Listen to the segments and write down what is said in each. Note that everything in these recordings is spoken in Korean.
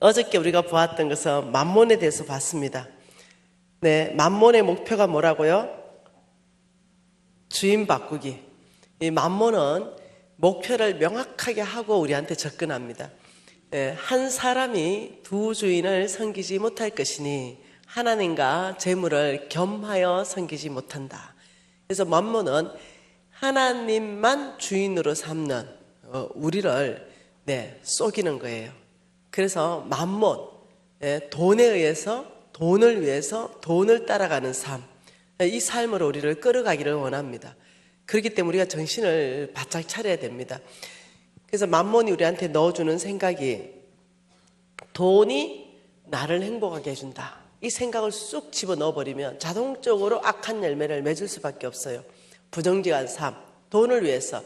어저께 우리가 보았던 것은 만몬에 대해서 봤습니다. 네, 만몬의 목표가 뭐라고요? 주인 바꾸기. 이 만몬은 목표를 명확하게 하고 우리한테 접근합니다. 네, 한 사람이 두 주인을 섬기지 못할 것이니 하나님과 재물을 겸하여 섬기지 못한다. 그래서 만몬은 하나님만 주인으로 삼는 우리를 속이는 거예요. 그래서 만몬, 돈에 의해서, 돈을 위해서 돈을 따라가는 삶, 이 삶으로 우리를 끌어가기를 원합니다. 그렇기 때문에 우리가 정신을 바짝 차려야 됩니다. 그래서 만몬이 우리한테 넣어주는 생각이 돈이 나를 행복하게 해준다. 이 생각을 쑥 집어넣어버리면 자동적으로 악한 열매를 맺을 수밖에 없어요. 부정직한 삶, 돈을 위해서.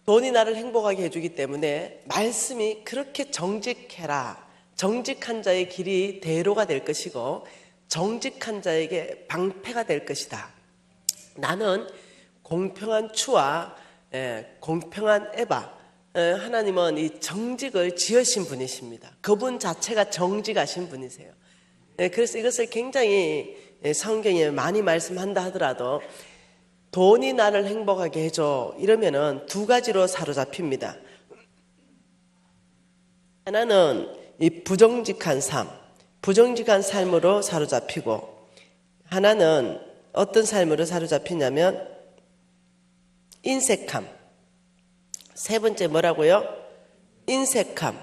돈이 나를 행복하게 해주기 때문에 말씀이 그렇게 정직해라. 정직한 자의 길이 대로가 될 것이고 정직한 자에게 방패가 될 것이다. 나는 공평한 추와 공평한 에바, 하나님은 이 정직을 지으신 분이십니다. 그분 자체가 정직하신 분이세요. 그래서 이것을 굉장히 성경에 많이 말씀한다 하더라도 돈이 나를 행복하게 해줘 이러면은 두 가지로 사로잡힙니다. 하나는 이 부정직한 삶, 부정직한 삶으로 사로잡히고, 하나는 어떤 삶으로 사로잡히냐면 인색함. 세 번째 뭐라고요? 인색함.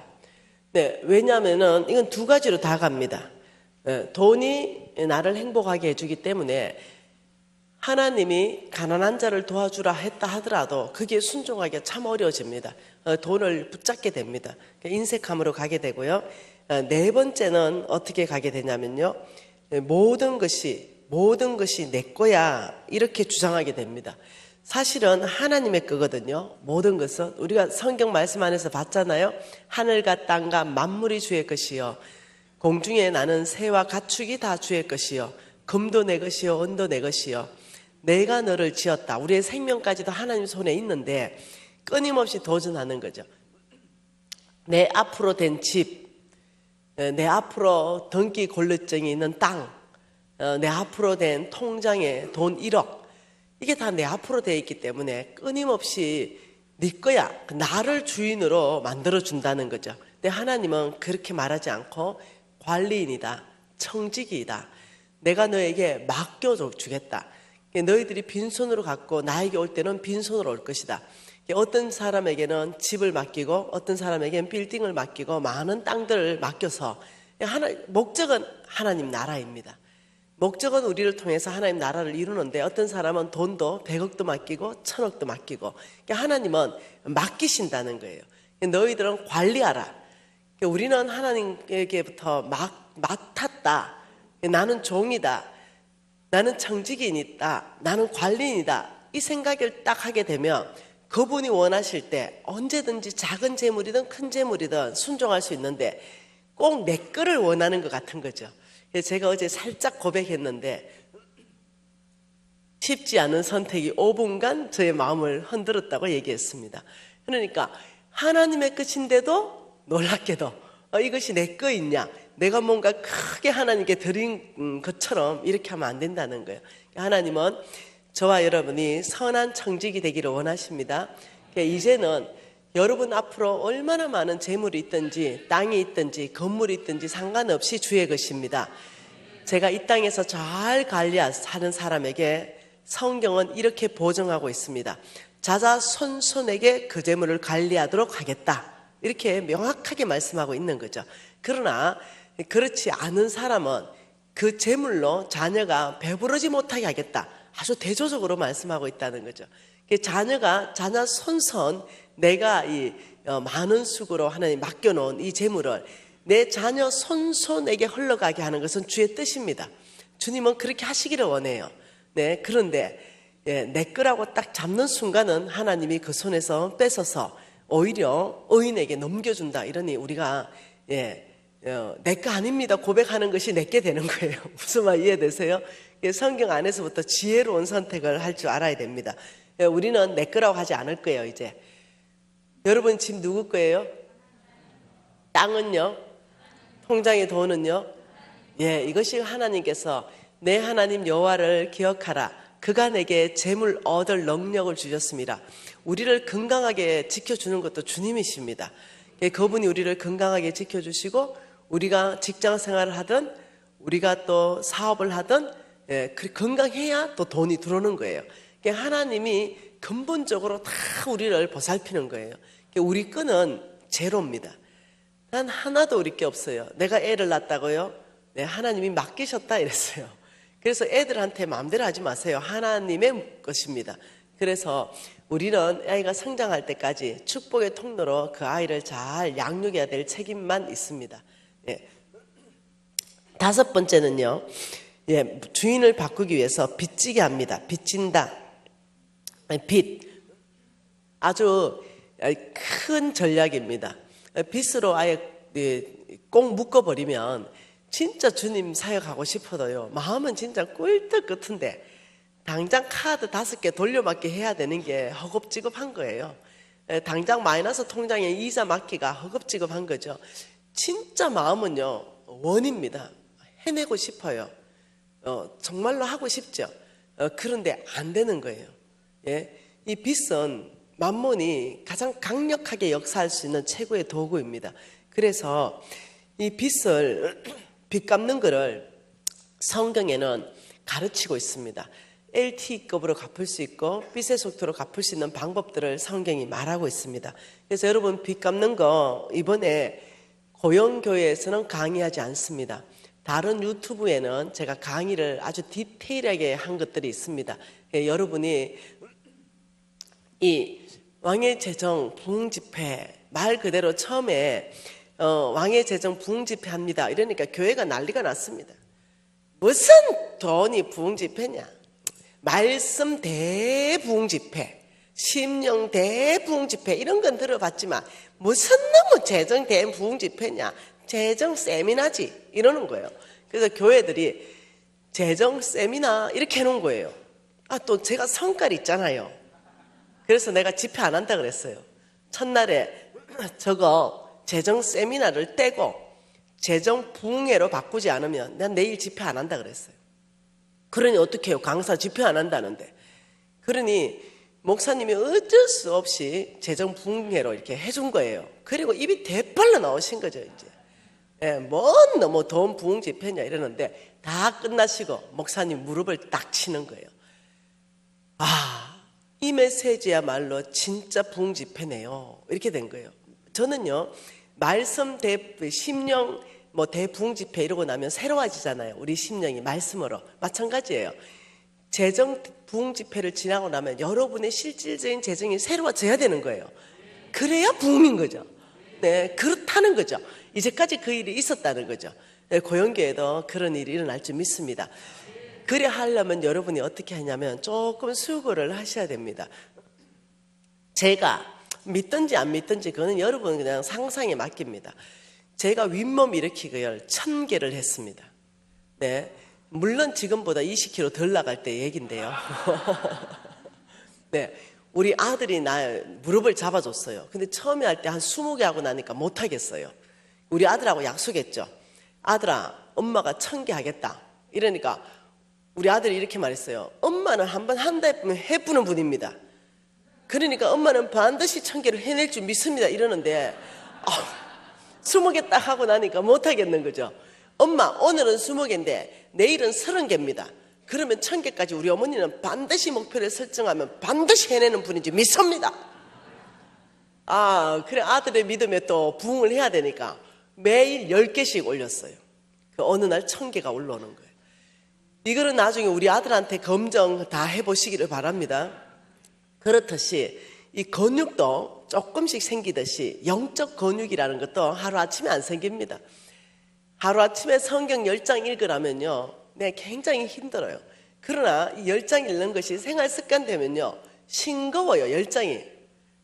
네, 왜냐하면은 이건 두 가지로 다 갑니다. 돈이 나를 행복하게 해주기 때문에 하나님이 가난한 자를 도와주라 했다 하더라도 그게 순종하기가 참 어려워집니다. 돈을 붙잡게 됩니다. 인색함으로 가게 되고요. 네 번째는 어떻게 가게 되냐면요, 모든 것이 내 거야 이렇게 주장하게 됩니다. 사실은 하나님의 거거든요. 모든 것은 우리가 성경 말씀 안에서 봤잖아요. 하늘과 땅과 만물이 주의 것이요, 공중에 나는 새와 가축이 다 주의 것이요, 금도 내 것이요 은도 내 것이요, 내가 너를 지었다. 우리의 생명까지도 하나님 손에 있는데 끊임없이 도전하는 거죠. 내 앞으로 된 집, 내 앞으로 등기 골르증이 있는 땅, 내 앞으로 된 통장에 돈 1억, 이게 다 내 앞으로 되어 있기 때문에 끊임없이 네 거야, 나를 주인으로 만들어준다는 거죠. 근데 하나님은 그렇게 말하지 않고 관리인이다, 청지기이다. 내가 너에게 맡겨주겠다. 너희들이 빈손으로 갖고 나에게 올 때는 빈손으로 올 것이다. 어떤 사람에게는 집을 맡기고 어떤 사람에게는 빌딩을 맡기고 많은 땅들을 맡겨서 목적은 하나님 나라입니다. 목적은 우리를 통해서 하나님 나라를 이루는데 어떤 사람은 돈도 100억도 맡기고 1000억도 맡기고, 하나님은 맡기신다는 거예요. 너희들은 관리하라. 우리는 하나님에게부터 맡았다. 나는 종이다. 나는 청지기인이다. 나는 관리인이다. 이 생각을 딱 하게 되면 그분이 원하실 때 언제든지 작은 재물이든 큰 재물이든 순종할 수 있는데 꼭 내 거를 원하는 것 같은 거죠. 제가 어제 살짝 고백했는데 쉽지 않은 선택이 5분간 저의 마음을 흔들었다고 얘기했습니다. 그러니까 하나님의 것인데도 놀랍게도 이것이 내 거 있냐, 내가 뭔가 크게 하나님께 드린 것처럼 이렇게 하면 안 된다는 거예요. 하나님은 저와 여러분이 선한 청직이 되기를 원하십니다. 이제는 여러분 앞으로 얼마나 많은 재물이 있든지 땅이 있든지 건물이 있든지 상관없이 주의 것입니다. 제가 이 땅에서 잘 관리하는 사람에게 성경은 이렇게 보증하고 있습니다. 자자손손에게 그 재물을 관리하도록 하겠다. 이렇게 명확하게 말씀하고 있는 거죠. 그러나 그렇지 않은 사람은 그 재물로 자녀가 배부르지 못하게 하겠다. 아주 대조적으로 말씀하고 있다는 거죠. 자녀가 자녀 손손, 내가 이 많은 수고로 하나님 맡겨놓은 이 재물을 내 자녀 손손에게 흘러가게 하는 것은 주의 뜻입니다. 주님은 그렇게 하시기를 원해요. 네, 그런데 내 거라고 딱 잡는 순간은 하나님이 그 손에서 뺏어서 오히려 의인에게 넘겨준다. 이러니 우리가 내 거 아닙니다 고백하는 것이 내게 되는 거예요. 무슨 말 이해되세요? 성경 안에서부터 지혜로운 선택을 할 줄 알아야 됩니다. 우리는 내 거라고 하지 않을 거예요. 이제 여러분 집 누구 거예요? 땅은요? 통장의 돈은요? 예, 이것이 하나님께서 내 하나님 여호와를 기억하라. 그가 내게 재물 얻을 능력을 주셨습니다. 우리를 건강하게 지켜주는 것도 주님이십니다. 그분이 우리를 건강하게 지켜주시고 우리가 직장 생활을 하든 우리가 또 사업을 하든 건강해야 또 돈이 들어오는 거예요. 하나님이 근본적으로 다 우리를 보살피는 거예요. 우리 거는 제로입니다. 난 하나도 우리 게 없어요. 내가 애를 낳았다고요? 네, 하나님이 맡기셨다 이랬어요. 그래서 애들한테 마음대로 하지 마세요. 하나님의 것입니다. 그래서 우리는 아이가 성장할 때까지 축복의 통로로 그 아이를 잘 양육해야 될 책임만 있습니다. 예. 다섯 번째는요, 예, 주인을 바꾸기 위해서 빚지게 합니다. 빚진다. 빚. 아주 큰 전략입니다. 빚으로 아예 꼭 묶어버리면 진짜 주님 사역하고 싶어도요, 마음은 진짜 꿀떡 같은데 당장 카드 5개 돌려받기 해야 되는 게 허겁지겁한 거예요. 당장 마이너스 통장에 이자 맞기가 허겁지겁한 거죠. 진짜 마음은요, 원입니다. 해내고 싶어요. 정말로 하고 싶죠. 그런데 안 되는 거예요. 예? 이 빚은 만몬이 가장 강력하게 역사할 수 있는 최고의 도구입니다. 그래서 이 빚 갚는 거를 성경에는 가르치고 있습니다. LTE급으로 갚을 수 있고 빚의 속도로 갚을 수 있는 방법들을 성경이 말하고 있습니다. 그래서 여러분 빚 갚는 거 이번에 고영교회에서는 강의하지 않습니다. 다른 유튜브에는 제가 강의를 아주 디테일하게 한 것들이 있습니다. 여러분이 이 왕의 재정 부흥집회 말 그대로 처음에 왕의 재정 부흥집회합니다. 이러니까 교회가 난리가 났습니다. 무슨 돈이 부흥집회냐? 말씀 대부흥집회, 심령 대부흥집회 이런 건 들어봤지만 무슨 너무 재정 대부흥집회냐? 재정 세미나지 이러는 거예요. 그래서 교회들이 재정 세미나 이렇게 해놓은 거예요. 또 제가 성깔이 있잖아요. 그래서 내가 집회 안 한다 그랬어요. 첫날에 저거 재정 세미나를 떼고 재정 부흥회로 바꾸지 않으면 난 내일 집회 안 한다 그랬어요. 그러니 어떻게 해요? 강사 집회 안 한다는데. 그러니 목사님이 어쩔 수 없이 재정 부흥회로 이렇게 해준 거예요. 그리고 입이 대빨로 나오신 거죠, 이제. 예, 너무 돈 부흥 집회냐 이러는데 다 끝나시고 목사님 무릎을 딱 치는 거예요. 이 메시지야말로 진짜 부흥 집회네요. 이렇게 된 거예요. 저는요, 말씀 심령 대부흥 집회 이러고 나면 새로워지잖아요. 우리 심령이 말씀으로. 마찬가지예요. 재정 부흥 집회를 지나고 나면 여러분의 실질적인 재정이 새로워져야 되는 거예요. 그래야 부흥인 거죠. 네, 그렇다는 거죠. 이제까지 그 일이 있었다는 거죠. 네, 고영교회도 그런 일이 일어날 줄 믿습니다. 그래 하려면 여러분이 어떻게 하냐면 조금 수고를 하셔야 됩니다. 제가 믿든지 안 믿든지 그거는 여러분 그냥 상상에 맡깁니다. 제가 윗몸 일으키기를 1000개를 했습니다. 네, 물론 지금보다 20kg 덜 나갈 때 얘긴데요. 네, 우리 아들이 날 무릎을 잡아줬어요. 근데 처음에 할 때 한 20개 하고 나니까 못하겠어요. 우리 아들하고 약속했죠. 아들아, 엄마가 1000개 하겠다. 이러니까 우리 아들이 이렇게 말했어요. 엄마는 한번 한다 해보는 분입니다. 그러니까 엄마는 반드시 1000개를 해낼 줄 믿습니다. 이러는데 20개 딱 하고 나니까 못하겠는 거죠. 엄마, 오늘은 20개인데 내일은 30개입니다. 그러면 1000개까지 우리 어머니는 반드시 목표를 설정하면 반드시 해내는 분인지 믿습니다. 그래 아들의 믿음에 또 부응을 해야 되니까 매일 10개씩 올렸어요. 그 어느 날 1000개가 올라오는 거예요. 이거는 나중에 우리 아들한테 검정 다 해보시기를 바랍니다. 그렇듯이 이 근육도 조금씩 생기듯이 영적 근육이라는 것도 하루아침에 안 생깁니다. 하루아침에 성경 10장 읽으라면요, 네, 굉장히 힘들어요. 그러나 이 10장 읽는 것이 생활 습관 되면요, 싱거워요. 10장이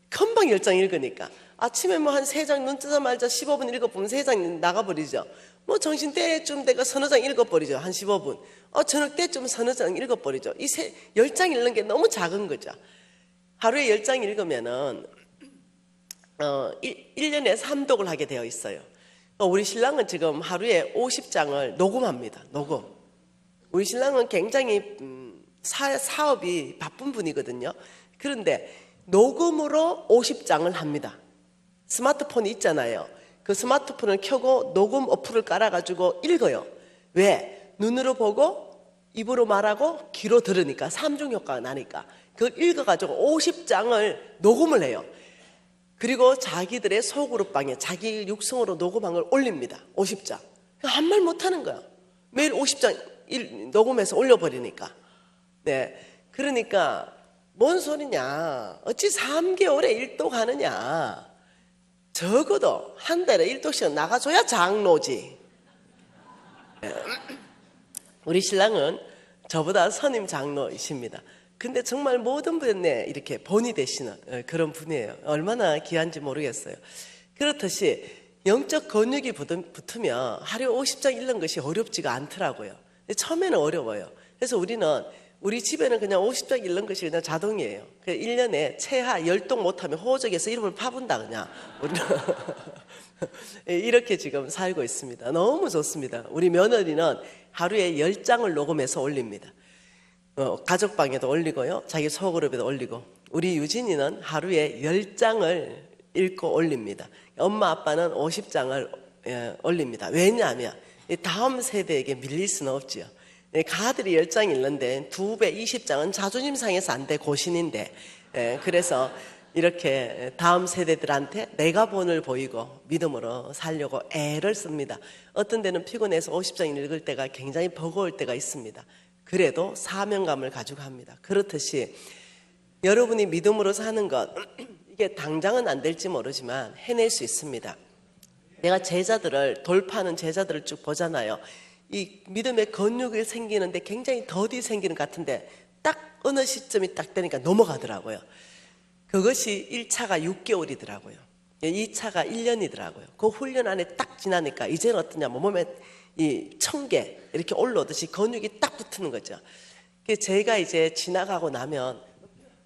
금방 10장 읽으니까. 아침에 한 3장 눈 뜨자마자 15분 읽어보면 3장 나가버리죠. 정신 때쯤 내가 서너 장 읽어버리죠. 한 15분. 저녁 때쯤 서너 장 읽어버리죠. 10장 읽는 게 너무 작은 거죠. 하루에 10장 읽으면은 1년에 3독을 하게 되어 있어요. 우리 신랑은 지금 하루에 50장을 녹음합니다. 녹음. 우리 신랑은 굉장히 사업이 바쁜 분이거든요. 그런데 녹음으로 50장을 합니다. 스마트폰이 있잖아요. 그 스마트폰을 켜고 녹음 어플을 깔아가지고 읽어요. 왜? 눈으로 보고 입으로 말하고 귀로 들으니까 삼중 효과가 나니까 그걸 읽어가지고 50장을 녹음을 해요. 그리고 자기들의 소그룹방에 자기 육성으로 녹음한 걸 올립니다. 50장. 한 말 못하는 거야. 매일 50장 녹음해서 올려버리니까. 네, 그러니까 뭔 소리냐. 어찌 3개월에 1도 가느냐. 적어도 한 달에 1도씩 나가줘야 장로지. 네. 우리 신랑은 저보다 선임 장로이십니다. 근데 정말 모든 분에 이렇게 본이 되시는 그런 분이에요. 얼마나 귀한지 모르겠어요. 그렇듯이 영적 근육이 붙으면 하루에 50장 읽는 것이 어렵지가 않더라고요. 처음에는 어려워요. 그래서 우리 집에는 그냥 50장 읽는 것이 그냥 자동이에요. 1년에 체하 10동 못하면 호적에서 이름을 파본다 그냥. 우리는 이렇게 지금 살고 있습니다. 너무 좋습니다. 우리 며느리는 하루에 10장을 녹음해서 올립니다. 가족방에도 올리고요. 자기 소그룹에도 올리고. 우리 유진이는 하루에 10장을 읽고 올립니다. 엄마 아빠는 50장을 올립니다. 왜냐하면 다음 세대에게 밀릴 수는 없지요. 가들이 10장 읽는데 2배 20장은 자존심 상해서 안 돼. 고신인데. 그래서 이렇게 다음 세대들한테 내가 본을 보이고 믿음으로 살려고 애를 씁니다. 어떤 데는 피곤해서 50장 읽을 때가 굉장히 버거울 때가 있습니다. 그래도 사명감을 가지고 합니다. 그렇듯이 여러분이 믿음으로 사는 것, 이게 당장은 안 될지 모르지만 해낼 수 있습니다. 내가 돌파하는 제자들을 쭉 보잖아요. 이 믿음의 근육이 생기는데 굉장히 더디 생기는 것 같은데 딱 어느 시점이 딱 되니까 넘어가더라고요. 그것이 1차가 6개월이더라고요. 2차가 1년이더라고요. 그 훈련 안에 딱 지나니까 이제는 어떠냐, 몸에 이 청개 이렇게 올라오듯이 근육이 딱 붙는 거죠. 제가 이제 지나가고 나면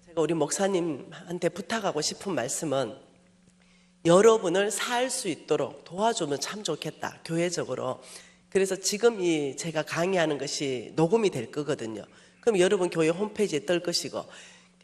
제가 우리 목사님한테 부탁하고 싶은 말씀은 여러분을 살 수 있도록 도와주면 참 좋겠다, 교회적으로. 그래서 지금 제가 강의하는 것이 녹음이 될 거거든요. 그럼 여러분 교회 홈페이지에 뜰 것이고,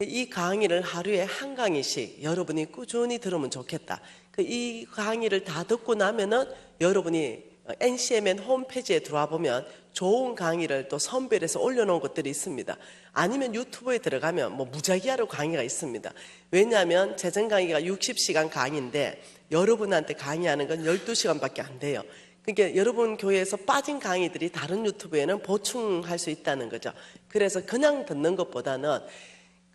이 강의를 하루에 한 강의씩 여러분이 꾸준히 들으면 좋겠다. 이 강의를 다 듣고 나면은 여러분이 NCMN 홈페이지에 들어와 보면 좋은 강의를 또 선별해서 올려놓은 것들이 있습니다. 아니면 유튜브에 들어가면 무작위하로 강의가 있습니다. 왜냐하면 재정 강의가 60시간 강의인데 여러분한테 강의하는 건 12시간밖에 안 돼요. 그러니까 여러분 교회에서 빠진 강의들이 다른 유튜브에는 보충할 수 있다는 거죠. 그래서 그냥 듣는 것보다는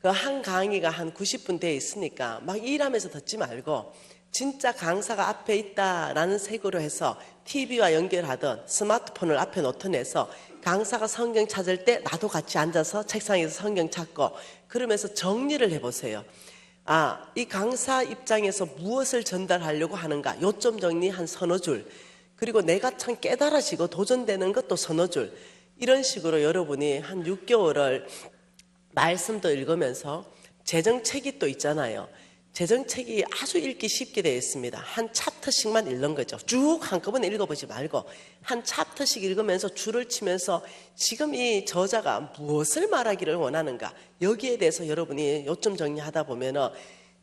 그 한 강의가 한 90분 돼 있으니까 막 일하면서 듣지 말고 진짜 강사가 앞에 있다라는 색으로 해서 TV와 연결하던 스마트폰을 앞에 놓던 해서 강사가 성경 찾을 때 나도 같이 앉아서 책상에서 성경 찾고 그러면서 정리를 해보세요. 이 강사 입장에서 무엇을 전달하려고 하는가, 요점 정리 한 서너 줄, 그리고 내가 참 깨달아지고 도전되는 것도 서너 줄, 이런 식으로 여러분이 한 6개월을 말씀도 읽으면서 재정책이 또 있잖아요. 재정책이 아주 읽기 쉽게 되어 있습니다. 한 챕터씩만 읽는 거죠. 쭉 한꺼번에 읽어보지 말고 한 챕터씩 읽으면서 줄을 치면서 지금 이 저자가 무엇을 말하기를 원하는가, 여기에 대해서 여러분이 요점 정리하다 보면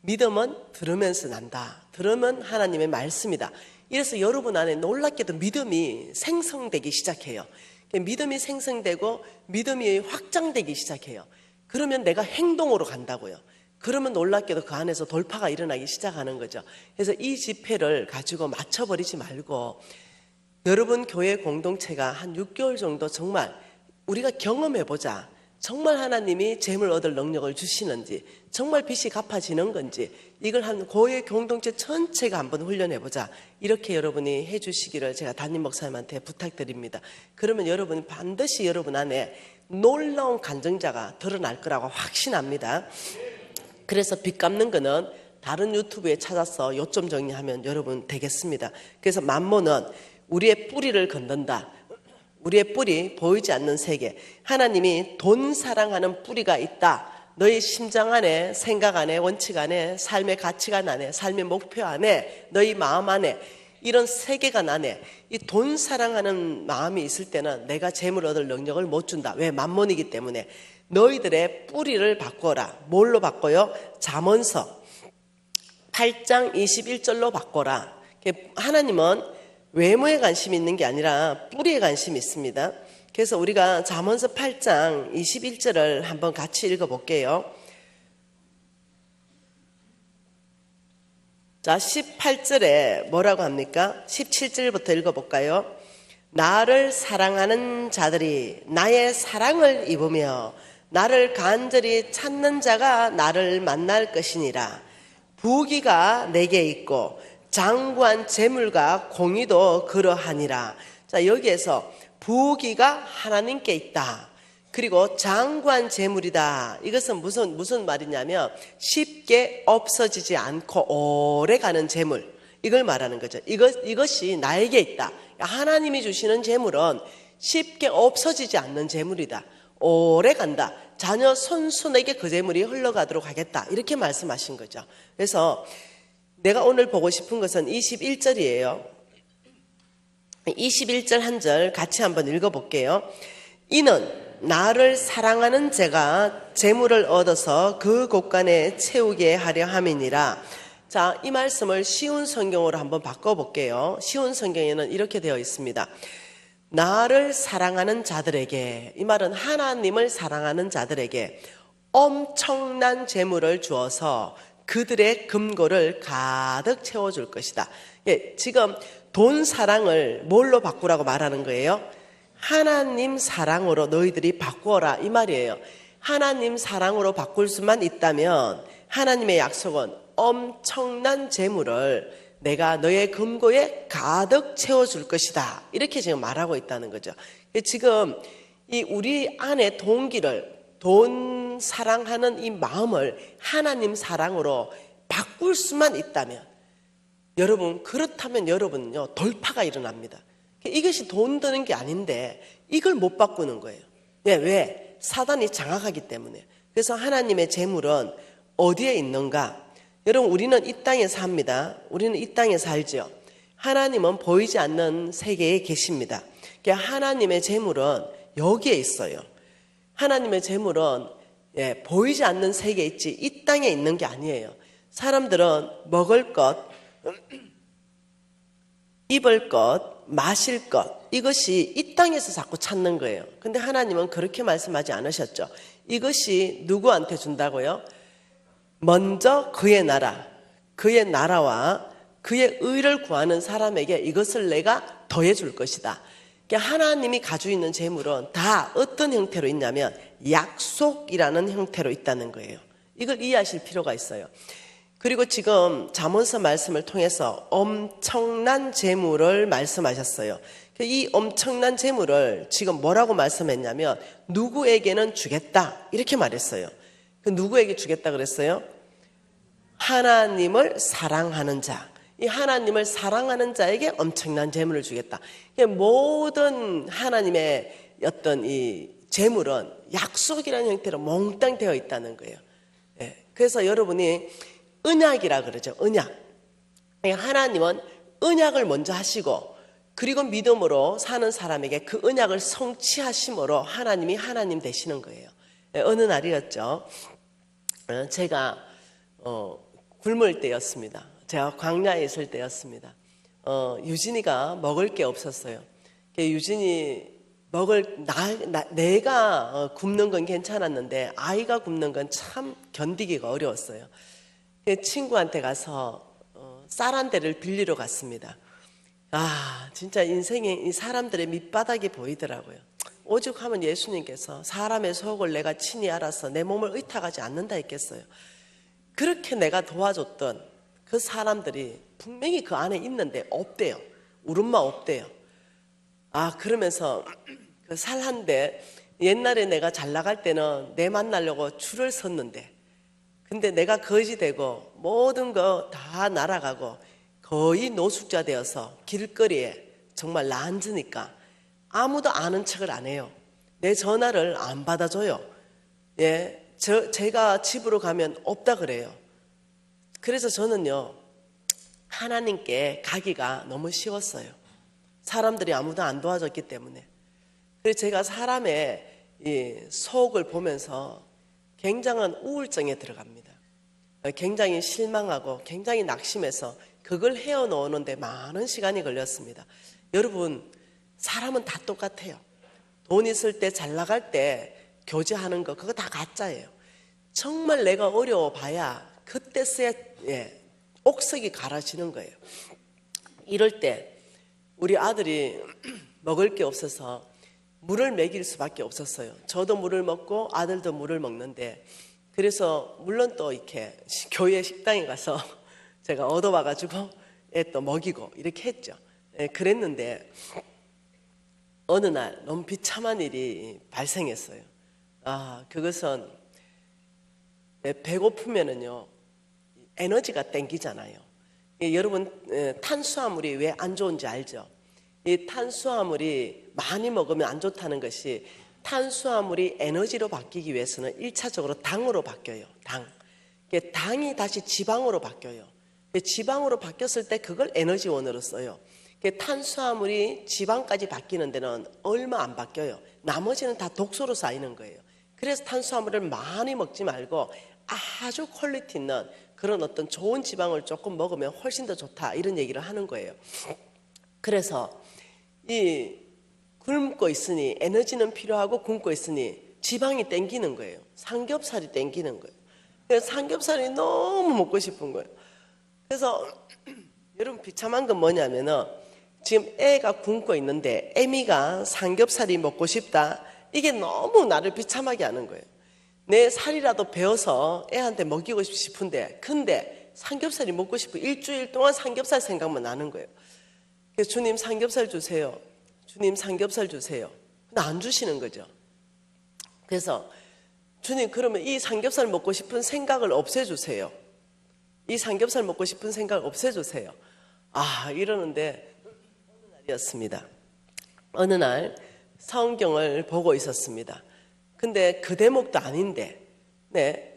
믿음은 들으면서 난다. 들으면 하나님의 말씀이다. 이래서 여러분 안에 놀랍게도 믿음이 생성되기 시작해요. 믿음이 생성되고 믿음이 확장되기 시작해요. 그러면 내가 행동으로 간다고요. 그러면 놀랍게도 그 안에서 돌파가 일어나기 시작하는 거죠. 그래서 이 집회를 가지고 맞춰버리지 말고 여러분 교회 공동체가 한 6개월 정도 정말 우리가 경험해보자. 정말 하나님이 재물 얻을 능력을 주시는지, 정말 빚이 갚아지는 건지, 이걸 한 교회 공동체 전체가 한번 훈련해보자. 이렇게 여러분이 해주시기를 제가 담임 목사님한테 부탁드립니다. 그러면 여러분 반드시 여러분 안에 놀라운 간증자가 드러날 거라고 확신합니다. 그래서 빚 갚는 거는 다른 유튜브에 찾아서 요점 정리하면 여러분 되겠습니다. 그래서 만모는 우리의 뿌리를 건든다. 우리의 뿌리, 보이지 않는 세계. 하나님이 돈 사랑하는 뿌리가 있다. 너희 심장 안에, 생각 안에, 원칙 안에, 삶의 가치관 안에, 삶의 목표 안에, 너희 마음 안에 이런 세계관 안에 이 돈 사랑하는 마음이 있을 때는 내가 재물 얻을 능력을 못 준다. 왜? 만몬이기 때문에. 너희들의 뿌리를 바꿔라. 뭘로 바꿔요? 잠언서 8장 21절로 바꿔라. 하나님은 외모에 관심이 있는 게 아니라 뿌리에 관심이 있습니다. 그래서 우리가 잠언서 8장 21절을 한번 같이 읽어볼게요. 자, 18절에 뭐라고 합니까? 17절부터 읽어볼까요? 나를 사랑하는 자들이 나의 사랑을 입으며 나를 간절히 찾는 자가 나를 만날 것이니라. 부귀가 내게 있고 장구한 재물과 공의도 그러하니라. 자, 여기에서 부귀가 하나님께 있다. 그리고 장구한 재물이다. 이것은 무슨 말이냐면 쉽게 없어지지 않고 오래 가는 재물. 이걸 말하는 거죠. 이것이 나에게 있다. 하나님이 주시는 재물은 쉽게 없어지지 않는 재물이다. 오래 간다. 자녀 손손에게 그 재물이 흘러가도록 하겠다. 이렇게 말씀하신 거죠. 그래서 내가 오늘 보고 싶은 것은 21절이에요. 21절 한 절 같이 한번 읽어볼게요. 이는 나를 사랑하는 자가 재물을 얻어서 그 곳간에 채우게 하려 함이니라. 자, 이 말씀을 쉬운 성경으로 한번 바꿔볼게요. 쉬운 성경에는 이렇게 되어 있습니다. 나를 사랑하는 자들에게, 이 말은 하나님을 사랑하는 자들에게 엄청난 재물을 주어서 그들의 금고를 가득 채워줄 것이다. 예, 지금 돈 사랑을 뭘로 바꾸라고 말하는 거예요? 하나님 사랑으로 너희들이 바꾸어라, 이 말이에요. 하나님 사랑으로 바꿀 수만 있다면 하나님의 약속은 엄청난 재물을 내가 너의 금고에 가득 채워줄 것이다. 이렇게 지금 말하고 있다는 거죠. 지금 이 우리 안의 동기를, 돈 사랑하는 이 마음을 하나님 사랑으로 바꿀 수만 있다면, 여러분, 그렇다면 여러분은요, 돌파가 일어납니다. 이것이 돈 드는 게 아닌데 이걸 못 바꾸는 거예요. 왜? 사단이 장악하기 때문에. 그래서 하나님의 재물은 어디에 있는가? 여러분, 우리는 이 땅에 삽니다. 우리는 이 땅에 살죠. 하나님은 보이지 않는 세계에 계십니다. 하나님의 재물은 여기에 있어요. 하나님의 재물은 보이지 않는 세계에 있지 이 땅에 있는 게 아니에요. 사람들은 먹을 것, 입을 것, 마실 것, 이것이 이 땅에서 자꾸 찾는 거예요. 근데 하나님은 그렇게 말씀하지 않으셨죠. 이것이 누구한테 준다고요? 먼저 그의 나라와 그의 의를 구하는 사람에게 이것을 내가 더해 줄 것이다. 하나님이 가지고 있는 재물은 다 어떤 형태로 있냐면 약속이라는 형태로 있다는 거예요. 이걸 이해하실 필요가 있어요. 그리고 지금 잠언서 말씀을 통해서 엄청난 재물을 말씀하셨어요. 이 엄청난 재물을 지금 뭐라고 말씀했냐면 누구에게는 주겠다 이렇게 말했어요. 누구에게 주겠다 그랬어요? 하나님을 사랑하는 자. 이 하나님을 사랑하는 자에게 엄청난 재물을 주겠다. 모든 하나님의 어떤 이 재물은 약속이라는 형태로 몽땅 되어 있다는 거예요. 그래서 여러분이 언약이라 그러죠. 언약. 하나님은 언약을 먼저 하시고 그리고 믿음으로 사는 사람에게 그 언약을 성취하심으로 하나님이 하나님 되시는 거예요. 어느 날이었죠. 제가 굶을 때였습니다. 제가 광야에 있을 때였습니다. 유진이가 먹을 게 없었어요. 유진이 내가 굶는 건 괜찮았는데 아이가 굶는 건 참 견디기가 어려웠어요. 친구한테 가서 쌀 한 대를 빌리러 갔습니다. 진짜 인생에 이 사람들의 밑바닥이 보이더라고요. 오죽하면 예수님께서 사람의 속을 내가 친히 알아서 내 몸을 의탁하지 않는다 했겠어요. 그렇게 내가 도와줬던 그 사람들이 분명히 그 안에 있는데 없대요. 울음만 없대요. 그러면서 그 쌀 한 대, 옛날에 내가 잘 나갈 때는 내 만나려고 줄을 섰는데 근데 내가 거지 되고 모든 거 다 날아가고 거의 노숙자 되어서 길거리에 정말 나앉으니까 아무도 아는 척을 안 해요. 내 전화를 안 받아줘요. 제가 집으로 가면 없다 그래요. 그래서 저는요, 하나님께 가기가 너무 쉬웠어요. 사람들이 아무도 안 도와줬기 때문에. 그래서 제가 사람의 이 속을 보면서 굉장한 우울증에 들어갑니다. 굉장히 실망하고 굉장히 낙심해서 그걸 헤어놓는데 많은 시간이 걸렸습니다. 여러분, 사람은 다 똑같아요. 돈 있을 때, 잘 나갈 때 교제하는 거 그거 다 가짜예요. 정말 내가 어려워 봐야 그때서야 옥석이 갈아지는 거예요. 이럴 때 우리 아들이 먹을 게 없어서 물을 먹일 수밖에 없었어요. 저도 물을 먹고 아들도 물을 먹는데, 그래서 물론 또 이렇게 교회 식당에 가서 제가 얻어와가지고 애 또 먹이고 이렇게 했죠. 그랬는데 어느 날 너무 비참한 일이 발생했어요. 그것은 배고프면은요 에너지가 땡기잖아요. 여러분, 탄수화물이 왜 안 좋은지 알죠? 이 탄수화물이 많이 먹으면 안 좋다는 것이, 탄수화물이 에너지로 바뀌기 위해서는 1차적으로 당으로 바뀌어요. 당이 다시 지방으로 바뀌어요. 지방으로 바뀌었을 때 그걸 에너지원으로 써요. 탄수화물이 지방까지 바뀌는 데는 얼마 안 바뀌어요. 나머지는 다 독소로 쌓이는 거예요. 그래서 탄수화물을 많이 먹지 말고 아주 퀄리티 있는 그런 어떤 좋은 지방을 조금 먹으면 훨씬 더 좋다, 이런 얘기를 하는 거예요. 그래서 이 굶고 있으니 에너지는 필요하고 굶고 있으니 지방이 땡기는 거예요. 삼겹살이 땡기는 거예요. 그래서 삼겹살이 너무 먹고 싶은 거예요. 그래서 여러분, 비참한 건 뭐냐면은 지금 애가 굶고 있는데 애미가 삼겹살이 먹고 싶다, 이게 너무 나를 비참하게 하는 거예요. 내 살이라도 베어서 애한테 먹이고 싶은데, 근데 삼겹살이 먹고 싶고 일주일 동안 삼겹살 생각만 나는 거예요. 그래서 주님 삼겹살 주세요. 주님 삼겹살 주세요. 근데 안 주시는 거죠. 그래서 주님, 그러면 이 삼겹살 먹고 싶은 생각을 없애주세요. 이 삼겹살 먹고 싶은 생각을 없애주세요. 이러는데 어느 날이었습니다. 어느 날 성경을 보고 있었습니다. 근데 그 대목도 아닌데,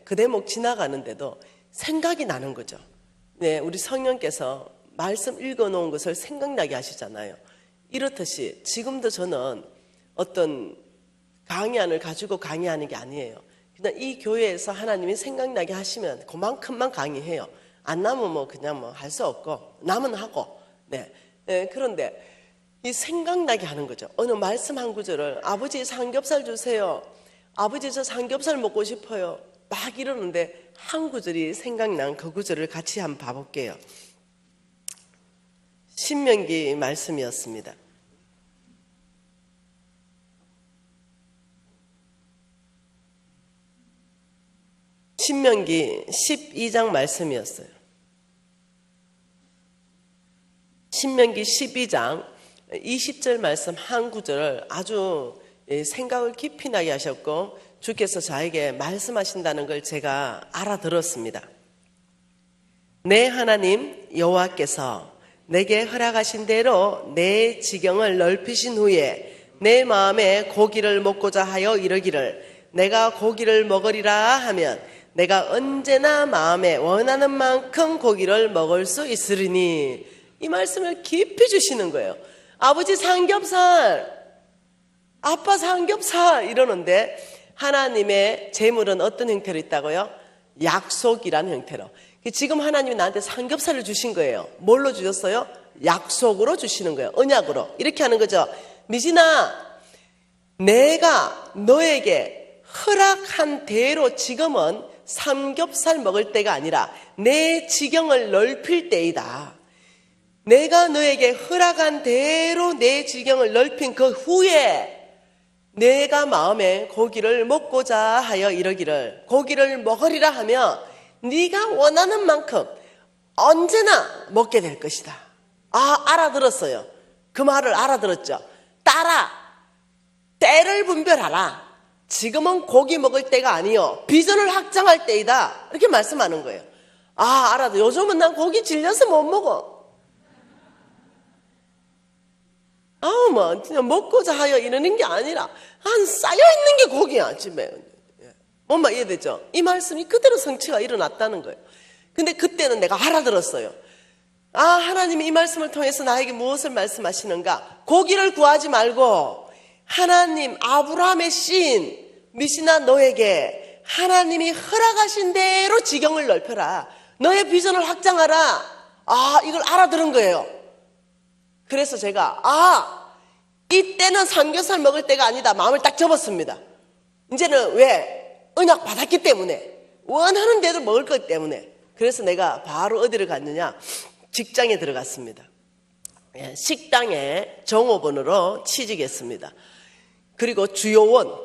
그 대목 지나가는데도 생각이 나는 거죠. 우리 성령께서 말씀 읽어놓은 것을 생각나게 하시잖아요. 이렇듯이 지금도 저는 어떤 강의안을 가지고 강의하는 게 아니에요. 그냥 이 교회에서 하나님이 생각나게 하시면 그만큼만 강의해요. 안 나면 그냥 할 수 없고, 나면 하고. 그런데 이 생각나게 하는 거죠. 어느 말씀 한 구절을, 아버지 삼겹살 주세요. 아버지 저 삼겹살 먹고 싶어요. 막 이러는데 한 구절이 생각난 그 구절을 같이 한번 봐볼게요. 신명기 말씀이었습니다. 신명기 12장 말씀이었어요. 신명기 12장 20절 말씀 한 구절을 아주 생각을 깊이 나게 하셨고, 주께서 저에게 말씀하신다는 걸 제가 알아들었습니다. 내 하나님 여호와께서 내게 허락하신 대로 내 지경을 넓히신 후에 내 마음에 고기를 먹고자 하여 이르기를, 내가 고기를 먹으리라 하면 내가 언제나 마음에 원하는 만큼 고기를 먹을 수 있으리니. 이 말씀을 깊이 주시는 거예요. 아버지 삼겹살, 아빠 삼겹살 이러는데, 하나님의 재물은 어떤 형태로 있다고요? 약속이라는 형태로. 지금 하나님이 나한테 삼겹살을 주신 거예요. 뭘로 주셨어요? 약속으로 주시는 거예요. 언약으로. 이렇게 하는 거죠. 미진아, 내가 너에게 허락한 대로 지금은 삼겹살 먹을 때가 아니라 내 지경을 넓힐 때이다. 내가 너에게 허락한 대로 내 지경을 넓힌 그 후에 내가 마음에 고기를 먹고자 하여 이러기를, 고기를 먹으리라 하며 네가 원하는 만큼 언제나 먹게 될 것이다. 알아들었어요. 그 말을 알아들었죠. 딸아, 때를 분별하라. 지금은 고기 먹을 때가 아니요, 비전을 확장할 때이다. 이렇게 말씀하는 거예요. 알아도 요즘은 난 고기 질려서 못 먹어. 그냥 먹고자 하여 이러는 게 아니라 쌓여있는 게 고기야, 집에. 뭔가 이해되죠? 이 말씀이 그대로 성취가 일어났다는 거예요. 근데 그때는 내가 알아들었어요. 아, 하나님이 이 말씀을 통해서 나에게 무엇을 말씀하시는가? 고기를 구하지 말고 하나님 아브라함의 씨인 미시나 너에게 하나님이 허락하신 대로 지경을 넓혀라. 너의 비전을 확장하라. 아, 이걸 알아들은 거예요. 그래서 제가 이때는 삼겹살 먹을 때가 아니다. 마음을 딱 접었습니다. 이제는 왜? 언약 받았기 때문에, 원하는 대로 먹을 것 때문에. 그래서 내가 바로 어디를 갔느냐? 직장에 들어갔습니다. 식당에 종업원으로 취직했습니다. 그리고 주요원,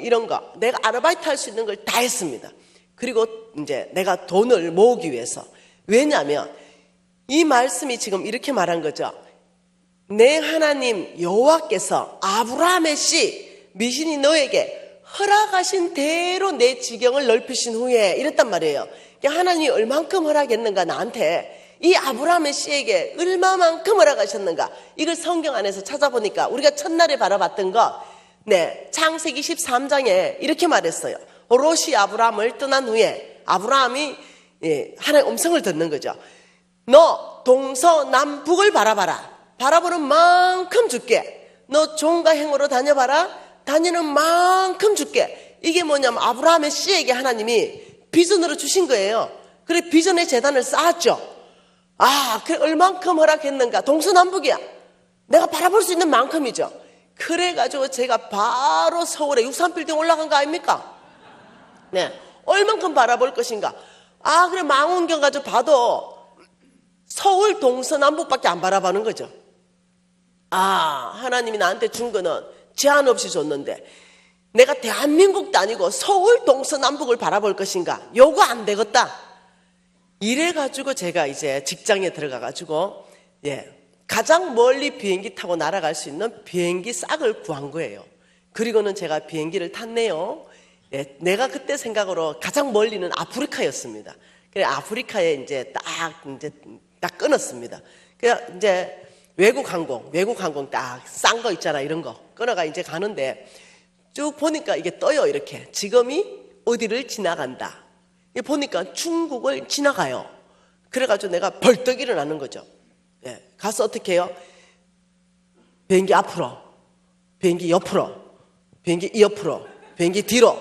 이런 거 내가 아르바이트 할 수 있는 걸 다 했습니다. 그리고 이제 내가 돈을 모으기 위해서. 왜냐하면 이 말씀이 지금 이렇게 말한 거죠. 내 하나님 여호와께서 아브라함의 씨 미신이 너에게 허락하신 대로 내 지경을 넓히신 후에 이랬단 말이에요. 하나님이 얼만큼 허락했는가 나한테, 이 아브라함의 씨에게 얼마만큼 허락하셨는가, 이걸 성경 안에서 찾아보니까 우리가 첫날에 바라봤던 거, 창세기 13장에 이렇게 말했어요. 롯이 아브라함을 떠난 후에 아브라함이 하나님의 음성을 듣는 거죠. 너 동서남북을 바라봐라. 바라보는 만큼 줄게. 너 종과 행으로 다녀봐라. 다니는 만큼 줄게. 이게 뭐냐면 아브라함의 씨에게 하나님이 비전으로 주신 거예요. 그래 비전의 재단을 쌓았죠. 그래 얼만큼 허락했는가? 동서남북이야. 내가 바라볼 수 있는 만큼이죠. 그래가지고 제가 바로 서울에 63빌딩 올라간 거 아닙니까? 얼만큼 바라볼 것인가? 그래 망원경 가지고 봐도 서울 동서남북밖에 안 바라보는 거죠. 하나님이 나한테 준 거는 제한 없이 줬는데 내가 대한민국도 아니고 서울 동서남북을 바라볼 것인가? 요거 안 되겠다. 이래가지고 제가 이제 직장에 들어가가지고 가장 멀리 비행기 타고 날아갈 수 있는 비행기 싹을 구한 거예요. 그리고는 제가 비행기를 탔네요. 내가 그때 생각으로 가장 멀리는 아프리카였습니다. 그래 아프리카에 이제 딱 끊었습니다. 그냥 이제 외국 항공 딱 싼 거 있잖아, 이런 거 끊어가 이제 가는데 쭉 보니까 이게 떠요. 이렇게 지금이 어디를 지나간다. 보니까 중국을 지나가요. 그래가지고 내가 벌떡 일어나는 거죠. 가서 어떻게 해요? 비행기 앞으로, 비행기 옆으로, 비행기 옆으로, 비행기 뒤로.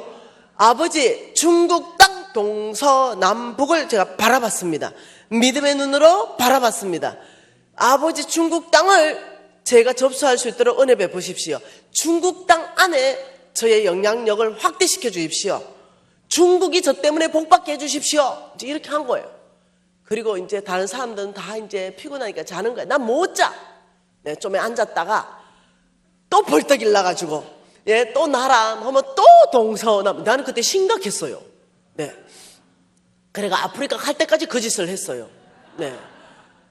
아버지 중국 땅 동서남북을 제가 바라봤습니다. 믿음의 눈으로 바라봤습니다. 아버지 중국 땅을 제가 접수할 수 있도록 은혜 베푸십시오. 중국 땅 안에 저의 영향력을 확대시켜 주십시오. 중국이 저 때문에 복받게 해주십시오. 이제 이렇게 한 거예요. 그리고 이제 다른 사람들은 다 이제 피곤하니까 자는 거야. 난 못 자. 좀 앉았다가 또 벌떡 일어나가지고 또 나랑 하면 또 동서남. 나는 그때 심각했어요. 그래가 아프리카 갈 때까지 그 짓을 했어요.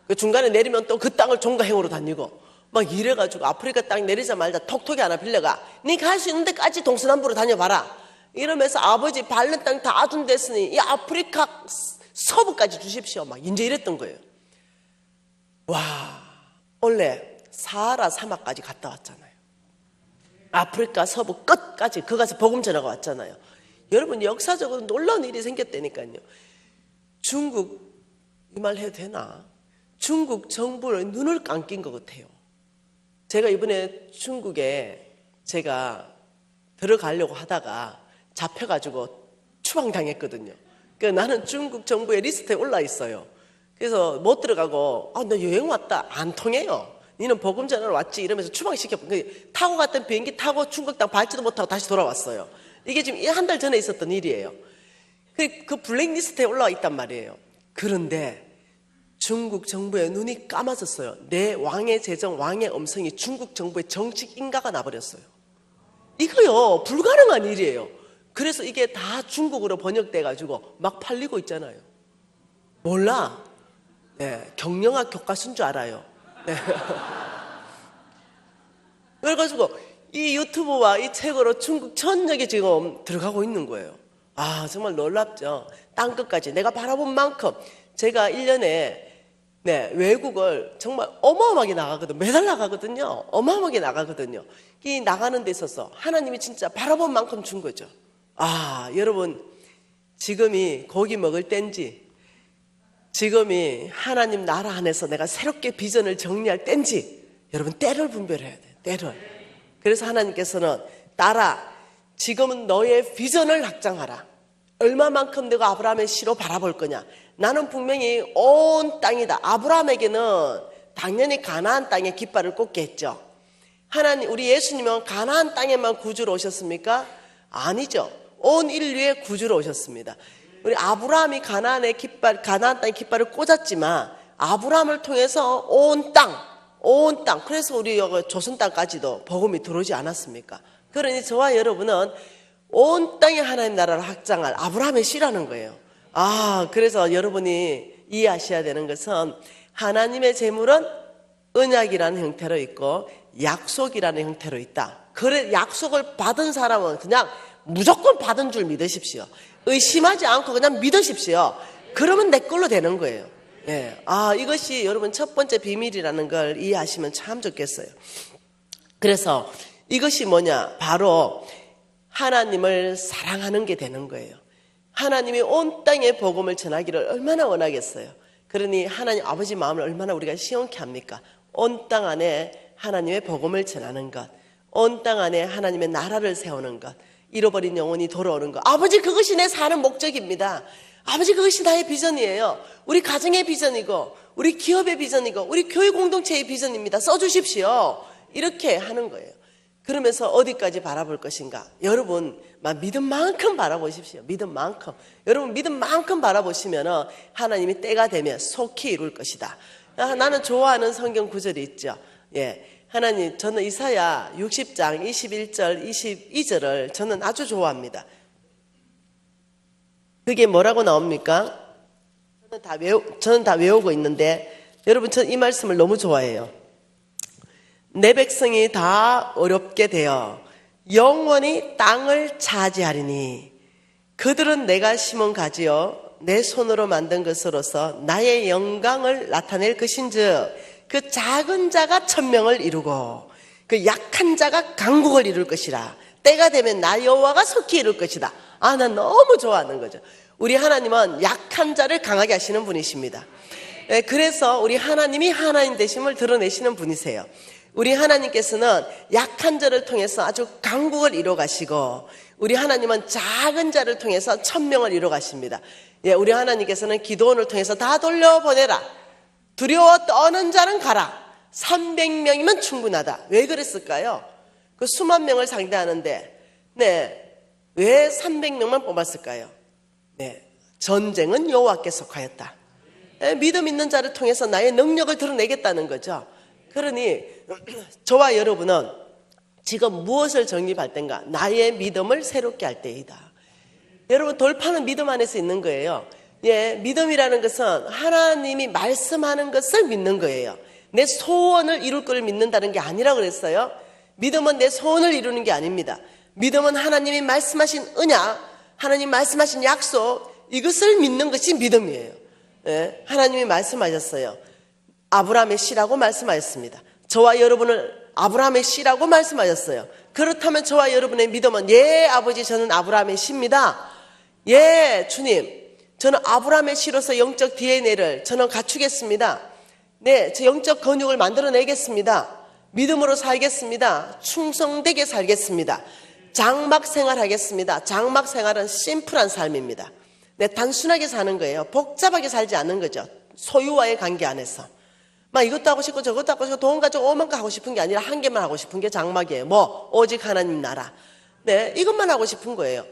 그 중간에 내리면 또 그 땅을 종가행으로 다니고 막 이래가지고 아프리카 땅 내리자마자 톡톡이 하나 빌려가. 네 갈 수 있는 데까지 동서남북으로 다녀봐라. 이러면서 아버지 밟는 땅 다 준댔으니 이 아프리카 서부까지 주십시오. 막 이제 이랬던 거예요. 와, 원래 사하라 사막까지 갔다 왔잖아요. 아프리카 서부 끝까지 그 가서 복음 전하고 왔잖아요. 여러분 역사적으로 놀라운 일이 생겼다니까요. 중국, 이 말 해도 되나? 중국 정부를 눈을 감긴 것 같아요. 제가 이번에 중국에 제가 들어가려고 하다가 잡혀가지고 추방당했거든요. 그러니까 나는 중국 정부의 리스트에 올라 있어요. 그래서 못 들어가고 나 여행 왔다. 안 통해요. 니는 복음 전하러 왔지 이러면서 추방시켰고 타고 갔던 비행기 타고 중국 땅 밟지도 못하고 다시 돌아왔어요. 이게 지금 한 달 전에 있었던 일이에요. 그 블랙리스트에 올라와 있단 말이에요. 그런데 중국 정부의 눈이 감아졌어요. 내 왕의 재정, 왕의 음성이 중국 정부의 정식 인가가 나버렸어요. 이거요 불가능한 일이에요. 그래서 이게 다 중국어로 번역돼가지고 막 팔리고 있잖아요. 몰라. 경영학 교과서인 줄 알아요. 그래가지고 이 유튜브와 이 책으로 중국 전역에 지금 들어가고 있는 거예요. 정말 놀랍죠. 땅끝까지 내가 바라본 만큼. 제가 1년에 외국을 정말 어마어마하게 나가거든요. 매달 나가거든요. 어마어마하게 나가거든요. 이 나가는 데 있어서 하나님이 진짜 바라본 만큼 준 거죠. 여러분 지금이 고기 먹을 때인지 지금이 하나님 나라 안에서 내가 새롭게 비전을 정리할 때인지 여러분 때를 분별해야 돼요. 때를. 그래서 하나님께서는 딸아 지금은 너의 비전을 확장하라. 얼마만큼 내가 아브라함의 씨로 바라볼 거냐. 나는 분명히 온 땅이다. 아브라함에게는 당연히 가나안 땅에 깃발을 꽂게 했죠. 하나님, 우리 예수님은 가나안 땅에만 구주로 오셨습니까? 아니죠. 온 인류의 구주로 오셨습니다. 우리 아브라함이 가나안 땅에 깃발을 꽂았지만 아브라함을 통해서 온 땅. 그래서 우리 여기 조선 땅까지도 복음이 들어오지 않았습니까? 그러니 저와 여러분은 온 땅에 하나님 나라를 확장할 아브라함의 씨라는 거예요. 그래서 여러분이 이해하셔야 되는 것은 하나님의 재물은 언약이라는 형태로 있고 약속이라는 형태로 있다. 그래 약속을 받은 사람은 그냥 무조건 받은 줄 믿으십시오. 의심하지 않고 그냥 믿으십시오. 그러면 내 걸로 되는 거예요. 예. 이것이 여러분 첫 번째 비밀이라는 걸 이해하시면 참 좋겠어요. 그래서 이것이 뭐냐? 바로 하나님을 사랑하는 게 되는 거예요. 하나님이 온 땅에 복음을 전하기를 얼마나 원하겠어요. 그러니 하나님 아버지 마음을 얼마나 우리가 시원케 합니까? 온 땅 안에 하나님의 복음을 전하는 것, 온 땅 안에 하나님의 나라를 세우는 것, 잃어버린 영혼이 돌아오는 것. 아버지 그것이 내 사는 목적입니다. 아버지 그것이 나의 비전이에요. 우리 가정의 비전이고 우리 기업의 비전이고 우리 교회 공동체의 비전입니다. 써주십시오. 이렇게 하는 거예요. 그러면서 어디까지 바라볼 것인가? 여러분 믿음만큼 바라보십시오. 믿음만큼. 여러분 믿음만큼 바라보시면 하나님이 때가 되면 속히 이룰 것이다. 나는 좋아하는 성경 구절이 있죠. 예, 하나님 저는 이사야 60장 21절 22절을 저는 아주 좋아합니다. 그게 뭐라고 나옵니까? 저는 다 외우고 있는데 여러분 저는 이 말씀을 너무 좋아해요. 내 백성이 다 어렵게 되어 영원히 땅을 차지하리니 그들은 내가 심은 가지요 내 손으로 만든 것으로서 나의 영광을 나타낼 것인즉 그 작은 자가 천명을 이루고 그 약한 자가 강국을 이룰 것이라. 때가 되면 나 여호와가 속히 이룰 것이다. 난 너무 좋아하는 거죠. 우리 하나님은 약한 자를 강하게 하시는 분이십니다. 그래서 우리 하나님이 하나님 되심을 드러내시는 분이세요. 우리 하나님께서는 약한 자를 통해서 아주 강국을 이뤄 가시고 우리 하나님은 작은 자를 통해서 천명을 이뤄 가십니다. 우리 하나님께서는 기도원을 통해서 다 돌려보내라. 두려워 떠는 자는 가라. 300명이면 충분하다. 왜 그랬을까요? 그 수만 명을 상대하는데 왜 300명만 뽑았을까요? 전쟁은 여호와께 속하였다. 믿음 있는 자를 통해서 나의 능력을 드러내겠다는 거죠. 그러니 저와 여러분은 지금 무엇을 정립할 때인가? 나의 믿음을 새롭게 할 때이다. 여러분 돌파는 믿음 안에서 있는 거예요. 믿음이라는 것은 하나님이 말씀하는 것을 믿는 거예요. 내 소원을 이룰 걸 믿는다는 게 아니라 그랬어요. 믿음은 내 소원을 이루는 게 아닙니다. 믿음은 하나님이 말씀하신 언약, 하나님 말씀하신 약속, 이것을 믿는 것이 믿음이에요. 하나님이 말씀하셨어요. 아브라함의 씨라고 말씀하셨습니다. 저와 여러분을 아브라함의 씨라고 말씀하셨어요. 그렇다면 저와 여러분의 믿음은 아버지 저는 아브라함의 씨입니다. 주님 저는 아브라함의 씨로서 영적 DNA를 저는 갖추겠습니다. 제 영적 근육을 만들어내겠습니다. 믿음으로 살겠습니다. 충성되게 살겠습니다. 장막 생활하겠습니다. 장막 생활은 심플한 삶입니다. 단순하게 사는 거예요. 복잡하게 살지 않는 거죠. 소유와의 관계 안에서. 이것도 하고 싶고 저것도 하고 싶고 돈 가지고 오만 거 하고 싶은 게 아니라 한 개만 하고 싶은 게 장막이에요. 오직 하나님 나라. 이것만 하고 싶은 거예요.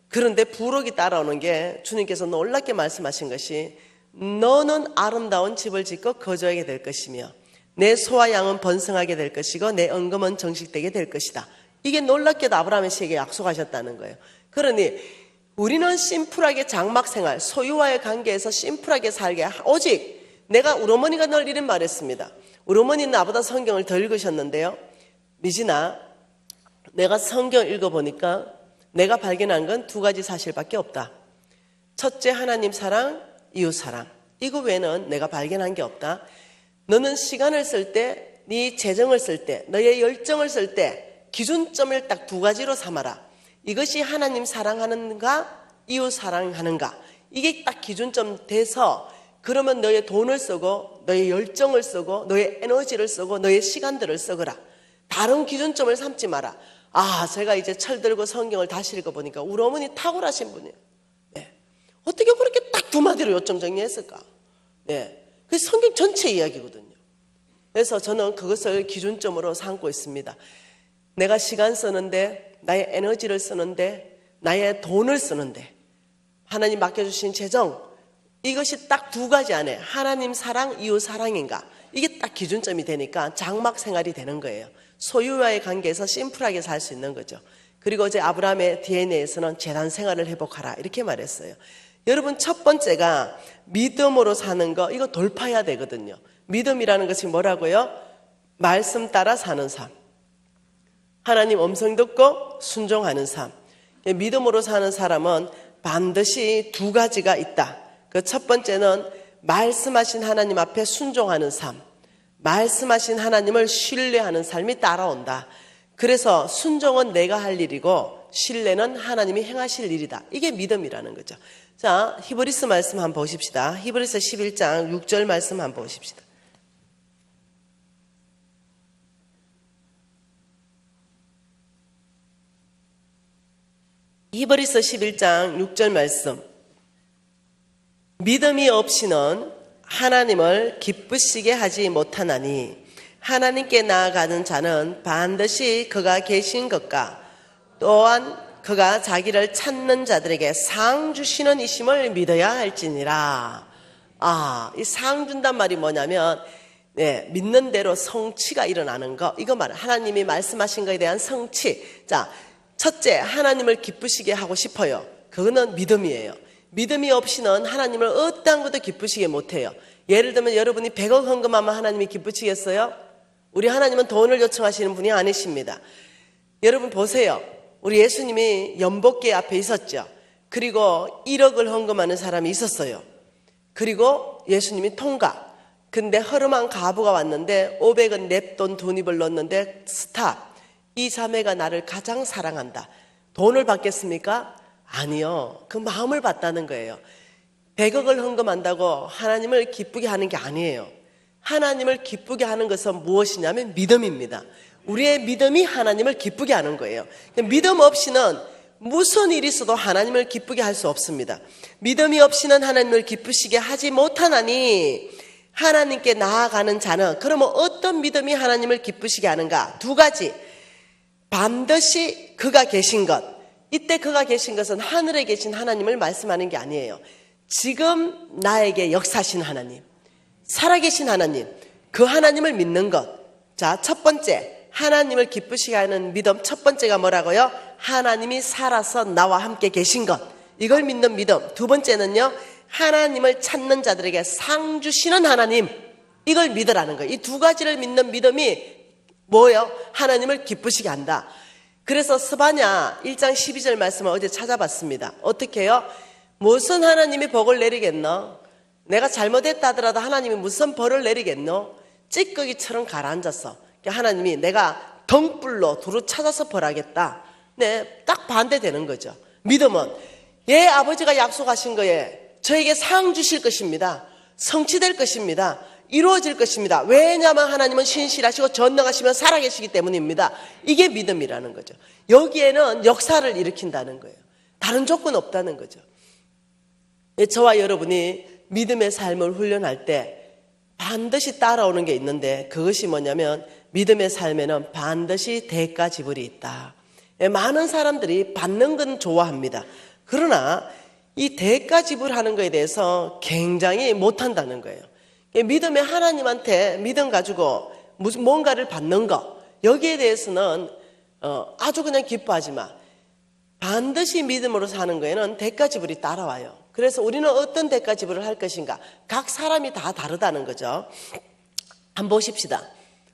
그런데 부록이 따라오는 게 주님께서 놀랍게 말씀하신 것이 너는 아름다운 집을 짓고 거주하게 될 것이며 내 소와 양은 번성하게 될 것이고 내 언금은 정식되게 될 것이다. 이게 놀랍게도 아브라함의 씨에게 약속하셨다는 거예요. 그러니 우리는 심플하게 장막 생활, 소유와의 관계에서 심플하게 살게 오직 내가 우리 어머니가 늘 이런 말했습니다. 우리 어머니는 나보다 성경을 더 읽으셨는데요. 미진아 내가 성경 읽어보니까 내가 발견한 건 두 가지 사실밖에 없다. 첫째 하나님 사랑, 이웃 사랑. 이거 외에는 내가 발견한 게 없다. 너는 시간을 쓸 때, 네 재정을 쓸 때, 너의 열정을 쓸 때 기준점을 딱 두 가지로 삼아라. 이것이 하나님 사랑하는가, 이웃 사랑하는가. 이게 딱 기준점 돼서 그러면 너의 돈을 쓰고 너의 열정을 쓰고 너의 에너지를 쓰고 너의 시간들을 써거라. 다른 기준점을 삼지 마라. 제가 이제 철 들고 성경을 다시 읽어보니까 우리 어머니 탁월하신 분이에요. 네. 어떻게 그렇게 딱 두 마디로 요점 정리했을까? 네. 그 성경 전체 이야기거든요. 그래서 저는 그것을 기준점으로 삼고 있습니다. 내가 시간 쓰는데, 나의 에너지를 쓰는데, 나의 돈을 쓰는데, 하나님 맡겨주신 재정, 이것이 딱 두 가지 안에 하나님 사랑, 이웃 사랑인가, 이게 딱 기준점이 되니까 장막 생활이 되는 거예요. 소유와의 관계에서 심플하게 살 수 있는 거죠. 그리고 이제 아브라함의 DNA에서는 재단 생활을 회복하라 이렇게 말했어요. 여러분, 첫 번째가 믿음으로 사는 거, 이거 돌파해야 되거든요. 믿음이라는 것이 뭐라고요? 말씀 따라 사는 삶, 하나님 음성 듣고 순종하는 삶. 믿음으로 사는 사람은 반드시 두 가지가 있다. 그 첫 번째는 말씀하신 하나님 앞에 순종하는 삶, 말씀하신 하나님을 신뢰하는 삶이 따라온다. 그래서 순종은 내가 할 일이고 신뢰는 하나님이 행하실 일이다. 이게 믿음이라는 거죠. 자, 히브리서 말씀 한번 보십시다. 히브리서 11장 6절 말씀 한번 보십시다. 히브리서 11장 6절 말씀. 믿음이 없이는 하나님을 기쁘시게 하지 못하나니 하나님께 나아가는 자는 반드시 그가 계신 것과 또한 그가 자기를 찾는 자들에게 상 주시는 이심을 믿어야 할지니라. 이 상 준단 말이 뭐냐면 믿는 대로 성취가 일어나는 거, 이거 말은 하나님이 말씀하신 것에 대한 성취. 자, 첫째, 하나님을 기쁘시게 하고 싶어요. 그거는 믿음이에요. 믿음이 없이는 하나님을 어떠한 것도 기쁘시게 못해요. 예를 들면 여러분이 100억 헌금하면 하나님이 기쁘시겠어요? 우리 하나님은 돈을 요청하시는 분이 아니십니다. 여러분 보세요. 우리 예수님이 연복궤 앞에 있었죠. 그리고 1억을 헌금하는 사람이 있었어요. 그리고 예수님이 통과. 근데 허름한 가부가 왔는데 500은 냅돈 돈 입을 넣었는데 스탑. 이 자매가 나를 가장 사랑한다. 돈을 받겠습니까? 아니요. 그 마음을 받다는 거예요. 100억을 헌금한다고 하나님을 기쁘게 하는 게 아니에요. 하나님을 기쁘게 하는 것은 무엇이냐면 믿음입니다. 우리의 믿음이 하나님을 기쁘게 하는 거예요. 믿음 없이는 무슨 일이 있어도 하나님을 기쁘게 할 수 없습니다. 믿음이 없이는 하나님을 기쁘시게 하지 못하나니 하나님께 나아가는 자는, 그러면 어떤 믿음이 하나님을 기쁘시게 하는가? 두 가지. 반드시 그가 계신 것. 이때 그가 계신 것은 하늘에 계신 하나님을 말씀하는 게 아니에요. 지금 나에게 역사하신 하나님, 살아계신 하나님, 그 하나님을 믿는 것. 자, 첫 번째, 하나님을 기쁘시게 하는 믿음 첫 번째가 뭐라고요? 하나님이 살아서 나와 함께 계신 것, 이걸 믿는 믿음. 두 번째는요, 하나님을 찾는 자들에게 상 주시는 하나님, 이걸 믿으라는 거예요. 이 두 가지를 믿는 믿음이 뭐예요? 하나님을 기쁘시게 한다. 그래서 스바냐 1장 12절 말씀을 어제 찾아봤습니다. 어떻게 해요? 무슨 하나님이 복을 내리겠노? 내가 잘못했다 하더라도 하나님이 무슨 벌을 내리겠노? 찌꺼기처럼 가라앉았어. 하나님이 내가 덩불로 두루 찾아서 벌하겠다. 네, 딱 반대되는 거죠. 믿음은 아버지가 약속하신 거에 저에게 상 주실 것입니다. 성취될 것입니다. 이루어질 것입니다. 왜냐하면 하나님은 신실하시고 전능하시며 살아계시기 때문입니다. 이게 믿음이라는 거죠. 여기에는 역사를 일으킨다는 거예요. 다른 조건 없다는 거죠. 저와 여러분이 믿음의 삶을 훈련할 때 반드시 따라오는 게 있는데, 그것이 뭐냐면 믿음의 삶에는 반드시 대가 지불이 있다. 많은 사람들이 받는 건 좋아합니다. 그러나 이 대가 지불하는 것에 대해서 굉장히 못한다는 거예요. 믿음의 하나님한테 믿음 가지고 무슨 뭔가를 받는 거, 여기에 대해서는 아주 그냥 기뻐하지 마. 반드시 믿음으로 사는 거에는 대가 지불이 따라와요. 그래서 우리는 어떤 대가 지불을 할 것인가? 각 사람이 다 다르다는 거죠. 한번 보십시다.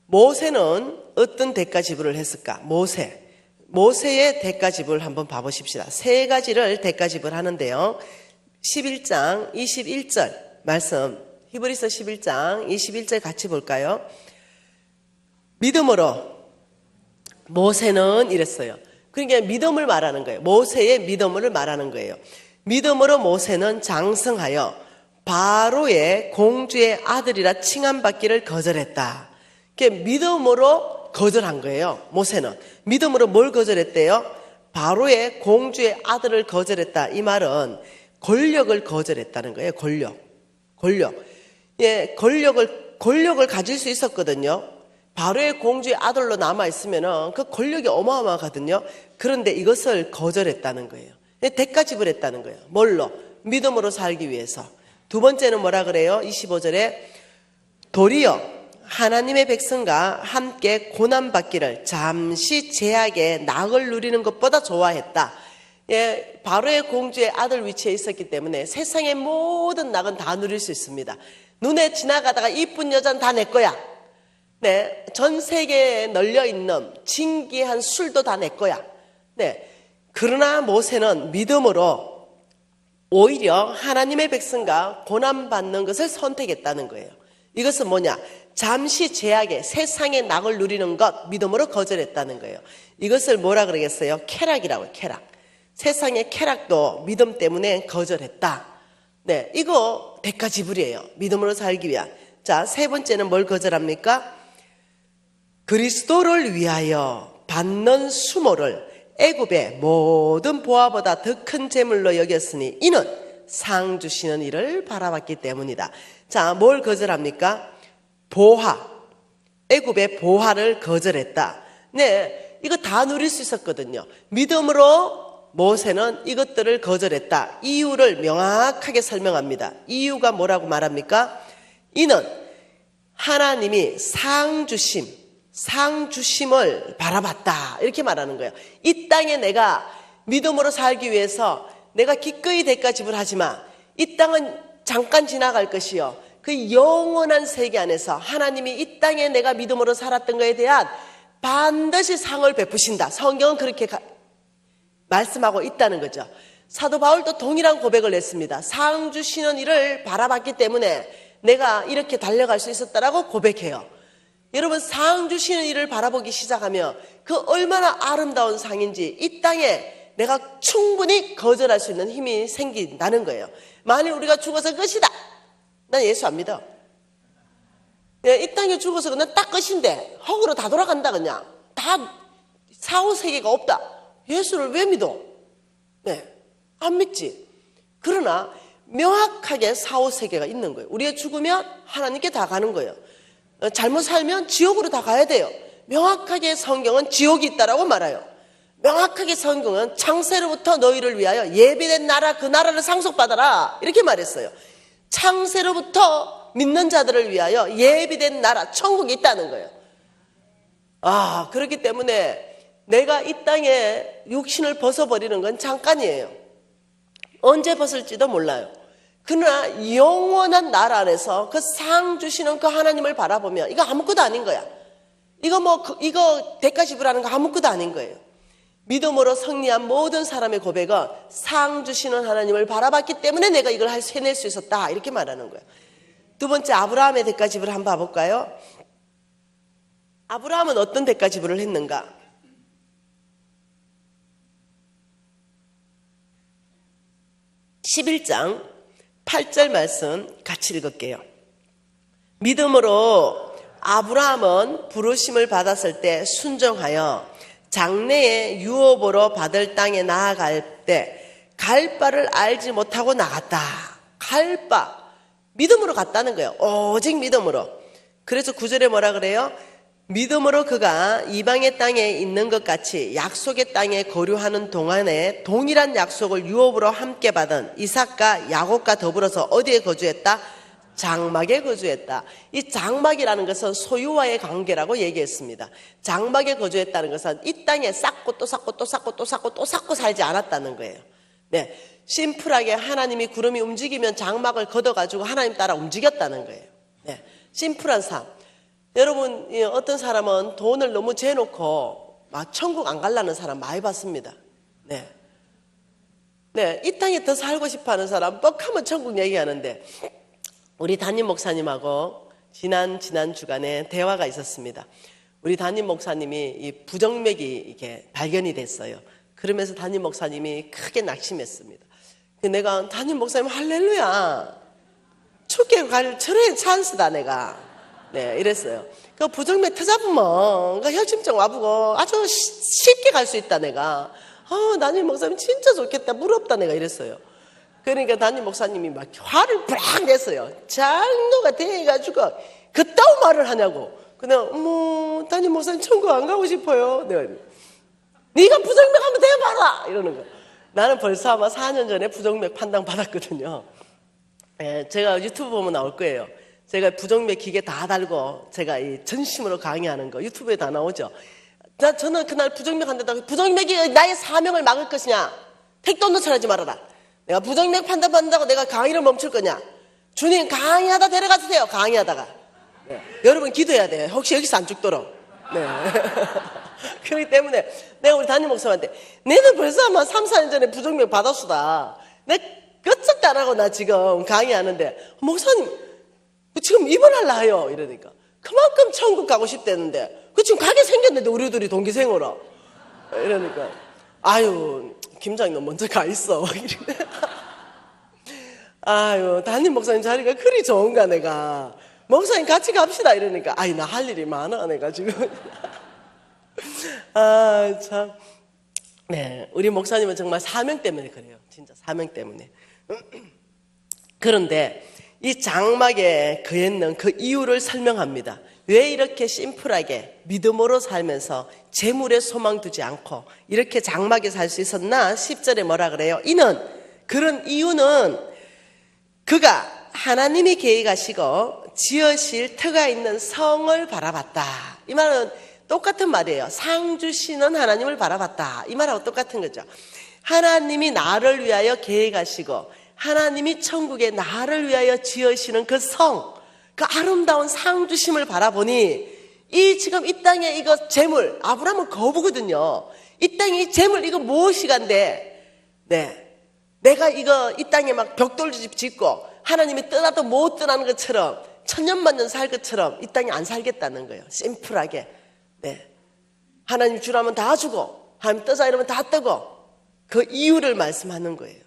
모세는 어떤 대가 지불을 했을까? 모세의 대가 지불을 한번 봐보십시다. 세 가지를 대가 지불하는데요. 11장 21절 말씀, 히브리서 11장 21절 같이 볼까요? 믿음으로 모세는 이랬어요. 그러니까 믿음을 말하는 거예요. 모세의 믿음을 말하는 거예요. 믿음으로 모세는 장성하여 바로의 공주의 아들이라 칭함받기를 거절했다. 믿음으로 거절한 거예요. 모세는 믿음으로 뭘 거절했대요? 바로의 공주의 아들을 거절했다. 이 말은 권력을 거절했다는 거예요. 권력. 예, 권력을 가질 수 있었거든요. 바로의 공주의 아들로 남아있으면 그 권력이 어마어마하거든요. 그런데 이것을 거절했다는 거예요. 대가 지불했다는 거예요. 뭘로? 믿음으로 살기 위해서. 두 번째는 뭐라 그래요? 25절에 도리어 하나님의 백성과 함께 고난받기를 잠시 제약의 낙을 누리는 것보다 좋아했다. 예, 바로의 공주의 아들 위치에 있었기 때문에 세상의 모든 낙은 다 누릴 수 있습니다. 눈에 지나가다가 이쁜 여자는 다 내 거야. 네, 전 세계에 널려있는 진귀한 술도 다 내 거야. 네, 그러나 모세는 믿음으로 오히려 하나님의 백성과 고난받는 것을 선택했다는 거예요. 이것은 뭐냐? 잠시 제약의 세상의 낙을 누리는 것 믿음으로 거절했다는 거예요. 이것을 뭐라 그러겠어요? 쾌락이라고요. 쾌락. 세상의 쾌락도 믿음 때문에 거절했다. 네, 이거 대가 지불이에요. 믿음으로 살기 위한. 자, 세 번째는 뭘 거절합니까? 그리스도를 위하여 받는 수모를 애굽의 모든 보화보다 더 큰 재물로 여겼으니 이는 상 주시는 이를 바라봤기 때문이다. 자, 뭘 거절합니까? 보화. 애굽의 보화를 거절했다. 네, 이거 다 누릴 수 있었거든요. 믿음으로 모세는 이것들을 거절했다. 이유를 명확하게 설명합니다. 이유가 뭐라고 말합니까? 이는 하나님이 상 주심을 바라봤다. 이렇게 말하는 거예요. 이 땅에 내가 믿음으로 살기 위해서 내가 기꺼이 대가 지불하지만 이 땅은 잠깐 지나갈 것이요. 그 영원한 세계 안에서 하나님이 이 땅에 내가 믿음으로 살았던 것에 대한 반드시 상을 베푸신다. 성경은 그렇게 말씀하고 있다는 거죠. 사도 바울도 동일한 고백을 했습니다. 상 주시는 일을 바라봤기 때문에 내가 이렇게 달려갈 수 있었다라고 고백해요. 여러분, 상 주시는 일을 바라보기 시작하면 그 얼마나 아름다운 상인지 이 땅에 내가 충분히 거절할 수 있는 힘이 생긴다는 거예요. 만일 우리가 죽어서 끝이다. 난 예수 안 믿어. 이 땅에 죽어서 그냥 딱 끝인데 헉으로 다 돌아간다. 그냥 다 사후세계가 없다. 예수를 왜 믿어? 네, 안 믿지. 그러나 명확하게 사후세계가 있는 거예요. 우리가 죽으면 하나님께 다 가는 거예요. 잘못 살면 지옥으로 다 가야 돼요. 명확하게 성경은 지옥이 있다라고 말해요. 명확하게 성경은 창세로부터 너희를 위하여 예비된 나라, 그 나라를 상속받아라 이렇게 말했어요. 창세로부터 믿는 자들을 위하여 예비된 나라, 천국이 있다는 거예요. 그렇기 때문에 내가 이 땅에 육신을 벗어버리는 건 잠깐이에요. 언제 벗을지도 몰라요. 그러나 영원한 나라 안에서 그 상 주시는 그 하나님을 바라보면 이거 아무것도 아닌 거야. 이거 대가 지불하는 거 아무것도 아닌 거예요. 믿음으로 승리한 모든 사람의 고백은 상 주시는 하나님을 바라봤기 때문에 내가 이걸 해낼 수 있었다. 이렇게 말하는 거예요. 두 번째, 아브라함의 대가 지불을 한번 봐볼까요? 아브라함은 어떤 대가 지불을 했는가? 11장 8절 말씀 같이 읽을게요. 믿음으로 아브라함은 부르심을 받았을 때 순종하여 장래에 유업으로 받을 땅에 나아갈 때 갈 바를 알지 못하고 나갔다. 갈 바. 믿음으로 갔다는 거예요. 오직 믿음으로. 그래서 9절에 뭐라 그래요? 믿음으로 그가 이방의 땅에 있는 것 같이 약속의 땅에 거류하는 동안에 동일한 약속을 유업으로 함께 받은 이삭과 야곱과 더불어서 어디에 거주했다? 장막에 거주했다. 이 장막이라는 것은 소유와의 관계라고 얘기했습니다. 장막에 거주했다는 것은 이 땅에 쌓고 또 쌓고 또 쌓고 또 쌓고 또 쌓고 살지 않았다는 거예요. 네, 심플하게 하나님이 구름이 움직이면 장막을 걷어가지고 하나님 따라 움직였다는 거예요. 네, 심플한 삶. 여러분, 어떤 사람은 돈을 너무 재놓고 막 천국 안 갈라는 사람 많이 봤습니다. 네, 이 땅에 더 살고 싶어하는 사람 뻑하면 천국 얘기하는데 우리 담임 목사님하고 지난 주간에 대화가 있었습니다. 우리 담임 목사님이 이 부정맥이 이렇게 발견이 됐어요. 그러면서 담임 목사님이 크게 낙심했습니다. 내가 담임 목사님 할렐루야. 축제 갈 철회의 찬스다 내가. 네, 이랬어요. 그 부정맥 터잡으면 그 혈심증 와보고 아주 쉽게 갈 수 있다 내가. 담임 목사님 진짜 좋겠다, 부럽다 내가 이랬어요. 그러니까 담임 목사님이 막 화를 팍 냈어요. 장로가 돼가지고 그따위 말을 하냐고. 그냥 담임 목사님 천국 안 가고 싶어요. 네가 부정맥 한번 대봐라 이러는 거. 나는 벌써 아마 4년 전에 부정맥 판정 받았거든요. 예, 제가 유튜브 보면 나올 거예요. 제가 부정맥 기계 다 달고 제가 이 전심으로 강의하는 거 유튜브에 다 나오죠. 저는 그날 부정맥 한다고 부정맥이 나의 사명을 막을 것이냐? 택도 없는 소리 하지 말아라. 내가 부정맥 판단받는다고 내가 강의를 멈출 거냐? 주님 강의하다 데려가 주세요. 강의하다가. 네. 여러분 기도해야 돼요. 혹시 여기서 안 죽도록. 네. 그렇기 때문에 내가 우리 담임 목사님한테 너는 벌써 아마 3, 4년 전에 부정맥 받았수다. 내 끄쩍도 안 하고 나 지금 강의하는데 목사님 지금 입원할라 해요. 이러니까 그만큼 천국 가고 싶다는데 그 지금 가게 생겼는데 우리 둘이 동기생으로 이러니까 아유 김장이 너 먼저 가 있어. 아유 담임 목사님 자리가 그리 좋은가 내가 목사님 같이 갑시다 이러니까 아이 나 할 일이 많아 내가 지금. 아 참. 네, 우리 목사님은 정말 사명 때문에 그래요. 진짜 사명 때문에. 그런데 이 장막에 거했는 그 이유를 설명합니다. 왜 이렇게 심플하게 믿음으로 살면서 재물에 소망 두지 않고 이렇게 장막에 살 수 있었나? 10절에 뭐라 그래요? 그런 이유는 그가 하나님이 계획하시고 지으실 터가 있는 성을 바라봤다. 이 말은 똑같은 말이에요. 상 주시는 하나님을 바라봤다. 이 말하고 똑같은 거죠. 하나님이 나를 위하여 계획하시고 하나님이 천국에 나를 위하여 지으시는 그 성, 그 아름다운 상 주심을 바라보니 지금 이 땅에 이거 재물, 아브라함은 거부거든요. 이 땅에 이 재물 이거 무엇이간데 네, 내가 이거 이 땅에 막 벽돌집 짓고 하나님이 떠나도 못 떠나는 것처럼 천년만년 살 것처럼 이 땅에 안 살겠다는 거예요. 심플하게. 네. 하나님 주라면 다 주고 하나님 떠자 이러면 다 뜨고 그 이유를 말씀하는 거예요.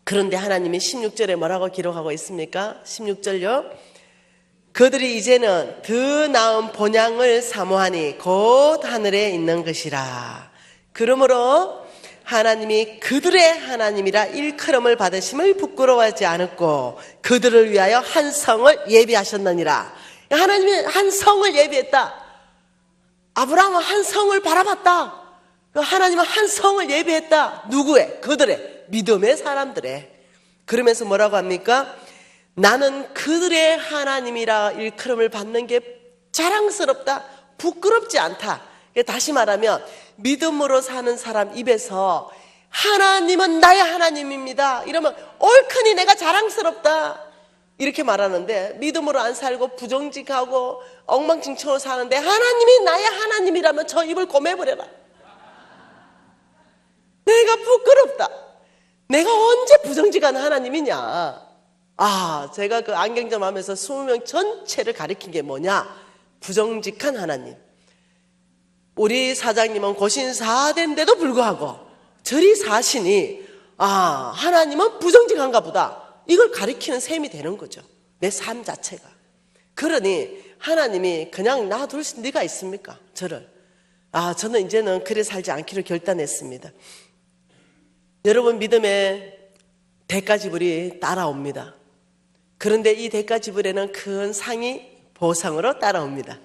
그런데 하나님이 16절에 뭐라고 기록하고 있습니까? 16절요. 그들이 이제는 더 나은 본향을 사모하니 곧 하늘에 있는 것이라. 그러므로 하나님이 그들의 하나님이라 일컬음을 받으심을 부끄러워하지 않았고 그들을 위하여 한 성을 예비하셨느니라. 하나님이 한 성을 예비했다. 아브라함은 한 성을 바라봤다. 하나님은 한 성을 예비했다. 누구의? 그들의 믿음의 사람들의. 그러면서 뭐라고 합니까? 나는 그들의 하나님이라 일컬음을 받는 게 자랑스럽다. 부끄럽지 않다. 다시 말하면 믿음으로 사는 사람 입에서 하나님은 나의 하나님입니다. 이러면 옳거니 내가 자랑스럽다. 이렇게 말하는데 믿음으로 안 살고 부정직하고 엉망진창으로 사는데 하나님이 나의 하나님이라면 저 입을 고매버려라. 내가 부끄럽다. 내가 언제 부정직한 하나님이냐. 제가 그 안경점 하면서 20명 전체를 가리킨 게 뭐냐. 부정직한 하나님. 우리 사장님은 고신사대인데도 불구하고 저리 사시니 하나님은 부정직한가 보다. 이걸 가리키는 셈이 되는 거죠. 내 삶 자체가. 그러니 하나님이 그냥 놔둘 리가 있습니까? 저를. 저는 이제는 그래 살지 않기로 결단했습니다. 여러분 믿음의 대가지불이 따라옵니다. 그런데 이 대가지불에는 큰 상이 보상으로 따라옵니다.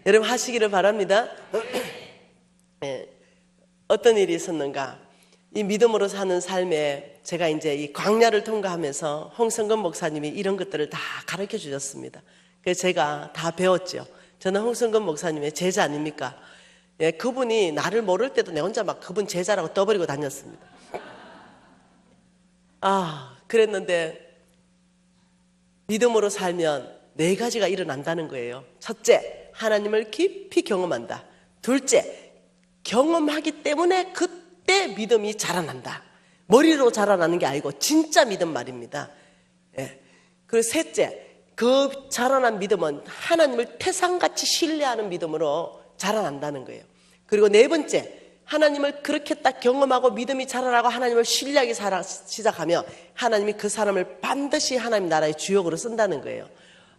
여러분 하시기를 바랍니다. 네. 어떤 일이 있었는가? 이 믿음으로 사는 삶에 제가 이제 이 광야를 통과하면서 홍성근 목사님이 이런 것들을 다 가르쳐 주셨습니다. 그래서 제가 다 배웠죠. 저는 홍성근 목사님의 제자 아닙니까? 예, 그분이 나를 모를 때도 내 혼자 막 그분 제자라고 떠버리고 다녔습니다. 그랬는데 믿음으로 살면 4가지가 일어난다는 거예요. 첫째, 하나님을 깊이 경험한다. 둘째, 경험하기 때문에 그때 믿음이 자라난다. 머리로 자라나는 게 아니고 진짜 믿음 말입니다. 예. 그리고 셋째, 그 자라난 믿음은 하나님을 태산같이 신뢰하는 믿음으로 자라난다는 거예요. 그리고 4번째, 하나님을 그렇게 딱 경험하고 믿음이 자라나고 하나님을 신뢰하기 시작하면 하나님이 그 사람을 반드시 하나님 나라의 주역으로 쓴다는 거예요.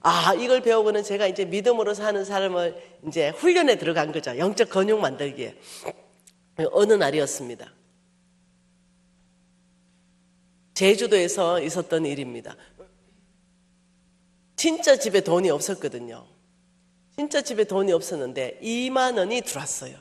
아, 이걸 배우고는 제가 이제 믿음으로 사는 사람을 이제 훈련에 들어간 거죠. 영적 근육 만들기에. 어느 날이었습니다. 제주도에서 있었던 일입니다. 진짜 집에 돈이 없었거든요. 진짜 집에 돈이 없었는데 2만 원이 들어왔어요.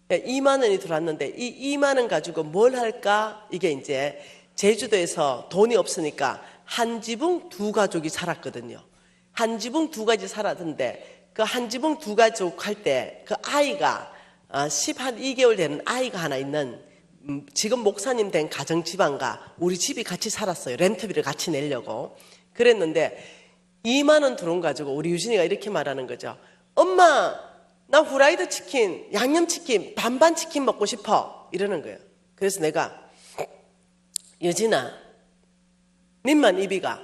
2만 원이 들어왔는데 이 2만 원 가지고 뭘 할까? 이게 이제 제주도에서 돈이 없으니까 한 지붕 두 가족이 살았거든요. 한 지붕 두 가지 살았는데 그 한 지붕 두 가족 할 때 그 아이가 12개월 되는 아이가 하나 있는 지금 목사님 된 가정집안과 우리 집이 같이 살았어요. 렌트비를 같이 내려고. 그랬는데 2만 원 들어온 가지고 우리 유진이가 이렇게 말하는 거죠. 엄마, 나 후라이드 치킨, 양념치킨, 반반 치킨 먹고 싶어. 이러는 거예요. 그래서 내가 유진아, 님만 입이가.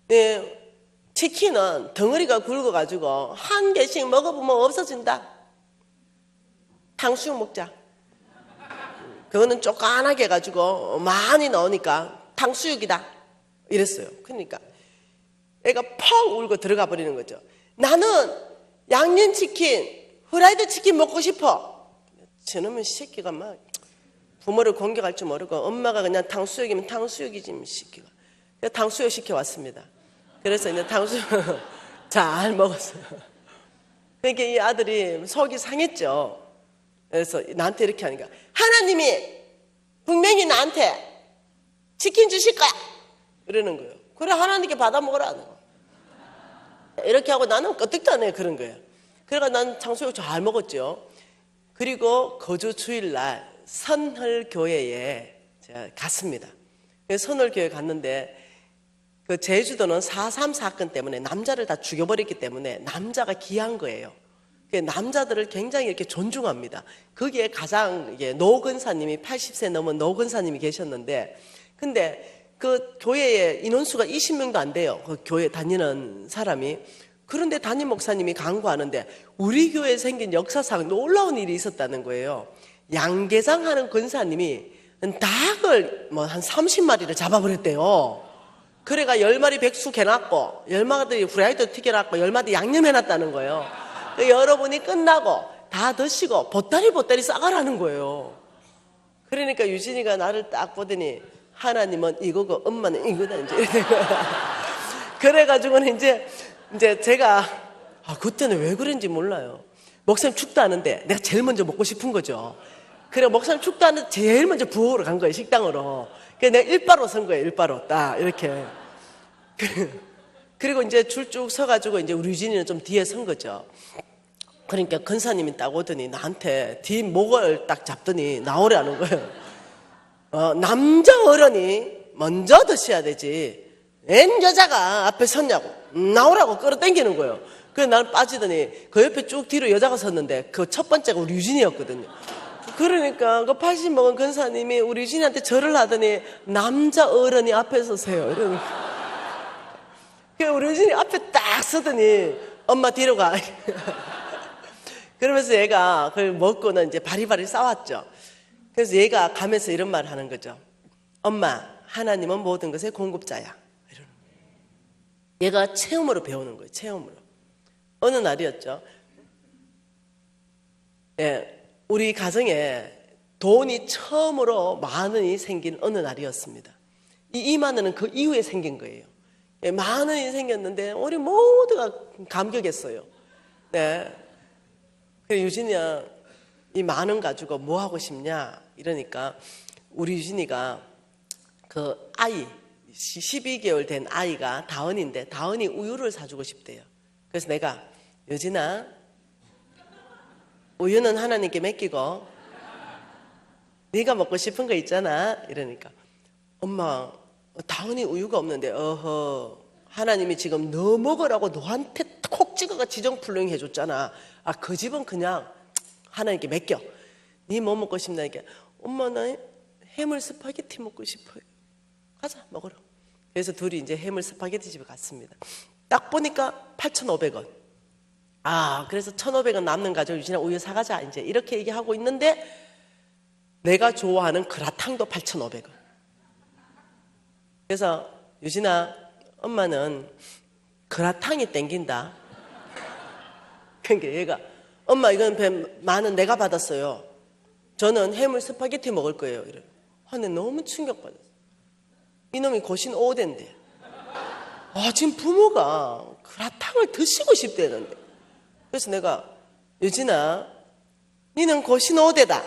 네, 치킨은 덩어리가 굵어가지고 한 개씩 먹어보면 없어진다. 탕수육 먹자. 그거는 쪼깐하게 해가지고 많이 넣으니까 탕수육이다. 이랬어요. 그러니까 애가 펑 울고 들어가 버리는 거죠. 나는 양념치킨, 후라이드 치킨 먹고 싶어. 저놈의 새끼가 막 부모를 공격할 줄 모르고 엄마가 그냥 탕수육이면 탕수육이지 이 새끼가. 그래서 탕수육 시켜왔습니다. 그래서 이제 탕수육 잘 먹었어요. 그러니까 이 아들이 속이 상했죠. 그래서 나한테 이렇게 하니까 하나님이 분명히 나한테 치킨 주실 거야. 이러는 거예요. 그래 하나님께 받아 먹으라. 이렇게 하고 나는 끄떡도 안 해요. 그런 거예요. 그래서 난 탕수육 잘 먹었죠. 그리고 거주 주일날 선헐교회에 제가 갔습니다. 선헐교회 갔는데 그 제주도는 4.3 사건 때문에 남자를 다 죽여버렸기 때문에 남자가 귀한 거예요. 남자들을 굉장히 이렇게 존중합니다. 거기에 가장 이게 노 근사님이 80세 넘은 노 근사님이 계셨는데, 근데 그 교회에 인원수가 20명도 안 돼요. 그 교회 다니는 사람이. 그런데 담임 목사님이 강구하는데 우리 교회에 생긴 역사상 놀라운 일이 있었다는 거예요. 양계장 하는 근사님이 닭을 뭐 한 30마리를 잡아버렸대요. 그래가 10마리 백숙 해놨고 10마리 후라이드 튀겨놨고 10마리 양념해놨다는 거예요. 여러분이 끝나고 다 드시고 보따리 싸가라는 거예요. 그러니까 유진이가 나를 딱 보더니 하나님은 이거고 엄마는 이거다 이제 그래가지고는 이제 제가 그때는 왜 그런지 몰라요. 목사님 축도 하는데 내가 제일 먼저 먹고 싶은 거죠. 그래 목사님 축도 하는데 제일 먼저 부엌으로 간 거예요. 식당으로. 그래서 내가 일바로 선 거예요. 일바로 딱 이렇게. 그리고 이제 줄 쭉 서가지고 이제 우리 유진이는 좀 뒤에 선 거죠. 그러니까 근사님이 딱 오더니 나한테 뒷목을 딱 잡더니 나오라는 거예요. 남자 어른이 먼저 드셔야 되지. 웬 여자가 앞에 섰냐고. 나오라고 끌어당기는 거예요. 그래서 나는 빠지더니 그 옆에 쭉 뒤로 여자가 섰는데 그 첫 번째가 우리 유진이었거든요. 그러니까 그 80 먹은 근사님이 우리 유진이한테 절을 하더니 남자 어른이 앞에 서세요. 이러는 거예요. 우리 유진이 앞에 딱 서더니 엄마 뒤로 가. 그러면서 얘가 그걸 먹고는 이제 바리바리 싸웠죠. 그래서 얘가 가면서 이런 말을 하는 거죠. 엄마, 하나님은 모든 것의 공급자야. 이러는 거예요. 얘가 체험으로 배우는 거예요. 체험으로. 어느 날이었죠. 예, 우리 가정에 돈이 처음으로 만 원이 생긴 어느 날이었습니다. 이 2만 원은 그 이후에 생긴 거예요. 예, 만 원이 생겼는데 우리 모두가 감격했어요. 네. 그래 유진이야 이 만 원 가지고 뭐 하고 싶냐 이러니까 우리 유진이가 그 아이 12개월 된 아이가 다은인데 다은이 우유를 사주고 싶대요. 그래서 내가 유진아 우유는 하나님께 맡기고 네가 먹고 싶은 거 있잖아 이러니까 엄마 다은이 우유가 없는데 어허 하나님이 지금 너 먹으라고 너한테 콕 찍어가 지정풀ling 해줬잖아. 그 집은 그냥 하나님께 맡겨. 네 뭐 먹고 싶나니까 엄마 나 해물 스파게티 먹고 싶어요. 가자 먹으러. 그래서 둘이 이제 해물 스파게티 집에 갔습니다. 딱 보니까 8,500원. 그래서 1,500원 남는 가지고 유진아 우유 사가자 이제 이렇게 얘기하고 있는데 내가 좋아하는 그라탕도 8,500원. 그래서 유진아 엄마는 그라탕이 땡긴다. 그러니까 얘가 엄마 이건 10,000원 내가 받았어요. 저는 해물 스파게티 먹을 거예요. 이래. 근데 너무 충격받았어. 이놈이 고신 5대인데 지금 부모가 그라탕을 드시고 싶대는데. 그래서 내가 유진아 니는 고신 5대다.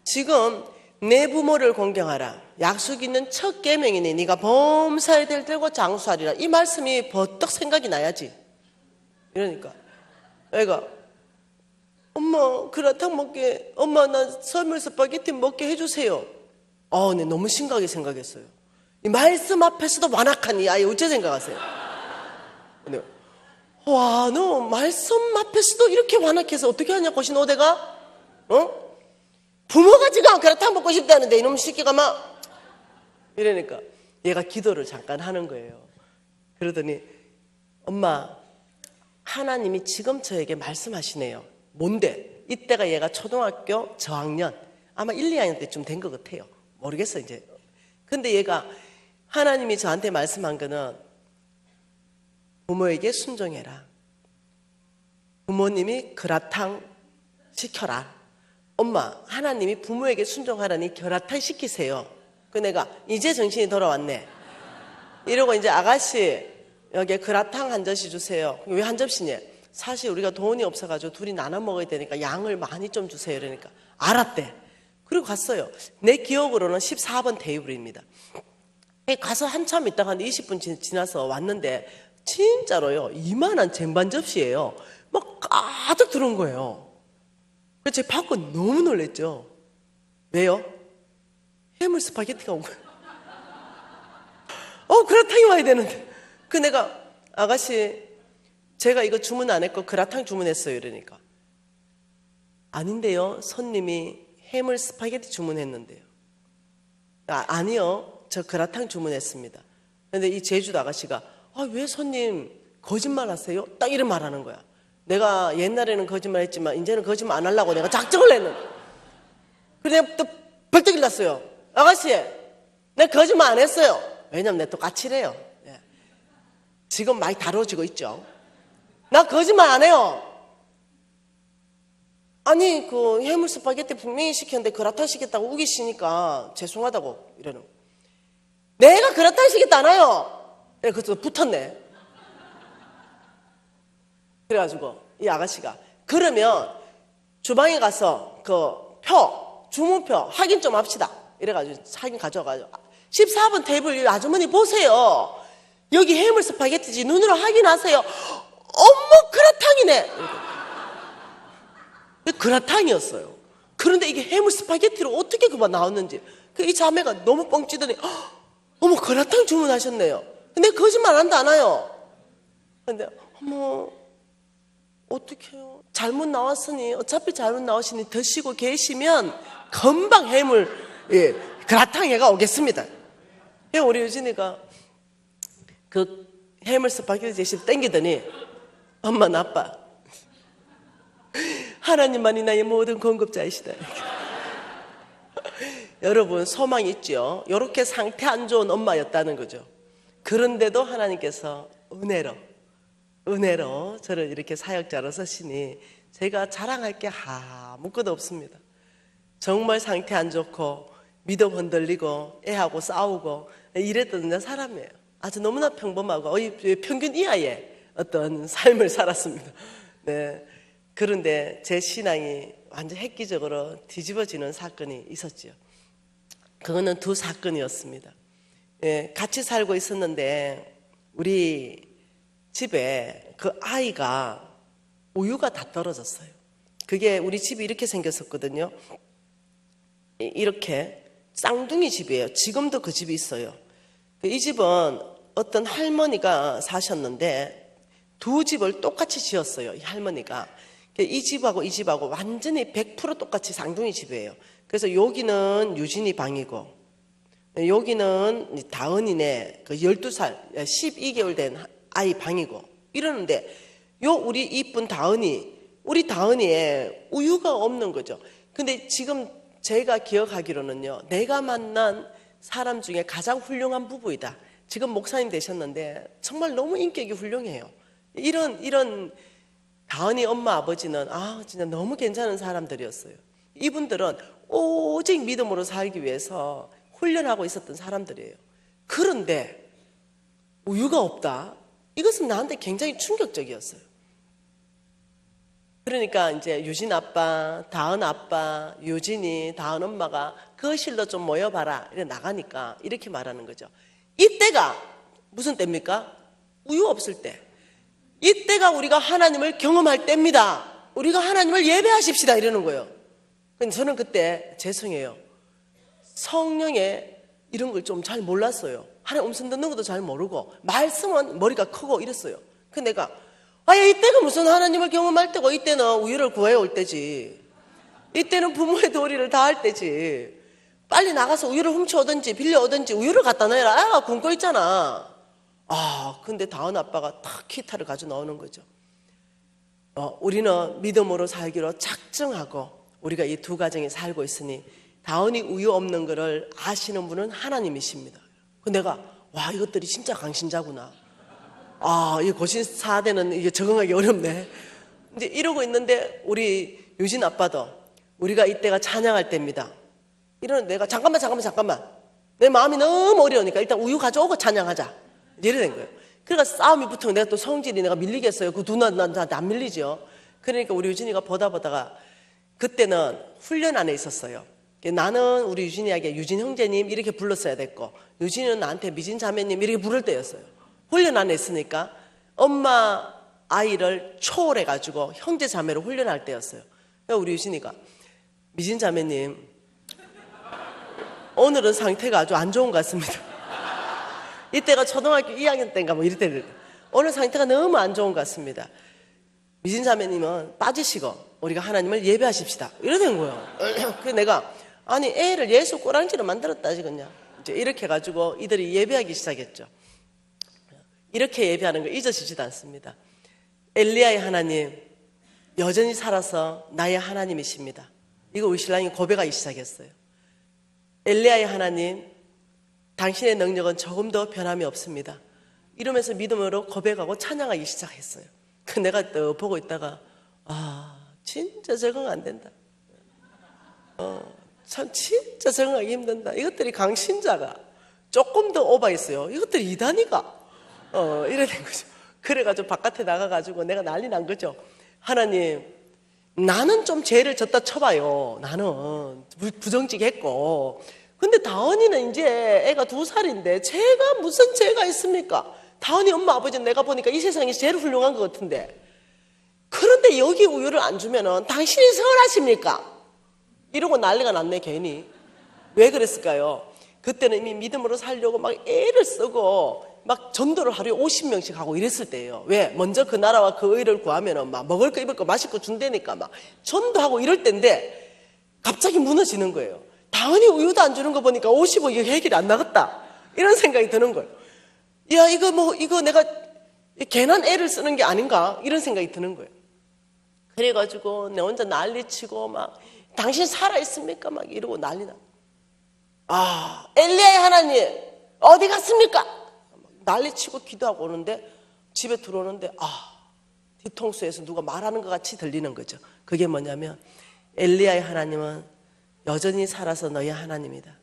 지금 내 부모를 공경하라. 약속 있는 첫 계명이니 네가 범사에 될 들고 장수하리라. 이 말씀이 버떡 생각이 나야지. 이러니까 애가 엄마 그라탕 먹게 엄마 나 해물 스파게티 먹게 해주세요. 네, 너무 심각하게 생각했어요. 이 말씀 앞에서도 완악한 이 아이 어째 생각하세요? 네. 와, 너 말씀 앞에서도 이렇게 완악해서 어떻게 하냐 고신 5대가? 부모가 지금 그라탕 먹고 싶다는데 이놈 새끼가 막 이러니까 얘가 기도를 잠깐 하는 거예요. 그러더니 엄마 하나님이 지금 저에게 말씀하시네요. 뭔데? 이때가 얘가 초등학교 저학년 아마 1, 2학년 때쯤 된 것 같아요. 모르겠어 이제. 근데 얘가 하나님이 저한테 말씀한 거는 부모에게 순종해라. 부모님이 그라탕 시켜라. 엄마 하나님이 부모에게 순종하라니 그라탕 시키세요. 그 내가 이제 정신이 돌아왔네. 이러고 이제 아가씨 여기에 그라탕 한 접시 주세요. 왜 한 접시냐? 사실 우리가 돈이 없어가지고 둘이 나눠 먹어야 되니까 양을 많이 좀 주세요. 이러니까 알았대. 그리고 갔어요. 내 기억으로는 14번 테이블입니다. 가서 한참 있다가 한 20분 지나서 왔는데 진짜로요. 이만한 쟁반 접시예요. 막 가득 들어온 거예요. 그래서 제 받고 너무 놀랬죠. 왜요? 해물 스파게티가 온 거예요. 그라탕이 와야 되는데. 그 내가 아가씨 제가 이거 주문 안 했고 그라탕 주문했어요. 이러니까 아닌데요. 손님이 해물 스파게티 주문했는데요. 아니요. 저 그라탕 주문했습니다. 근데 이 제주도 아가씨가 왜 손님 거짓말 하세요? 딱 이런 말 하는 거야. 내가 옛날에는 거짓말 했지만 이제는 거짓말 안 하려고 내가 작정을 했는데. 그래 내가 또 벌떡 일났어요. 아가씨 내가 거짓말 안 했어요. 왜냐면 내가 또 까칠해요. 지금 많이 다뤄지고 있죠. 나 거짓말 안 해요. 아니 그 해물 스파게티 분명히 시켰는데 그라탕 시켰다고 우기시니까 죄송하다고 이러는 거예요. 내가 그라탕 시켰다 안 해요. 그래서 붙었네. 그래가지고 이 아가씨가 그러면 주방에 가서 그 주문표 확인 좀 합시다. 이래가지고 확인 가져가지고 14번 테이블 이 아주머니 보세요. 여기 해물 스파게티지 눈으로 확인하세요. 어머 그라탕이네. 그라탕이었어요. 그런데 이게 해물 스파게티로 어떻게 그만 나왔는지 이 자매가 너무 뻥찌더니 어머 그라탕 주문하셨네요. 근데 거짓말 한다 안 해요. 근데 어머 어떡해요. 잘못 나왔으니 어차피 잘못 나오시니 드시고 계시면 금방 해물 그라탕 해가 오겠습니다. 우리 유진이가 그 해물 스파게티 제시 땡기더니 엄마 나빠. 하나님만이 나의 모든 공급자이시다. 여러분 소망이 있죠. 이렇게 상태 안 좋은 엄마였다는 거죠. 그런데도 하나님께서 은혜로 저를 이렇게 사역자로 쓰시니 제가 자랑할 게 아무것도 없습니다. 정말 상태 안 좋고 믿음 흔들리고 애하고 싸우고 이랬던 사람이에요. 아주 너무나 평범하고 평균 이하의 어떤 삶을 살았습니다. 네. 그런데 제 신앙이 완전 획기적으로 뒤집어지는 사건이 있었죠. 그거는 두 사건이었습니다. 같이 살고 있었는데 우리 집에 그 아이가 우유가 다 떨어졌어요. 그게 우리 집이 이렇게 생겼었거든요. 이렇게 쌍둥이 집이에요. 지금도 그 집이 있어요. 이 집은 어떤 할머니가 사셨는데 두 집을 똑같이 지었어요. 이 할머니가. 이 집하고 이 집하고 완전히 100% 똑같이 쌍둥이 집이에요. 그래서 여기는 유진이 방이고 여기는 다은이네 그 12살 12개월 된 아이 방이고 이러는데 요 우리 이쁜 다은이, 우리 다은이에 우유가 없는 거죠. 근데 지금 제가 기억하기로는요, 내가 만난 사람 중에 가장 훌륭한 부부이다. 지금 목사님 되셨는데 정말 너무 인격이 훌륭해요. 이런 다은이 엄마 아버지는 진짜 너무 괜찮은 사람들이었어요. 이분들은 오직 믿음으로 살기 위해서 훈련하고 있었던 사람들이에요. 그런데 우유가 없다? 이것은 나한테 굉장히 충격적이었어요. 그러니까 이제 유진 아빠, 다은 아빠, 유진이, 다은 엄마가 거실로 좀 모여봐라 이렇게 나가니까 이렇게 말하는 거죠. 이때가 무슨 때입니까? 우유 없을 때. 이때가 우리가 하나님을 경험할 때입니다. 우리가 하나님을 예배하십시다 이러는 거예요. 근데 저는 그때 죄송해요, 성령의 이런 걸 좀 잘 몰랐어요. 하나님 음성 듣는 것도 잘 모르고 말씀은 머리가 크고 이랬어요. 근데 내가 이때가 무슨 하나님을 경험할 때고, 이때는 우유를 구해 올 때지, 이때는 부모의 도리를 다할 때지, 빨리 나가서 우유를 훔쳐오든지 빌려오든지 우유를 갖다 놔라. 애가 굶고 있잖아. 근데 다은 아빠가 탁 기타를 가져 나오는 거죠. 우리는 믿음으로 살기로 작정하고 우리가 이 두 가정에 살고 있으니 다은이 우유 없는 거를 아시는 분은 하나님이십니다. 내가 이것들이 진짜 강신자구나. 이 고신 4대는 이게 적응하기 어렵네. 이제 이러고 있는데 우리 유진 아빠도 우리가 이때가 찬양할 때입니다. 이러는데 내가 잠깐만. 내 마음이 너무 어려우니까 일단 우유 가져오고 찬양하자. 이래 된 거예요. 그러니까 싸움이 붙으면 내가 또 성질이 내가 밀리겠어요. 그 누나 나한테 안 밀리죠. 그러니까 우리 유진이가 보다가 그때는 훈련 안에 있었어요. 나는 우리 유진이에게 유진 형제님 이렇게 불렀어야 됐고, 유진이는 나한테 미진 자매님 이렇게 부를 때였어요. 훈련 안에 있으니까 엄마 아이를 초월해가지고 형제 자매로 훈련할 때였어요. 그러니까 우리 유진이가 미진 자매님 오늘은 상태가 아주 안 좋은 것 같습니다. 이때가 초등학교 2학년 때인가 이럴 때를, 오늘 상태가 너무 안 좋은 것 같습니다. 미진 자매님은 빠지시고 우리가 하나님을 예배하십시다 이러는 거예요. 그래서 내가 애를 예수 꼬랑지로 만들었다 지금요. 이제 이렇게 해가지고 이들이 예배하기 시작했죠. 이렇게 예배하는 거 잊어지지도 않습니다. 엘리야의 하나님 여전히 살아서 나의 하나님이십니다. 이거 우리 신랑이 고백하기 시작했어요. 엘리야의 하나님 당신의 능력은 조금 더 변함이 없습니다. 이러면서 믿음으로 고백하고 찬양하기 시작했어요. 내가 또 보고 있다가 진짜 적응 안 된다. 참 진짜 적응하기 힘든다. 이것들이 강신자가 조금 더 오버했어요. 이것들이 이단이가 이래 된 거죠. 그래가지고 바깥에 나가가지고 내가 난리 난 거죠. 하나님, 나는 좀 죄를 졌다 쳐봐요. 나는 부정직했고, 근데 다은이는 이제 애가 2살인데 죄가 무슨 죄가 있습니까? 다은이 엄마 아버지는 내가 보니까 이 세상에 제일 훌륭한 것 같은데, 그런데 여기 우유를 안 주면은 당신이 선하십니까? 이러고 난리가 났네. 괜히. 왜 그랬을까요? 그때는 이미 믿음으로 살려고 막 애를 쓰고 막 전도를 하루에 50명씩 하고 이랬을 때예요. 왜? 먼저 그 나라와 그 의를 구하면은 막 먹을 거 입을 거 마실 거 준다니까 막 전도하고 이럴 때인데 갑자기 무너지는 거예요. 다은이 우유도 안 주는 거 보니까 50억 이거 해결이 안 나갔다 이런 생각이 드는 거예요. 이거 내가 괜한 애를 쓰는 게 아닌가 이런 생각이 드는 거예요. 그래가지고 내 혼자 난리치고 막 당신 살아있습니까? 막 이러고 난리나. 엘리야의 하나님 어디 갔습니까? 난리치고 기도하고 오는데 집에 들어오는데 뒤통수에서 누가 말하는 것 같이 들리는 거죠. 그게 뭐냐면 엘리야의 하나님은 여전히 살아서 너희 하나님이다.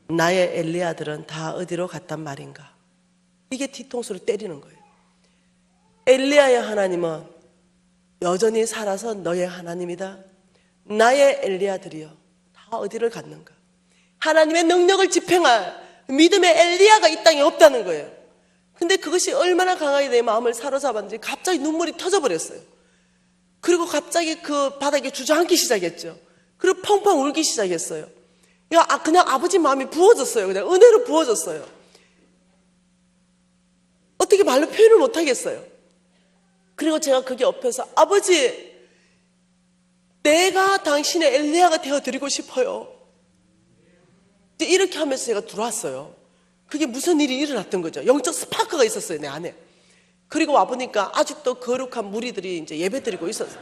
나의 엘리야들은 다 어디로 갔단 말인가. 이게 뒤통수를 때리는 거예요. 엘리야의 하나님은 여전히 살아서 너의 하나님이다. 나의 엘리야들이요 다 어디를 갔는가. 하나님의 능력을 집행할 믿음의 엘리야가 이 땅에 없다는 거예요. 근데 그것이 얼마나 강하게 내 마음을 사로잡았는지 갑자기 눈물이 터져버렸어요. 그리고 갑자기 그 바닥에 주저앉기 시작했죠. 그리고 펑펑 울기 시작했어요. 그냥 아버지 마음이 부어졌어요. 그냥 은혜로 부어졌어요. 어떻게 말로 표현을 못하겠어요. 그리고 제가 거기 옆에서 아버지, 내가 당신의 엘리야가 되어드리고 싶어요. 이렇게 하면서 제가 들어왔어요. 그게 무슨 일이 일어났던 거죠. 영적 스파크가 있었어요, 내 안에. 그리고 와보니까 아직도 거룩한 무리들이 이제 예배드리고 있었어요.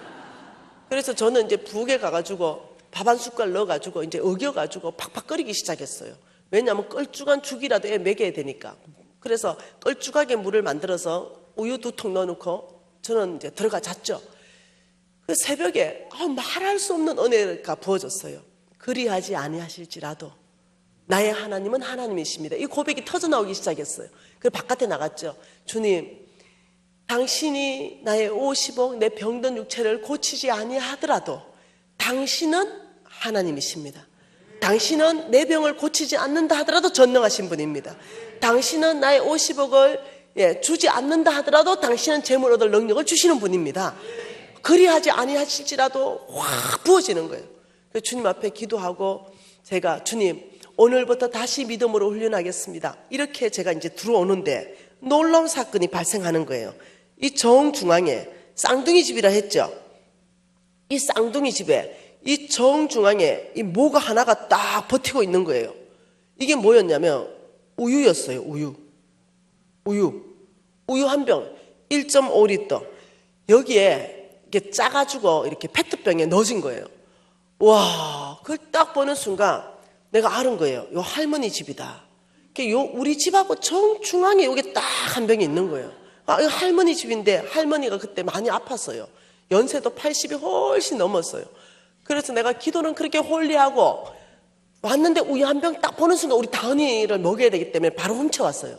그래서 저는 이제 부엌에 가가지고 밥 한 숟갈 넣어가지고 이제 어겨가지고 팍팍 끓이기 시작했어요. 왜냐하면 껄쭉한 죽이라도 애 먹여야 되니까. 그래서 껄쭉하게 물을 만들어서 우유 2통 넣어놓고 저는 이제 들어가 잤죠. 그 새벽에 말할 수 없는 은혜가 부어졌어요. 그리하지 아니하실지라도 나의 하나님은 하나님이십니다. 이 고백이 터져나오기 시작했어요. 그래서 바깥에 나갔죠. 주님, 당신이 나의 50억 내 병든 육체를 고치지 아니하더라도 당신은 하나님이십니다. 당신은 내 병을 고치지 않는다 하더라도 전능하신 분입니다. 당신은 나의 50억을 주지 않는다 하더라도 당신은 재물 얻을 능력을 주시는 분입니다. 그리하지 아니하실지라도 확 부어지는 거예요. 그래서 주님 앞에 기도하고 제가 주님 오늘부터 다시 믿음으로 훈련하겠습니다. 이렇게 제가 이제 들어오는데 놀라운 사건이 발생하는 거예요. 이 정중앙에 쌍둥이 집이라 했죠. 이 쌍둥이 집에 이 정중앙에 이 모가 하나가 딱 버티고 있는 거예요. 이게 뭐였냐면 우유였어요. 우유 한 병 1.5리터 여기에 이렇게 짜가지고 이렇게 페트병에 넣어진 거예요. 와, 그걸 딱 보는 순간 내가 알은 거예요. 요 할머니 집이다. 우리 집하고 정중앙에 여기 딱 한 병이 있는 거예요. 이거 할머니 집인데 할머니가 그때 많이 아팠어요. 연세도 80이 훨씬 넘었어요. 그래서 내가 기도는 그렇게 홀리하고 왔는데 우유 한 병 딱 보는 순간 우리 다은이를 먹여야 되기 때문에 바로 훔쳐왔어요.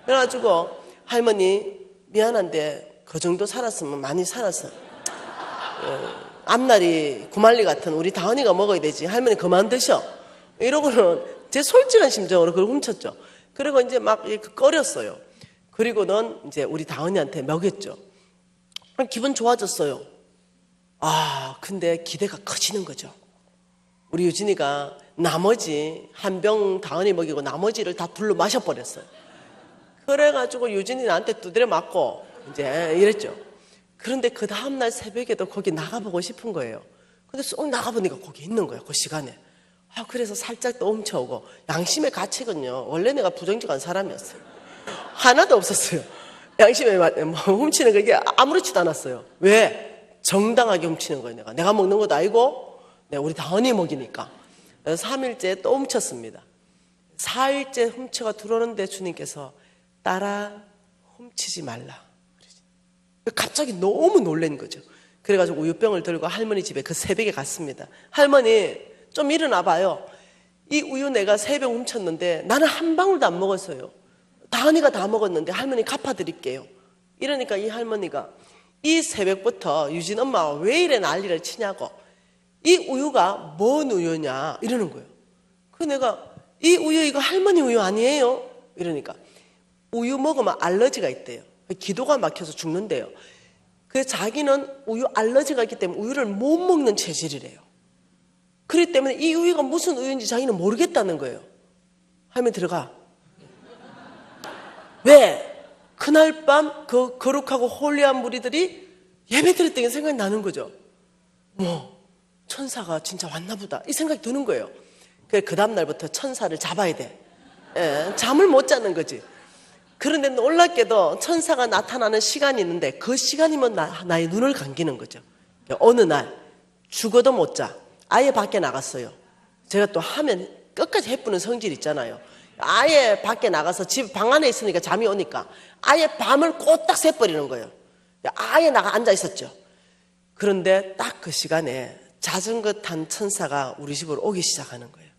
그래가지고 할머니 미안한데 그 정도 살았으면 많이 살았어. 앞날이 구말리 같은 우리 다은이가 먹어야 되지. 할머니 그만 드셔. 이러고는 제 솔직한 심정으로 그걸 훔쳤죠. 그리고 이제 막 이렇게 끓였어요. 그리고는 이제 우리 다은이한테 먹였죠. 기분 좋아졌어요. 근데 기대가 커지는 거죠. 우리 유진이가 나머지 한 병 다은이 먹이고 나머지를 다 둘러 마셔버렸어요. 그래가지고 유진이 나한테 두드려 맞고 이제 이랬죠. 그런데 그 다음날 새벽에도 거기 나가보고 싶은 거예요. 근데 쏙 나가보니까 거기 있는 거예요. 그 시간에. 그래서 살짝 또 훔쳐오고. 양심의 가책은요, 원래 내가 부정직한 사람이었어요. 하나도 없었어요. 양심에 훔치는 거 이게 아무렇지도 않았어요. 왜? 정당하게 훔치는 거예요. 내가 먹는 것도 아니고 우리 다은이 먹이니까. 3일째 또 훔쳤습니다. 4일째 훔쳐가 들어오는데 주님께서 딸아 훔치지 말라. 갑자기 너무 놀란 거죠. 그래가지고 우유병을 들고 할머니 집에 그 새벽에 갔습니다. 할머니 좀 일어나 봐요. 이 우유 내가 3병 훔쳤는데 나는 한 방울도 안 먹었어요. 다은이가 다 먹었는데 할머니 갚아드릴게요. 이러니까 이 할머니가 이 새벽부터 유진 엄마가 왜 이래 난리를 치냐고, 이 우유가 뭔 우유냐 이러는 거예요. 그래서 내가 이 우유 이거 할머니 우유 아니에요? 이러니까 우유 먹으면 알러지가 있대요. 기도가 막혀서 죽는데요. 그래서 자기는 우유 알러지가 있기 때문에 우유를 못 먹는 체질이래요. 그렇기 때문에 이 우유가 무슨 우유인지 자기는 모르겠다는 거예요. 할머니 들어가. 왜? 그날 밤 그 거룩하고 홀리한 무리들이 예배드렸던 게 생각이 나는 거죠. 천사가 진짜 왔나 보다 이 생각이 드는 거예요. 그 다음 날부터 천사를 잡아야 돼. 잠을 못 자는 거지. 그런데 놀랍게도 천사가 나타나는 시간이 있는데 그 시간이면 나의 눈을 감기는 거죠. 어느 날 죽어도 못 자. 아예 밖에 나갔어요. 제가 또 하면 끝까지 해부는 성질 있잖아요. 아예 밖에 나가서 집 방 안에 있으니까 잠이 오니까 아예 밤을 꼬딱 새버리는 거예요. 아예 나가 앉아 있었죠. 그런데 딱 그 시간에 자전거 탄 천사가 우리 집으로 오기 시작하는 거예요.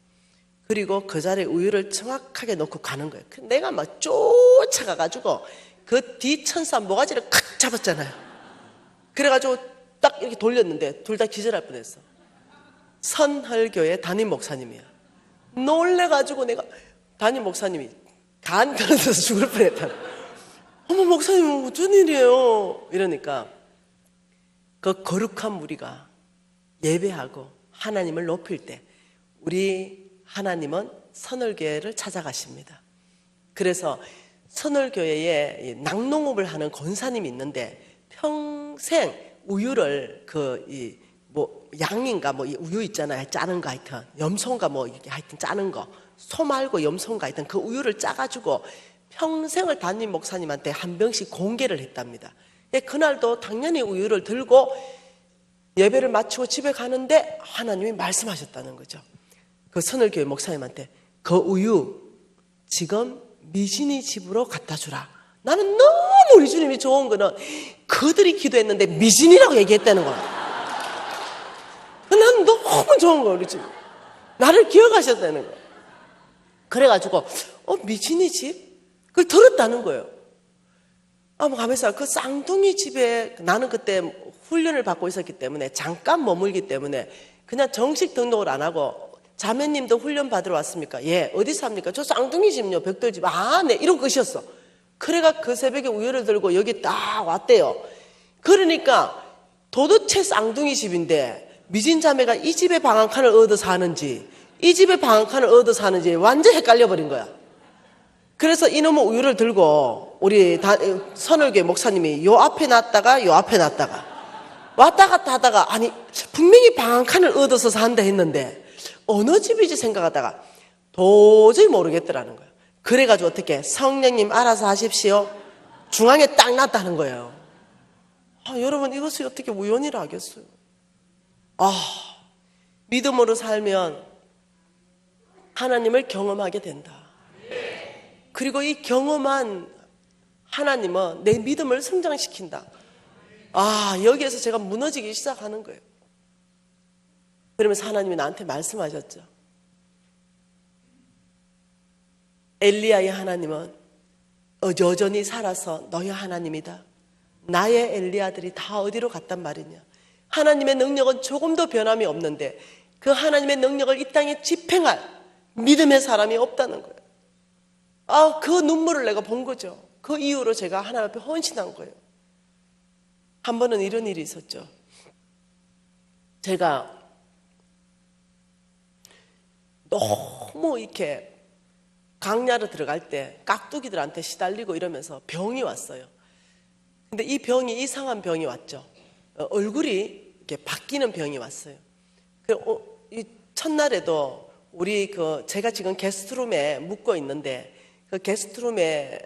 그리고 그 자리에 우유를 정확하게 놓고 가는 거예요. 내가 막 쫓아가가지고 그 뒤 천사 모가지를 칵 잡았잖아요. 그래가지고 딱 이렇게 돌렸는데 둘 다 기절할 뻔했어. 선헐교회 담임 목사님이야. 놀래가지고 내가 담임 목사님이 간 떨어져서 죽을 뻔했다. 어머 목사님 무슨 일이에요? 이러니까 그 거룩한 무리가 예배하고 하나님을 높일 때 우리 하나님은 선헐교회를 찾아가십니다. 그래서 선헐교회에 낙농업을 하는 권사님이 있는데 평생 우유를 양인가 우유 있잖아요. 짜는 거 하여튼 염소인가 이렇게 하여튼 짜는 거 소 말고 염소인가 하여튼 그 우유를 짜가지고 평생을 담임 목사님한테 한 병씩 공개를 했답니다. 그날도 당연히 우유를 들고 예배를 마치고 집에 가는데 하나님이 말씀하셨다는 거죠. 그 선을교회 목사님한테 그 우유 지금 미진이 집으로 갖다 주라. 나는 너무 우리 주님이 좋은 거는 그들이 기도했는데 미진이라고 얘기했다는 거야. 나는 너무 좋은 거야, 우리 주님. 나를 기억하셨다는 거야. 그래가지고 미진이 집? 그걸 들었다는 거예요. 뭐 가면서 그 쌍둥이 집에 나는 그때 훈련을 받고 있었기 때문에 잠깐 머물기 때문에 그냥 정식 등록을 안 하고 자매님도 훈련 받으러 왔습니까? 예. 어디서 합니까? 저 쌍둥이 집요. 벽돌집. 네. 이런 것이었어. 그래가 그 새벽에 우유를 들고 여기 딱 왔대요. 그러니까 도대체 쌍둥이 집인데 미진 자매가 이 집에 방 한 칸을 얻어 사는지 이 집에 방 한 칸을 얻어 사는지 완전 헷갈려 버린 거야. 그래서 이놈의 우유를 들고 우리 선을교회 목사님이 요 앞에 놨다가 요 앞에 놨다가 왔다 갔다 하다가 아니 분명히 방 한 칸을 얻어서 산다 했는데 어느 집이지 생각하다가 도저히 모르겠더라는 거예요. 그래가지고 어떻게 성령님 알아서 하십시오. 중앙에 딱 놨다는 거예요. 여러분 이것이 어떻게 우연이라 하겠어요. 믿음으로 살면 하나님을 경험하게 된다. 그리고 이 경험한 하나님은 내 믿음을 성장시킨다. 여기에서 제가 무너지기 시작하는 거예요. 그러면서 하나님이 나한테 말씀하셨죠. 엘리야의 하나님은 여전히 살아서 너의 하나님이다. 나의 엘리야들이 다 어디로 갔단 말이냐. 하나님의 능력은 조금도 변함이 없는데 그 하나님의 능력을 이 땅에 집행할 믿음의 사람이 없다는 거예요. 그 눈물을 내가 본 거죠. 그 이후로 제가 하나님 앞에 헌신한 거예요. 한 번은 이런 일이 있었죠. 제가 너무 이렇게 강야로 들어갈 때 깍두기들한테 시달리고 이러면서 병이 왔어요. 근데 이 병이 이상한 병이 왔죠. 얼굴이 이렇게 바뀌는 병이 왔어요. 이 첫날에도 우리 제가 지금 게스트룸에 묵고 있는데 그 게스트룸에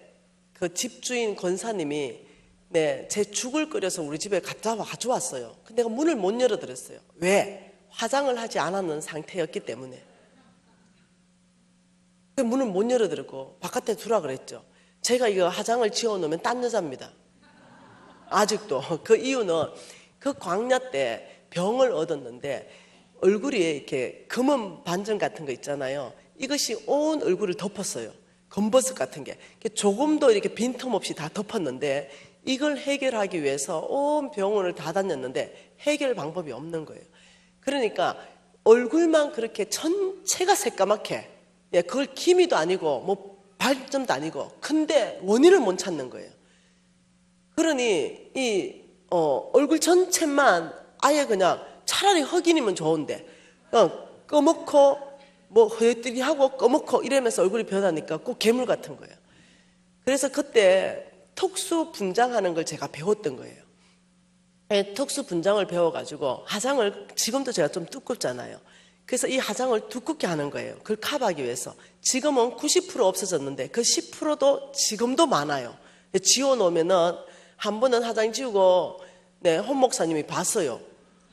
그 집주인 권사님이 제 죽을 끓여서 우리 집에 가져왔어요. 근데 내가 문을 못 열어드렸어요. 왜? 화장을 하지 않았는 상태였기 때문에. 문을 못 열어드리고 바깥에 두라 그랬죠. 제가 이거 화장을 지어놓으면 딴 여자입니다. 아직도. 그 이유는 그 광야 때 병을 얻었는데 얼굴이 이렇게 검은 반점 같은 거 있잖아요. 이것이 온 얼굴을 덮었어요. 검버섯 같은 게. 조금도 이렇게 빈틈없이 다 덮었는데 이걸 해결하기 위해서 온 병원을 다 다녔는데 해결 방법이 없는 거예요. 그러니까 얼굴만 그렇게 전체가 새까맣게 그걸 기미도 아니고 뭐 발점도 아니고 근데 원인을 못 찾는 거예요. 그러니 이 얼굴 전체만 아예 그냥 차라리 흑인이면 좋은데 꺼먹고 뭐 허여뜨리하고 꺼먹고 이러면서 얼굴이 변하니까 꼭 괴물 같은 거예요. 그래서 그때 톡수 분장하는 걸 제가 배웠던 거예요. 톡수 분장을 배워가지고 화장을 지금도 제가 좀 두껍잖아요. 그래서 이 화장을 두껍게 하는 거예요. 그걸 커버하기 위해서. 지금은 90% 없어졌는데 그 10%도 지금도 많아요. 지워놓으면은 한 번은 화장 지우고 혼 목사님이 봤어요.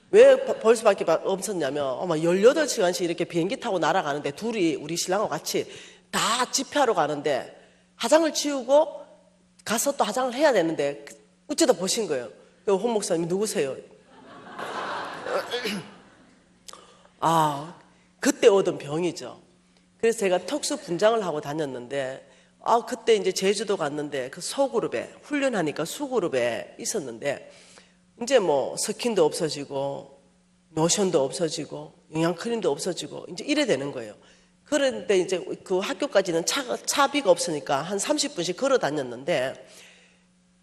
왜 벌써밖에 없었냐면 18시간씩 이렇게 비행기 타고 날아가는데 둘이 우리 신랑하고 같이 다 집회하러 가는데 화장을 지우고 가서 또 화장을 해야 되는데 어쩌다 보신 거예요. 혼 목사님이 누구세요? 그때 얻은 병이죠. 그래서 제가 턱수 분장을 하고 다녔는데 그때 이제 제주도 갔는데 그 소그룹에 훈련하니까 수그룹에 있었는데 이제 뭐 스킨도 없어지고 로션도 없어지고 영양크림도 없어지고 이제 이래 되는 거예요. 그런데 이제 그 학교까지는 차비가 없으니까 한 30분씩 걸어 다녔는데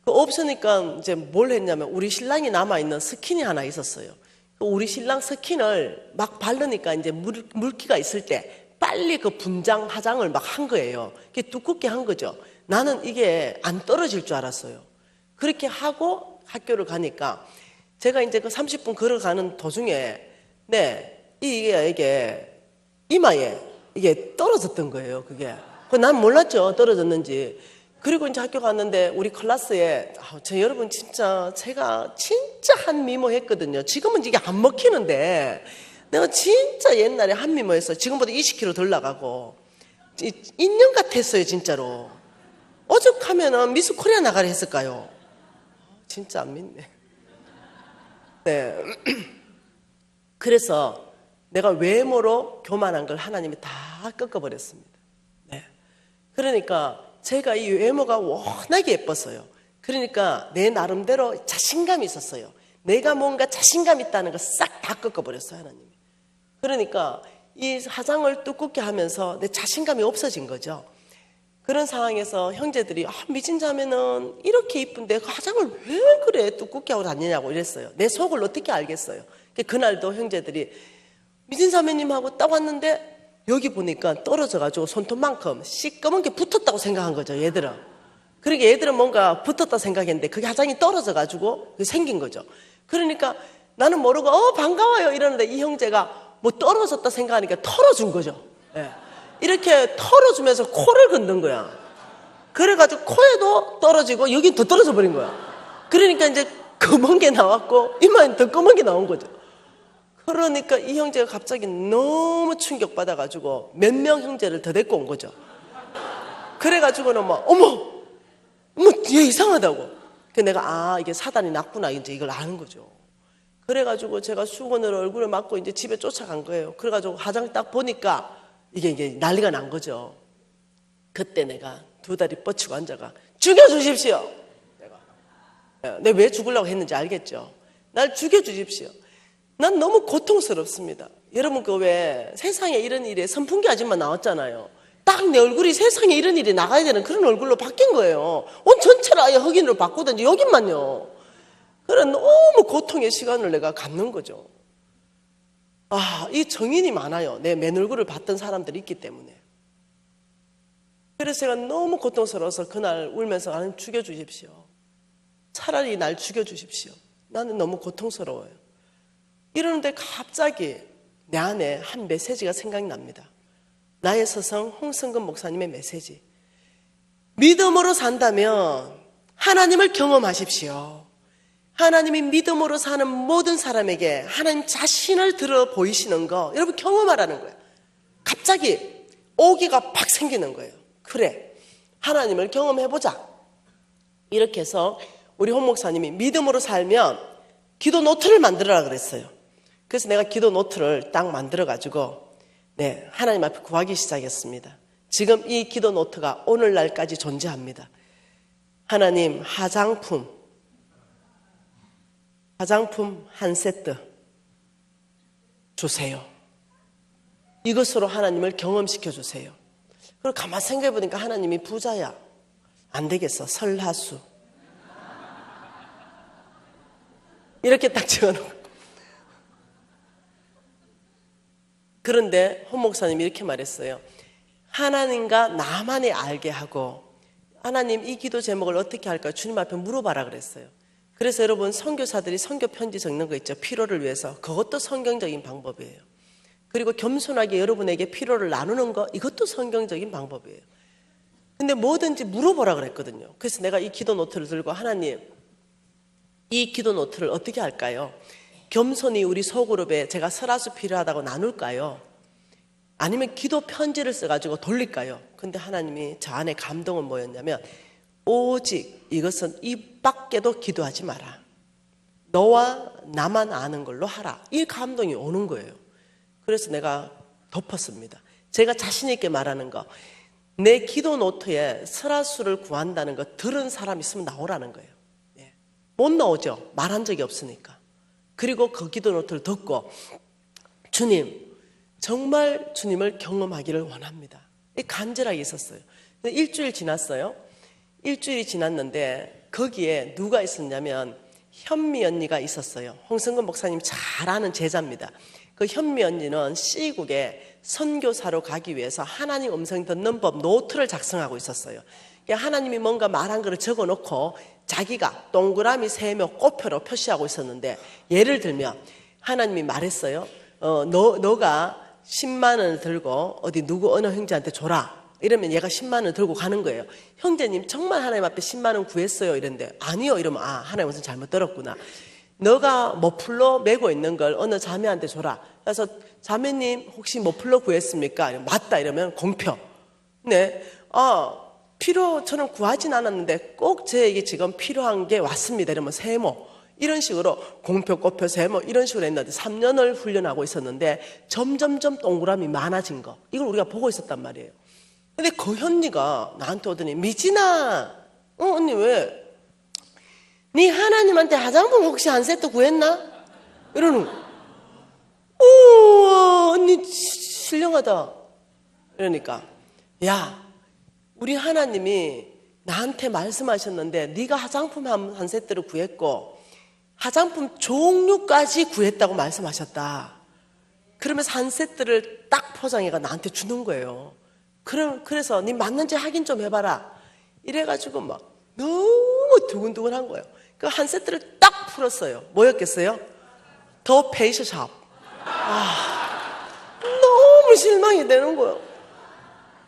없으니까 이제 뭘 했냐면 우리 신랑이 남아있는 스킨이 하나 있었어요. 우리 신랑 스킨을 막 바르니까 이제 물기가 있을 때 빨리 그 분장 화장을 막 한 거예요. 이게 두껍게 한 거죠. 나는 이게 안 떨어질 줄 알았어요. 그렇게 하고 학교를 가니까 제가 이제 그 30분 걸어가는 도중에 이게 이마에 이게 떨어졌던 거예요. 그게. 난 몰랐죠. 떨어졌는지. 그리고 이제 학교 갔는데 우리 클래스에 여러분 제가 진짜 한미모 했거든요. 지금은 이게 안 먹히는데 내가 진짜 옛날에 한미모 했어요. 지금보다 20kg 덜 나가고 인형 같았어요 진짜로. 오죽하면은 미스 코리아 나가려 했을까요? 진짜 안 믿네. 네. 그래서 내가 외모로 교만한 걸 하나님이 다 꺾어버렸습니다. 네. 그러니까 제가 이 외모가 워낙에 예뻤어요. 그러니까 내 나름대로 자신감이 있었어요. 내가 뭔가 자신감 있다는 걸 싹 다 꺾어버렸어요, 하나님이. 그러니까 이 화장을 두껍게 하면서 내 자신감이 없어진 거죠. 그런 상황에서 형제들이 미진 자매는 이렇게 이쁜데 화장을 왜 그래 두껍게 하고 다니냐고 이랬어요. 내 속을 어떻게 알겠어요. 그날도 형제들이 미진 자매님하고 딱 왔는데 여기 보니까 떨어져가지고 손톱만큼 시꺼먼 게 붙었다고 생각한 거죠, 얘들은. 그러니까 얘들은 뭔가 붙었다 생각했는데 그게 화장이 떨어져가지고 생긴 거죠. 그러니까 나는 모르고 반가워요 이러는데 이 형제가 뭐 떨어졌다 생각하니까 털어준 거죠. 예. 이렇게 털어주면서 코를 긋는 거야. 그래가지고 코에도 떨어지고 여긴 더 떨어져 버린 거야. 그러니까 이제 검은 게 나왔고 이마엔 더 검은 게 나온 거죠. 그러니까 이 형제가 갑자기 너무 충격받아가지고 몇 명 형제를 더 데리고 온 거죠. 그래가지고는 막 어머 얘 이상하다고. 내가 이게 사단이 났구나 이제 이걸 아는 거죠. 그래가지고 제가 수건으로 얼굴을 맞고 이제 집에 쫓아간 거예요. 그래가지고 화장 딱 보니까 이게 난리가 난 거죠. 그때 내가 두 다리 뻗치고 앉아가 죽여주십시오. 내가 왜 죽으려고 했는지 알겠죠. 날 죽여주십시오. 난 너무 고통스럽습니다. 여러분 왜 세상에 이런 일에 선풍기 아줌마 나왔잖아요. 딱 내 얼굴이 세상에 이런 일이 나가야 되는 그런 얼굴로 바뀐 거예요. 온 전체를 아예 흑인으로 바꾸든지 여긴만요. 그래 너무 고통의 시간을 내가 갖는 거죠. 이 정인이 많아요. 내 맨 얼굴을 봤던 사람들이 있기 때문에. 그래서 제가 너무 고통스러워서 그날 울면서 나는 죽여주십시오. 차라리 날 죽여주십시오. 나는 너무 고통스러워요. 이러는데 갑자기 내 안에 한 메시지가 생각납니다. 나의 스승 홍승근 목사님의 메시지. 믿음으로 산다면 하나님을 경험하십시오. 하나님이 믿음으로 사는 모든 사람에게 하나님 자신을 들어 보이시는 거 여러분 경험하라는 거예요. 갑자기 오기가 팍 생기는 거예요. 그래 하나님을 경험해보자. 이렇게 해서 우리 홍 목사님이 믿음으로 살면 기도 노트를 만들어라 그랬어요. 그래서 내가 기도 노트를 딱 만들어가지고 하나님 앞에 구하기 시작했습니다. 지금 이 기도 노트가 오늘날까지 존재합니다. 하나님 화장품 한 세트 주세요. 이것으로 하나님을 경험시켜 주세요. 그리고 가만히 생각해 보니까 하나님이 부자야. 안 되겠어. 설하수. 이렇게 딱 적어놓고. 그런데 홍 목사님이 이렇게 말했어요. 하나님과 나만이 알게 하고 하나님 이 기도 제목을 어떻게 할까요? 주님 앞에 물어봐라 그랬어요. 그래서 여러분 선교사들이 선교 편지 적는 거 있죠. 필요를 위해서. 그것도 성경적인 방법이에요. 그리고 겸손하게 여러분에게 필요를 나누는 거 이것도 성경적인 방법이에요. 근데 뭐든지 물어보라 그랬거든요. 그래서 내가 이 기도 노트를 들고 하나님 이 기도 노트를 어떻게 할까요? 겸손히 우리 소그룹에 제가 설화수 필요하다고 나눌까요? 아니면 기도 편지를 써가지고 돌릴까요? 근데 하나님이 저 안에 감동은 뭐였냐면 오직 이것은 입 밖에도 기도하지 마라. 너와 나만 아는 걸로 하라. 이 감동이 오는 거예요. 그래서 내가 덮었습니다. 제가 자신 있게 말하는 거. 내 기도 노트에 설화수를 구한다는 거 들은 사람 있으면 나오라는 거예요. 못 나오죠. 말한 적이 없으니까. 그리고 그 기도 노트를 듣고 주님 정말 주님을 경험하기를 원합니다. 간절하게 있었어요. 일주일 지났어요. 일주일이 지났는데 거기에 누가 있었냐면 현미 언니가 있었어요. 홍승근 목사님 잘 아는 제자입니다. 그 현미 언니는 C국에 선교사로 가기 위해서 하나님 음성 듣는 법 노트를 작성하고 있었어요. 하나님이 뭔가 말한 거를 적어놓고 자기가 동그라미 세모 꽃표로 표시하고 있었는데 예를 들면 하나님이 말했어요. 너가 10만 원을 들고 어디 누구 어느 형제한테 줘라. 이러면 얘가 10만 원 들고 가는 거예요. 형제님 정말 하나님 앞에 10만 원 구했어요? 이랬는데 아니요. 이러면 하나님 무슨 잘못 들었구나. 너가 머플러 메고 있는 걸 어느 자매한테 줘라. 그래서 자매님 혹시 머플러 구했습니까? 맞다. 이러면 공표. 네. 저는 구하진 않았는데 꼭 저에게 지금 필요한 게 왔습니다. 이러면 세모. 이런 식으로 공표, 꼬표, 세모 이런 식으로 했는데 3년을 훈련하고 있었는데 점점점 동그라미 많아진 거. 이걸 우리가 보고 있었단 말이에요. 근데 그 현니가 나한테 오더니 미진아, 언니 왜? 네 하나님한테 화장품 혹시 한 세트 구했나? 이러는 거야. 우와, 언니 신령하다. 이러니까 야, 우리 하나님이 나한테 말씀하셨는데 네가 화장품 한 세트를 구했고 화장품 종류까지 구했다고 말씀하셨다. 그러면서 한 세트를 딱 포장해가 나한테 주는 거예요. 그래서 네 맞는지 확인 좀 해봐라. 이래가지고 막 너무 두근두근한 거예요. 그 한 세트를 딱 풀었어요. 뭐였겠어요? 더 페이스샵. 너무 실망이 되는 거예요.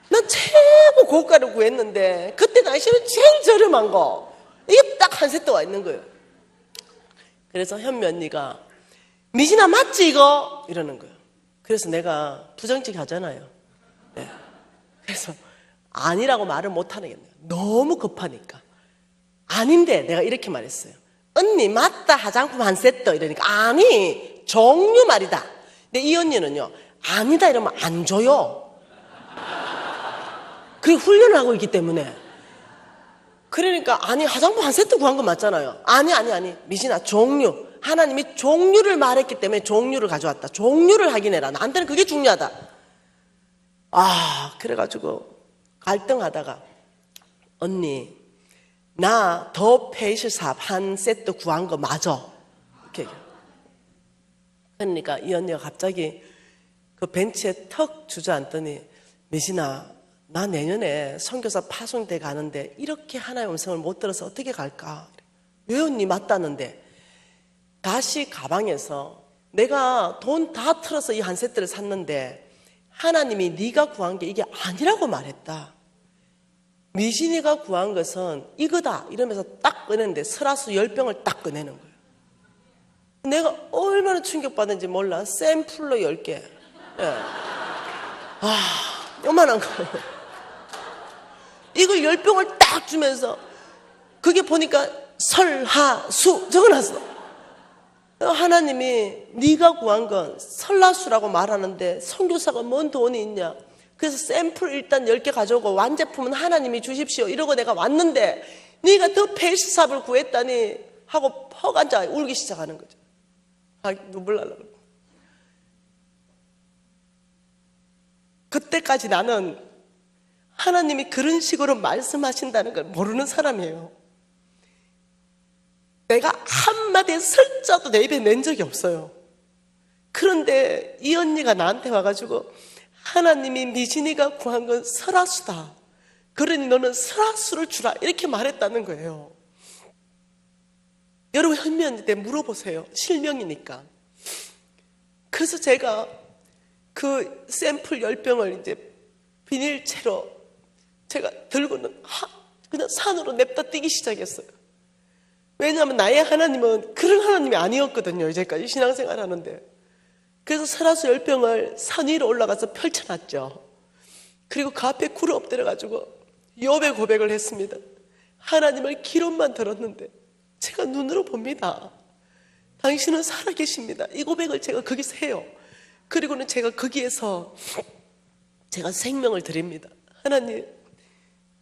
난 최고 고가를 구했는데 그때 당시에는 제일 저렴한 거 이게 딱 한 세트가 있는 거예요. 그래서 현미 언니가 미진아 맞지 이거? 이러는 거예요. 그래서 내가 부정직이 하잖아요. 네. 그래서 아니라고 말을 못 하겠네요. 너무 급하니까. 아닌데 내가 이렇게 말했어요. 언니 맞다 화장품 한 세트 이러니까 아니 종류 말이다. 근데 이 언니는요 아니다 이러면 안 줘요. 그리고 훈련을 하고 있기 때문에. 그러니까 아니 화장품 한 세트 구한 거 맞잖아요. 아니 미진아 종류. 하나님이 종류를 말했기 때문에 종류를 가져왔다. 종류를 확인해라. 나한테는 그게 중요하다. 그래가지고 갈등하다가 언니 나 더 페이스샵 한 세트 구한 거 맞아. 이렇게 얘기해요. 그러니까 이 언니가 갑자기 그 벤치에 턱 주저앉더니 미진아 나 내년에 선교사 파송대 가는데 이렇게 하나의 음성을 못 들어서 어떻게 갈까? 왜 언니 맞다는데? 다시 가방에서 내가 돈 다 틀어서 이 한 세트를 샀는데 하나님이 네가 구한 게 이게 아니라고 말했다. 미진이가 구한 것은 이거다 이러면서 딱 꺼냈는데 설화수 10병을 딱 꺼내는 거예요. 내가 얼마나 충격받은지 몰라. 샘플로 10개. 예. 요만한 거. 이걸 10병을 딱 주면서 그게 보니까 설하수 적어놨어. 하나님이 네가 구한 건 설라수라고 말하는데 선교사가 뭔 돈이 있냐. 그래서 샘플 일단 10개 가져오고 완제품은 하나님이 주십시오 이러고 내가 왔는데 네가 더 페이스샵을 구했다니 하고 퍽 앉아 울기 시작하는 거죠. 눈물 날라. 그때까지 나는 하나님이 그런 식으로 말씀하신다는 걸 모르는 사람이에요. 내가 한마디 설자도 내 입에 낸 적이 없어요. 그런데 이 언니가 나한테 와가지고 하나님이 미진이가 구한 건 설화수다. 그러니 너는 설화수를 주라. 이렇게 말했다는 거예요. 여러분 현미 언니한테 물어보세요. 실명이니까. 그래서 제가 그 샘플 10병을 이제 비닐채로 제가 들고는 그냥 산으로 냅다 뛰기 시작했어요. 왜냐하면 나의 하나님은 그런 하나님이 아니었거든요. 이제까지 신앙생활 하는데. 그래서 설화수 10병을 산 위로 올라가서 펼쳐놨죠. 그리고 그 앞에 굴을 엎드려가지고 욥의 고백을 했습니다. 하나님을 기록만 들었는데 제가 눈으로 봅니다. 당신은 살아계십니다. 이 고백을 제가 거기서 해요. 그리고는 제가 거기에서 제가 생명을 드립니다. 하나님,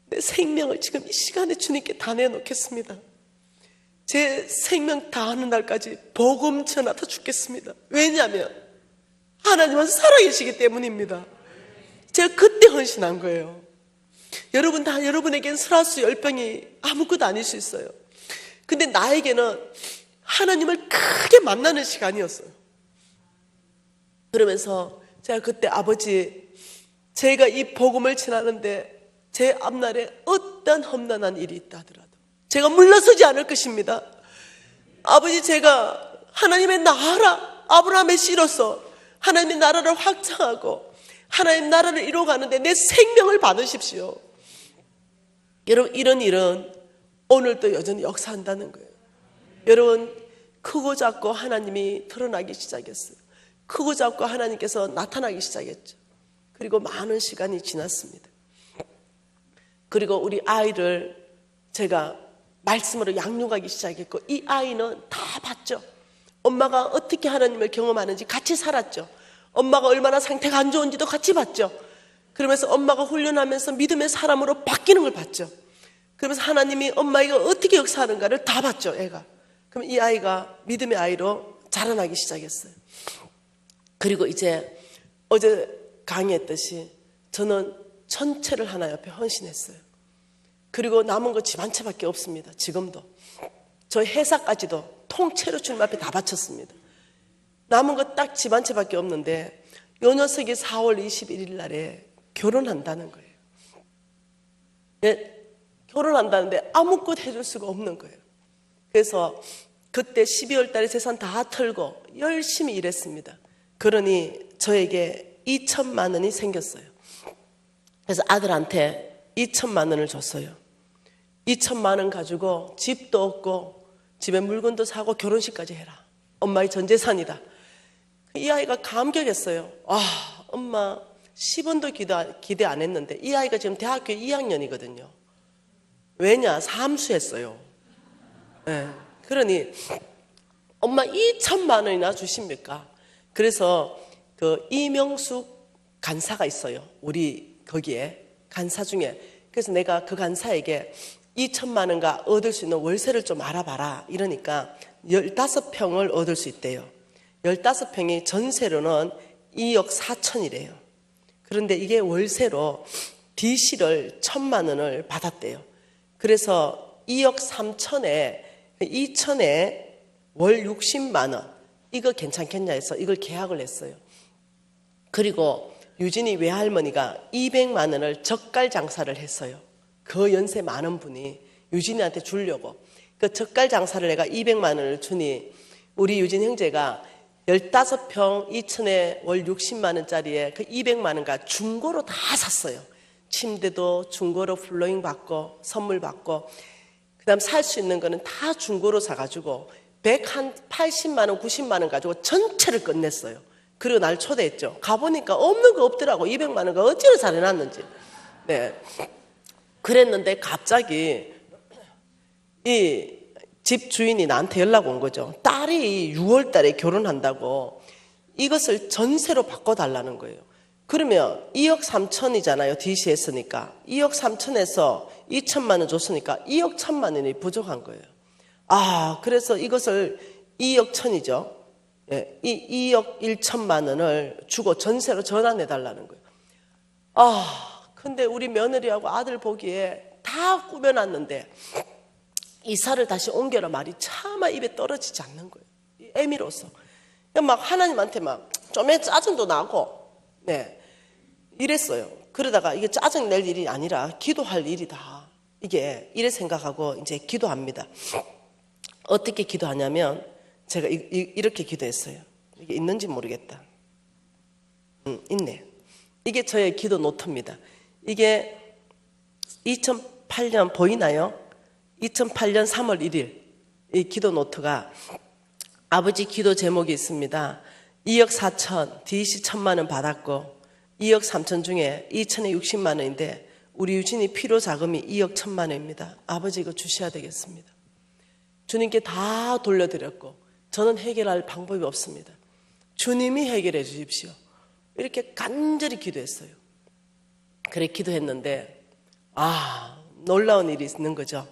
내 생명을 지금 이 시간에 주님께 다 내놓겠습니다. 제 생명 다하는 날까지 복음 전하다 죽겠습니다. 왜냐하면 하나님은 살아계시기 때문입니다. 제가 그때 헌신한 거예요. 여러분 다 여러분에겐 설화수 10병이 아무것도 아닐 수 있어요. 근데 나에게는 하나님을 크게 만나는 시간이었어요. 그러면서 제가 그때 아버지, 제가 이 복음을 전하는데 제 앞날에 어떤 험난한 일이 있다 하더라도 제가 물러서지 않을 것입니다. 아버지, 제가 하나님의 나라, 아브라함의 씨로서 하나님의 나라를 확장하고 하나님 나라를 이루어가는데 내 생명을 받으십시오. 여러분, 이런 일은 오늘도 여전히 역사한다는 거예요. 여러분, 크고 작고 하나님이 드러나기 시작했어요. 크고 작고 하나님께서 나타나기 시작했죠. 그리고 많은 시간이 지났습니다. 그리고 우리 아이를 제가 말씀으로 양육하기 시작했고, 이 아이는 다 봤죠. 엄마가 어떻게 하나님을 경험하는지 같이 살았죠. 엄마가 얼마나 상태가 안 좋은지도 같이 봤죠. 그러면서 엄마가 훈련하면서 믿음의 사람으로 바뀌는 걸 봤죠. 그러면서 하나님이 엄마가 어떻게 역사하는가를 다 봤죠, 애가. 그럼 이 아이가 믿음의 아이로 자라나기 시작했어요. 그리고 이제 어제 강의했듯이 저는 전체를 하나 옆에 헌신했어요. 그리고 남은 거 집 한 채밖에 없습니다. 지금도. 저희 회사까지도 통째로 주님 앞에 다 바쳤습니다. 남은 거 딱 집 한 채밖에 없는데 요 녀석이 4월 21일 날에 결혼한다는 거예요. 예, 결혼한다는데 아무것도 해줄 수가 없는 거예요. 그래서 그때 12월 달에 재산 다 털고 열심히 일했습니다. 그러니 저에게 2천만 원이 생겼어요. 그래서 아들한테 2천만 원을 줬어요. 2천만 원 가지고 집도 얻고 집에 물건도 사고 결혼식까지 해라. 엄마의 전 재산이다. 이 아이가 감격했어요. 아, 엄마 10원도 기대 안 했는데 이 아이가 지금 대학교 2학년이거든요. 왜냐? 삼수했어요. 네. 그러니 엄마 2천만 원이나 주십니까? 그래서 그 이명숙 간사가 있어요. 우리 거기에 간사 중에. 그래서 내가 그 간사에게 2천만 원가 얻을 수 있는 월세를 좀 알아봐라. 이러니까 15평을 얻을 수 있대요. 15평이 전세로는 2억 4천이래요. 그런데 이게 월세로 DC를 1,000만 원을 받았대요. 그래서 2억 3천에 2천에 월 60만 원. 이거 괜찮겠냐 해서 이걸 계약을 했어요. 그리고 유진이 외할머니가 200만 원을 젓갈 장사를 했어요. 그 연세 많은 분이 유진이한테 주려고. 그 젓갈 장사를 내가 200만 원을 주니 우리 유진 형제가 15평 2천에 월 60만 원짜리에 그 200만 원가 중고로 다 샀어요. 침대도 중고로 플로잉 받고 선물 받고 그 다음 살 수 있는 거는 다 중고로 사가지고 180만 원 90만 원 가지고 전체를 끝냈어요. 그리고 날 초대했죠. 가보니까 없는 거 없더라고. 200만 원가 어찌로 잘 해놨는지. 네. 그랬는데 갑자기 이 집 주인이 나한테 연락 온 거죠. 딸이 6월 달에 결혼한다고 이것을 전세로 바꿔달라는 거예요. 그러면 2억 3천이잖아요. DC했으니까. 2억 3천에서 2천만 원 줬으니까 2억 1천만 원이 부족한 거예요. 아, 그래서 이것을 2억 천이죠. 예, 이 2억 1천만 원을 주고 전세로 전환해달라는 거예요. 아, 근데 우리 며느리하고 아들 보기에 다 꾸며놨는데 이사를 다시 옮겨라 말이 차마 입에 떨어지지 않는 거예요. 애미로서. 막 하나님한테 막 좀에 짜증도 나고, 네. 이랬어요. 그러다가 이게 짜증 낼 일이 아니라 기도할 일이다. 이게 이래 생각하고 이제 기도합니다. 어떻게 기도하냐면 제가 이렇게 기도했어요. 이게 있는지 모르겠다. 있네. 이게 저의 기도 노트입니다. 이게 2008년 보이나요? 2008년 3월 1일 이 기도 노트가 아버지 기도 제목이 있습니다. 2억 4천 DC 1,000만 원 받았고 2억 3천 중에 2천에 60만 원인데 우리 유진이 필요 자금이 2억 1,000만 원입니다. 아버지 이거 주셔야 되겠습니다. 주님께 다 돌려드렸고 저는 해결할 방법이 없습니다. 주님이 해결해 주십시오. 이렇게 간절히 기도했어요. 그래 기도했는데 놀라운 일이 있는 거죠.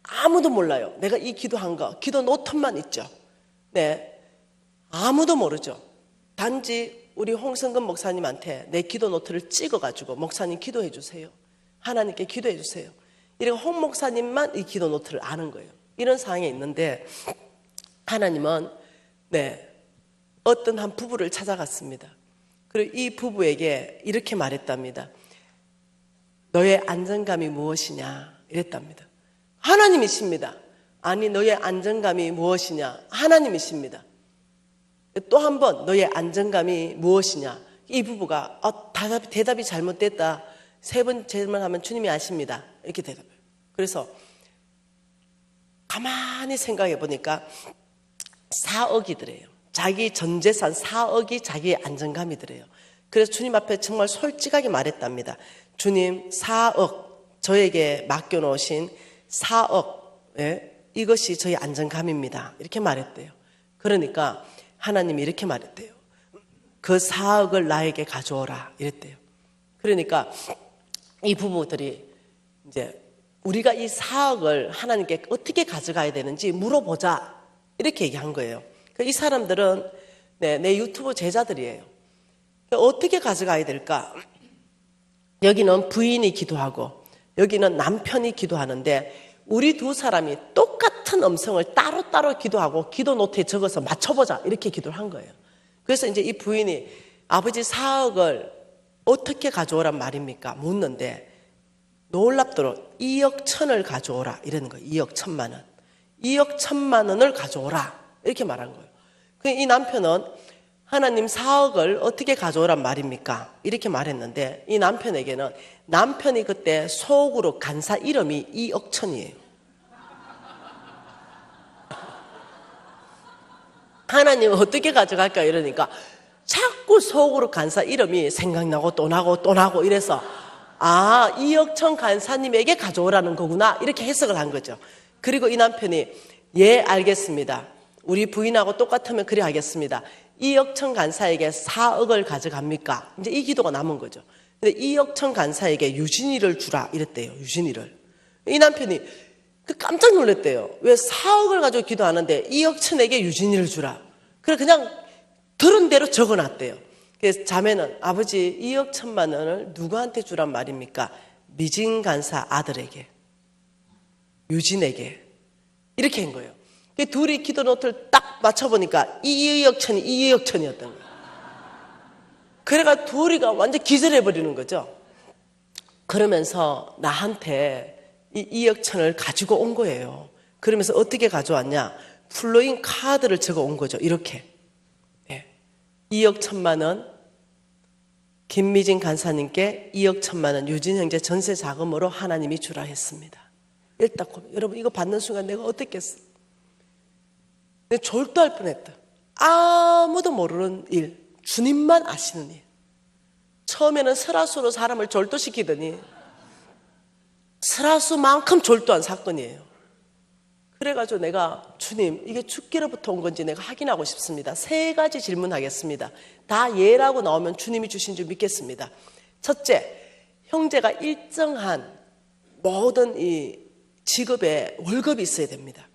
아무도 몰라요. 내가 이 기도한 거 기도 노트만 있죠. 네, 아무도 모르죠. 단지 우리 홍성근 목사님한테 내 기도 노트를 찍어가지고 목사님 기도해 주세요. 하나님께 기도해 주세요. 이렇게 홍 목사님만 이 기도 노트를 아는 거예요. 이런 상황에 있는데 하나님은 어떤 한 부부를 찾아갔습니다. 그리고 이 부부에게 이렇게 말했답니다. 너의 안정감이 무엇이냐 이랬답니다. 하나님이십니다. 아니 너의 안정감이 무엇이냐? 하나님이십니다. 또 한 번 너의 안정감이 무엇이냐? 이 부부가 대답이 잘못됐다. 세 번째만 하면 주님이 아십니다. 이렇게 대답해요. 그래서 가만히 생각해 보니까 4억이더래요. 자기 전 재산 4억이 자기의 안정감이더래요. 그래서 주님 앞에 정말 솔직하게 말했답니다. 주님, 4억 저에게 맡겨놓으신 4억 이것이 저희 안정감입니다. 이렇게 말했대요. 그러니까 하나님이 이렇게 말했대요. 그 4억을 나에게 가져오라 이랬대요. 그러니까 이 부부들이 이제 우리가 이 4억을 하나님께 어떻게 가져가야 되는지 물어보자 이렇게 얘기한 거예요. 이 사람들은 내 유튜브 제자들이에요. 어떻게 가져가야 될까? 여기는 부인이 기도하고 여기는 남편이 기도하는데 우리 두 사람이 똑같은 음성을 따로따로 기도하고 기도 노트에 적어서 맞춰보자 이렇게 기도를 한 거예요. 그래서 이제 이 부인이 아버지 4억을 어떻게 가져오란 말입니까? 묻는데 놀랍도록 2억 1천을 가져오라 이러는 거예요. 2억 1천만 원. 2억 1천만 원을 가져오라 이렇게 말한 거예요. 이 남편은 하나님 4억을 어떻게 가져오란 말입니까? 이렇게 말했는데 이 남편에게는 남편이 그때 속으로 간사 이름이 2억 1천이에요. 하나님 어떻게 가져갈까 이러니까 자꾸 속으로 간사 이름이 생각나고 또 나고 또 나고 이래서 2억 1천 간사님에게 가져오라는 거구나 이렇게 해석을 한 거죠. 그리고 이 남편이 예 알겠습니다. 우리 부인하고 똑같으면 그래 하겠습니다. 2억 1천 간사에게 4억을 가져갑니까? 이제 이 기도가 남은 거죠. 근데 2억 1천 간사에게 유진이를 주라 이랬대요. 유진이를. 이 남편이 깜짝 놀랐대요. 왜 4억을 가지고 기도하는데 2억 1천에게 유진이를 주라. 그래 그냥 들은 대로 적어놨대요. 그래서 자매는 아버지 2억 1천만 원을 누구한테 주란 말입니까? 미진 간사 아들에게, 유진에게 이렇게 한 거예요. 둘이 기도 노트를 딱 맞춰보니까 2억 1천이 2억 1천이었던 거예요. 그래가 둘이가 완전 기절해버리는 거죠. 그러면서 나한테 이 2억 1천을 가지고 온 거예요. 그러면서 어떻게 가져왔냐? 플로잉 카드를 적어 온 거죠. 이렇게 2억 1천만 원 김미진 간사님께 2억 1천만 원 유진 형제 전세 자금으로 하나님이 주라 했습니다. 일단 여러분 이거 받는 순간 내가 어땠겠어? 내가 졸도할 뻔했다. 아무도 모르는 일, 주님만 아시는 일. 처음에는 설화수로 사람을 졸도시키더니 설화수만큼 졸도한 사건이에요. 그래가지고 내가 주님 이게 주께로부터 온 건지 내가 확인하고 싶습니다. 3가지 질문하겠습니다. 다 예라고 나오면 주님이 주신 줄 믿겠습니다. 첫째, 형제가 일정한 모든 이 직업에 월급이 있어야 됩니다.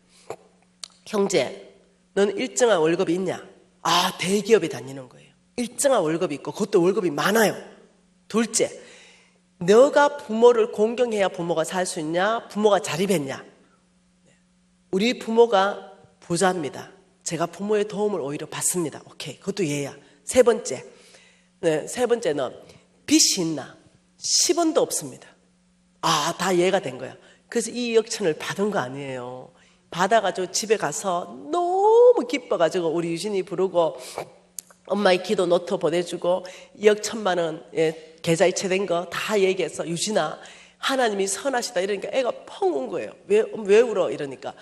형제, 너는 일정한 월급이 있냐? 대기업에 다니는 거예요. 일정한 월급이 있고 그것도 월급이 많아요. 둘째, 너가 부모를 공경해야 부모가 살 수 있냐? 부모가 자립했냐? 우리 부모가 부자입니다. 제가 부모의 도움을 오히려 받습니다. 오케이, 그것도 예야. 세 번째는 빚이 있나? 10원도 없습니다. 다 예가 된 거야. 그래서 2억 1천을 받은 거 아니에요. 받아가지고 집에 가서 너무 기뻐가지고 우리 유진이 부르고 엄마의 기도 노트 보내주고 2억 1천만 원 계좌 이체된 거 다 얘기해서 유진아 하나님이 선하시다 이러니까 애가 펑 운 거예요. 왜 울어? 이러니까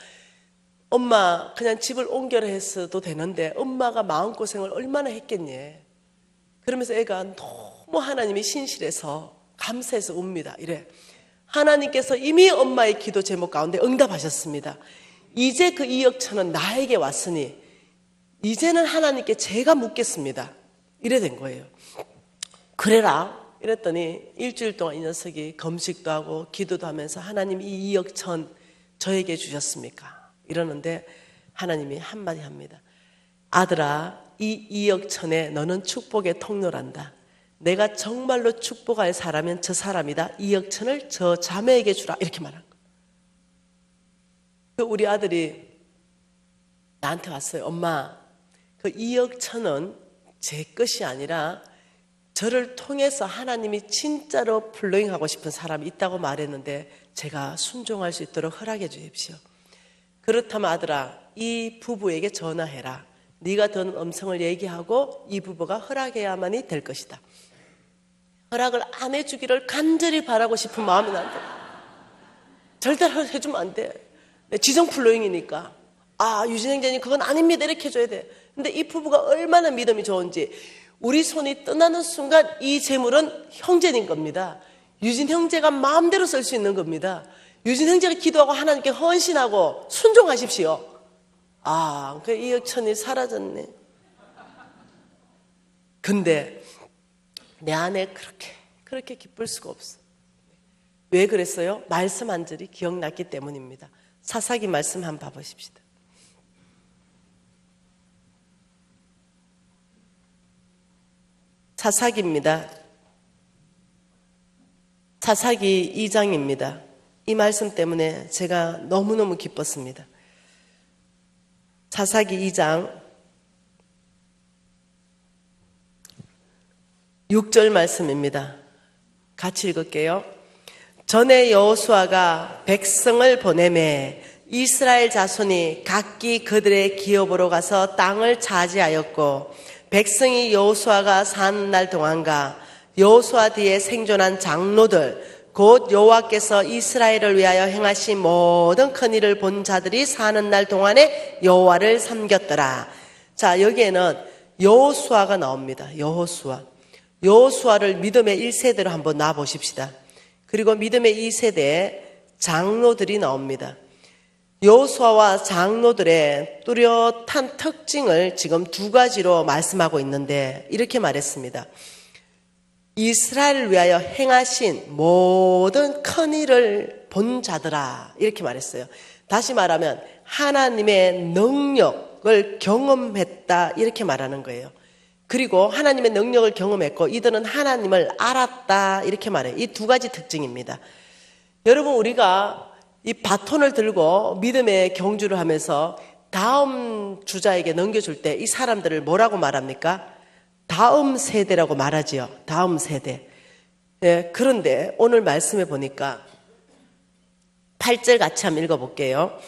엄마 그냥 집을 옮겨라 했어도 되는데 엄마가 마음고생을 얼마나 했겠니? 그러면서 애가 너무 하나님이 신실해서 감사해서 웁니다. 이래. 하나님께서 이미 엄마의 기도 제목 가운데 응답하셨습니다. 이제 그 2억 1천은 나에게 왔으니 이제는 하나님께 제가 묻겠습니다. 이래 된 거예요. 그래라 이랬더니 일주일 동안 이 녀석이 금식도 하고 기도도 하면서 하나님 이 2억 1천 저에게 주셨습니까? 이러는데 하나님이 한마디 합니다. 아들아, 이 2억 1천에 너는 축복의 통로란다. 내가 정말로 축복할 사람은 저 사람이다. 2억 1천을 저 자매에게 주라. 이렇게 말한 거예요. 우리 아들이 나한테 왔어요. 엄마, 그 2억 1천은 제 것이 아니라 저를 통해서 하나님이 진짜로 플로잉하고 싶은 사람이 있다고 말했는데 제가 순종할 수 있도록 허락해 주십시오. 그렇다면 아들아, 이 부부에게 전화해라. 네가 듣는 음성을 얘기하고 이 부부가 허락해야만이 될 것이다. 허락을 안 해주기를 간절히 바라고 싶은 마음이 난다. 절대로 해주면 안 돼. 지정풀로잉이니까. 유진 형제님 그건 아닙니다 이렇게 해줘야 돼. 근데 이 부부가 얼마나 믿음이 좋은지, 우리 손이 떠나는 순간 이 재물은 형제님 겁니다. 유진 형제가 마음대로 쓸 수 있는 겁니다. 유진 형제가 기도하고 하나님께 헌신하고 순종하십시오. 그 2억 천이 사라졌네. 근데 내 안에 그렇게 기쁠 수가 없어. 왜 그랬어요? 말씀 한 절이 기억났기 때문입니다. 사사기 말씀 한번 봐보십시다. 사사기입니다. 사사기 2장입니다. 이 말씀 때문에 제가 너무너무 기뻤습니다. 사사기 2장 6절 말씀입니다. 같이 읽을게요. 전에 여호수아가 백성을 보내매 이스라엘 자손이 각기 그들의 기업으로 가서 땅을 차지하였고, 백성이 여호수아가 사는 날 동안과 여호수아 뒤에 생존한 장로들 곧 여호와께서 이스라엘을 위하여 행하신 모든 큰 일을 본 자들이 사는 날 동안에 여호와를 섬겼더라. 자, 여기에는 여호수아가 나옵니다. 여호수아를 믿음의 1세대로 한번 놔보십시다. 그리고 믿음의 2세대에 장로들이 나옵니다. 여호수아와 장로들의 뚜렷한 특징을 지금 두 가지로 말씀하고 있는데, 이렇게 말했습니다. 이스라엘을 위하여 행하신 모든 큰 일을 본 자들아, 이렇게 말했어요. 다시 말하면 하나님의 능력을 경험했다, 이렇게 말하는 거예요. 그리고 하나님의 능력을 경험했고 이들은 하나님을 알았다, 이렇게 말해요. 이 두 가지 특징입니다. 여러분, 우리가 이 바톤을 들고 믿음의 경주를 하면서 다음 주자에게 넘겨줄 때 이 사람들을 뭐라고 말합니까? 다음 세대라고 말하지요. 다음 세대. 그런데 오늘 말씀해 보니까 8절 같이 한번 읽어볼게요.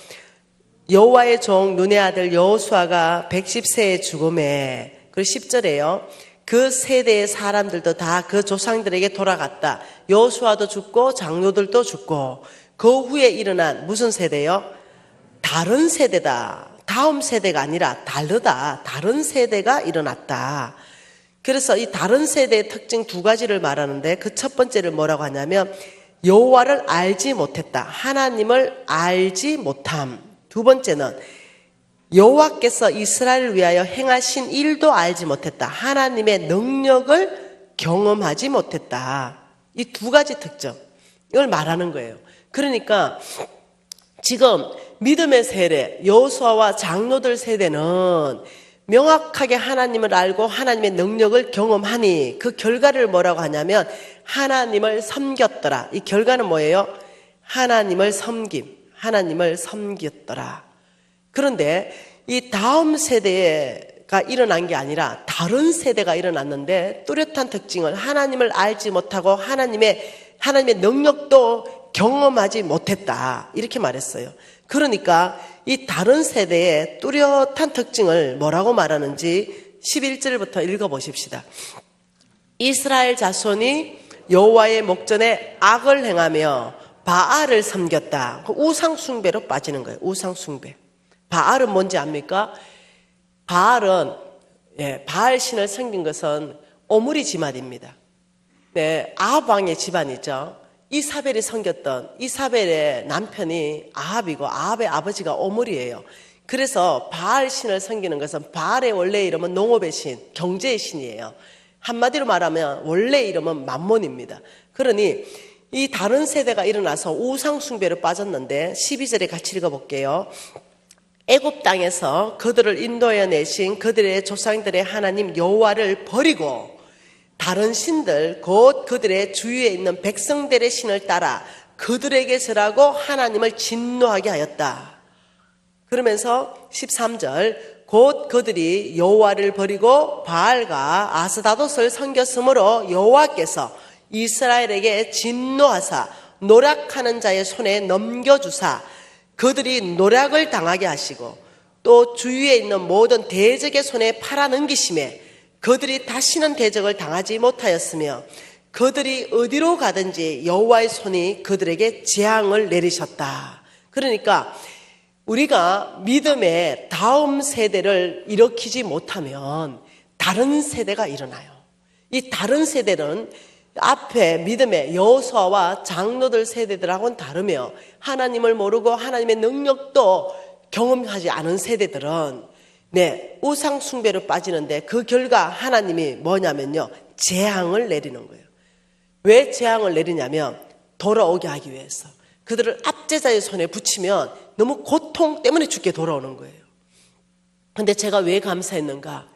여호와의 종 눈의 아들 여호수아가 110세에 죽음에, 그리고 10절에요. 그 세대의 사람들도 다 그 조상들에게 돌아갔다. 여호수아도 죽고 장로들도 죽고. 그 후에 일어난 무슨 세대요? 다른 세대다. 다음 세대가 아니라 다르다. 다른 세대가 일어났다. 그래서 이 다른 세대의 특징 두 가지를 말하는데, 그 첫 번째를 뭐라고 하냐면 여호와를 알지 못했다. 하나님을 알지 못함. 두 번째는 여호와께서 이스라엘을 위하여 행하신 일도 알지 못했다. 하나님의 능력을 경험하지 못했다. 이 두 가지 특징, 이걸 말하는 거예요. 그러니까 지금 믿음의 세대, 여호수아와 장로들 세대는 명확하게 하나님을 알고 하나님의 능력을 경험하니 그 결과를 뭐라고 하냐면 하나님을 섬겼더라. 이 결과는 뭐예요? 하나님을 섬겼더라. 그런데 이 다음 세대가 일어난 게 아니라 다른 세대가 일어났는데, 뚜렷한 특징을 하나님을 알지 못하고 하나님의 능력도 경험하지 못했다, 이렇게 말했어요. 그러니까 이 다른 세대의 뚜렷한 특징을 뭐라고 말하는지 11절부터 읽어보십시다. 이스라엘 자손이 여호와의 목전에 악을 행하며 바알을 섬겼다. 우상 숭배로 빠지는 거예요. 우상 숭배. 바알은 뭔지 압니까? 바알 신을 섬긴 것은 오므리 집안입니다. 아합 왕의 집안이죠. 이사벨이 섬겼던 이사벨의 남편이 아합이고 아합의 아버지가 오므리예요. 그래서 바알 신을 섬기는 것은, 바알의 원래 이름은 농업의 신, 경제의 신이에요. 한마디로 말하면 원래 이름은 만몬입니다. 그러니 이 다른 세대가 일어나서 우상 숭배로 빠졌는데, 12절에 같이 읽어볼게요. 애굽 땅에서 그들을 인도해 내신 그들의 조상들의 하나님 여호와를 버리고 다른 신들 곧 그들의 주위에 있는 백성들의 신을 따라 그들에게 절하고 하나님을 진노하게 하였다. 그러면서 13절, 곧 그들이 여호와를 버리고 바알과 아스다롯을 섬겼으므로 여호와께서 이스라엘에게 진노하사 노략하는 자의 손에 넘겨주사 그들이 노략을 당하게 하시고 또 주위에 있는 모든 대적의 손에 팔아넘기심에 그들이 다시는 대적을 당하지 못하였으며 그들이 어디로 가든지 여호와의 손이 그들에게 재앙을 내리셨다. 그러니까 우리가 믿음의 다음 세대를 일으키지 못하면 다른 세대가 일어나요. 이 다른 세대는 앞에 믿음의 여호수아와 장로들 세대들하고는 다르며 하나님을 모르고 하나님의 능력도 경험하지 않은 세대들은 우상 숭배로 빠지는데 그 결과 하나님이 뭐냐면요, 재앙을 내리는 거예요. 왜 재앙을 내리냐면 돌아오게 하기 위해서. 그들을 압제자의 손에 붙이면 너무 고통 때문에 죽게 돌아오는 거예요. 근데 제가 왜 감사했는가?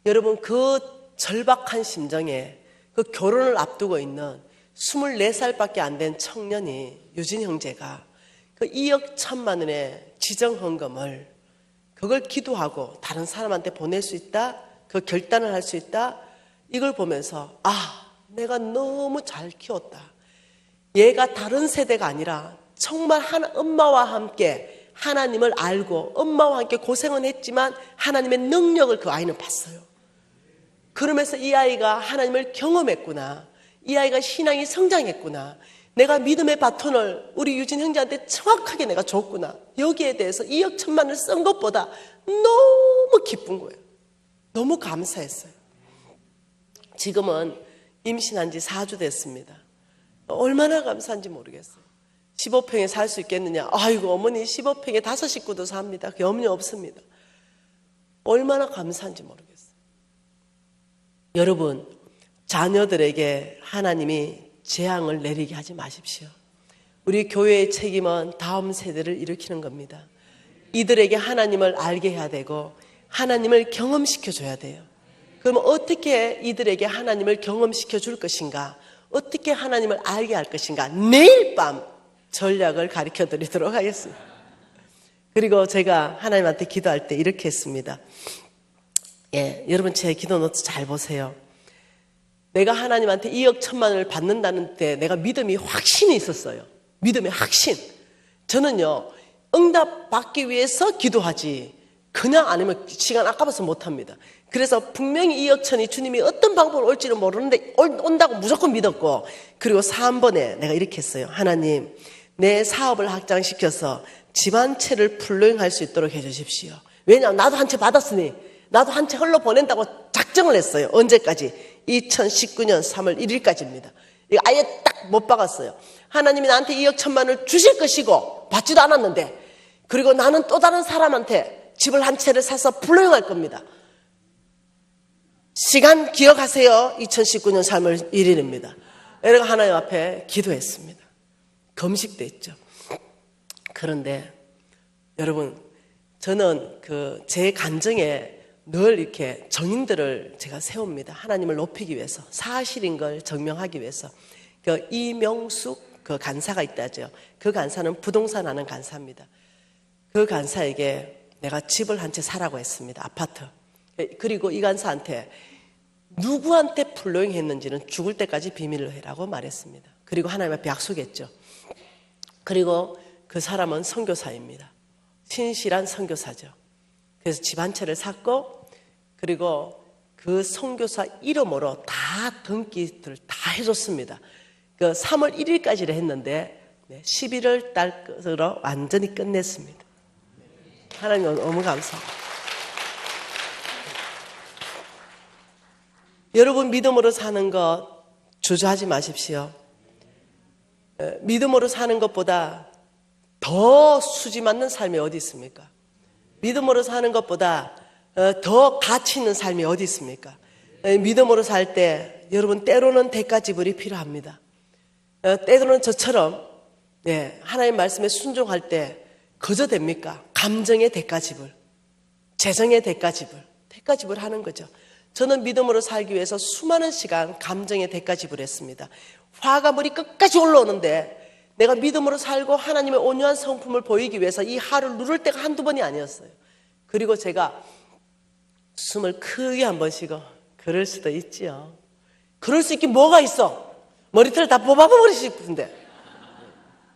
여러분, 그 절박한 심정에 그 결혼을 앞두고 있는 24살밖에 안 된 청년이, 유진 형제가 그 2억 1천만 원의 지정헌금을 그걸 기도하고 다른 사람한테 보낼 수 있다, 그 결단을 할 수 있다, 이걸 보면서 내가 너무 잘 키웠다. 얘가 다른 세대가 아니라 정말 엄마와 함께 하나님을 알고 엄마와 함께 고생은 했지만 하나님의 능력을 그 아이는 봤어요. 그러면서 이 아이가 하나님을 경험했구나, 이 아이가 신앙이 성장했구나, 내가 믿음의 바톤을 우리 유진 형제한테 정확하게 내가 줬구나, 여기에 대해서 2억 1천만 원을 쓴 것보다 너무 기쁜 거예요. 너무 감사했어요. 지금은 임신한 지 4주 됐습니다. 얼마나 감사한지 모르겠어요. 15평에 살 수 있겠느냐? 아이고, 어머니 15평에 5식구도 삽니다. 염려 없습니다. 얼마나 감사한지 모르겠어요. 여러분, 자녀들에게 하나님이 재앙을 내리게 하지 마십시오. 우리 교회의 책임은 다음 세대를 일으키는 겁니다. 이들에게 하나님을 알게 해야 되고 하나님을 경험시켜 줘야 돼요. 그러면 어떻게 이들에게 하나님을 경험시켜 줄 것인가? 어떻게 하나님을 알게 할 것인가? 내일 밤 전략을 가르쳐 드리도록 하겠습니다. 그리고 제가 하나님한테 기도할 때 이렇게 했습니다. 여러분, 제 기도 노트 잘 보세요. 내가 하나님한테 2억 1천만 원을 받는다는 때 내가 믿음이 확신이 있었어요. 믿음의 확신. 저는요, 응답 받기 위해서 기도하지 그냥 아니면 시간 아까워서 못합니다. 그래서 분명히 2억 1천이 주님이 어떤 방법으로 올지는 모르는데 온다고 무조건 믿었고, 그리고 3번에 내가 이렇게 했어요. 하나님, 내 사업을 확장시켜서 집 한 채를 풀로잉할 수 있도록 해주십시오. 왜냐하면 나도 한 채 받았으니 나도 한 채 흘러보낸다고 작정을 했어요. 언제까지? 2019년 3월 1일까지입니다. 이거 아예 딱 못 박았어요. 하나님이 나한테 2억 1천만 원을 주실 것이고 받지도 않았는데, 그리고 나는 또 다른 사람한테 집을 한 채를 사서 풀로잉할 겁니다. 시간 기억하세요. 2019년 3월 1일입니다. 내가 하나님 앞에 기도했습니다. 금식도 했죠. 그런데 여러분, 저는 제 간증에 늘 이렇게 정인들을 제가 세웁니다. 하나님을 높이기 위해서, 사실인 걸 증명하기 위해서. 이명숙 간사가 있다죠. 그 간사는 부동산 하는 간사입니다. 그 간사에게 내가 집을 한 채 사라고 했습니다. 아파트. 그리고 이 간사한테 누구한테 풀로잉 했는지는 죽을 때까지 비밀로 해라고 말했습니다. 그리고 하나님 앞에 약속했죠. 그리고 그 사람은 선교사입니다. 신실한 선교사죠. 그래서 집 한 채를 샀고, 그리고 그 선교사 이름으로 다 등기들 다 해줬습니다. 3월 1일까지를 했는데 11월 달으로 완전히 끝냈습니다. 하나님 너무 감사합니다. 여러분, 믿음으로 사는 것 주저하지 마십시오. 믿음으로 사는 것보다 더 수지 맞는 삶이 어디 있습니까? 믿음으로 사는 것보다 더 가치 있는 삶이 어디 있습니까? 믿음으로 살 때 여러분, 때로는 대가 지불이 필요합니다. 때로는 저처럼 하나님 말씀에 순종할 때 거저 됩니까? 감정의 대가 지불, 재정의 대가 지불 하는 거죠. 저는 믿음으로 살기 위해서 수많은 시간 감정의 대가 지불했습니다. 화가 머리 끝까지 올라오는데 내가 믿음으로 살고 하나님의 온유한 성품을 보이기 위해서 이 화를 누를 때가 한두 번이 아니었어요. 그리고 제가 숨을 크게 한 번 쉬고, 그럴 수도 있지요. 그럴 수 있긴 뭐가 있어. 머리털 다 뽑아버리고 싶은데.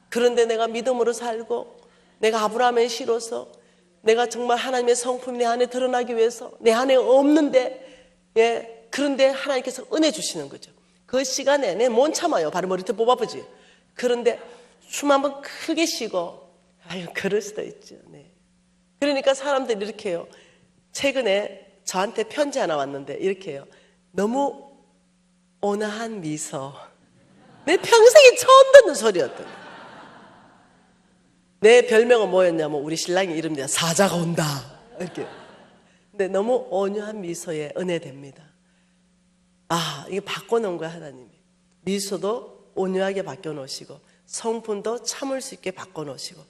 그런데 내가 믿음으로 살고, 내가 아브라함의 씨로서 내가 정말 하나님의 성품이 내 안에 드러나기 위해서 내 안에 없는데, 그런데 하나님께서 은혜 주시는 거죠. 그 시간에 내 못 참아요. 바로 머리털 뽑아보지. 그런데 숨 한번 크게 쉬고, 그럴 수도 있죠. 네. 그러니까 사람들이 이렇게 해요. 최근에 저한테 편지 하나 왔는데 이렇게 해요. 너무 온화한 미소. 내 평생에 처음 듣는 소리였던. 내 별명은 뭐였냐면 우리 신랑이 이름이야. 사자가 온다. 이렇게. 근데 너무 온유한 미소에 은혜됩니다. 이게 바꿔놓은 거야, 하나님이. 미소도 온유하게 바꿔놓으시고 성품도 참을 수 있게 바꿔놓으시고.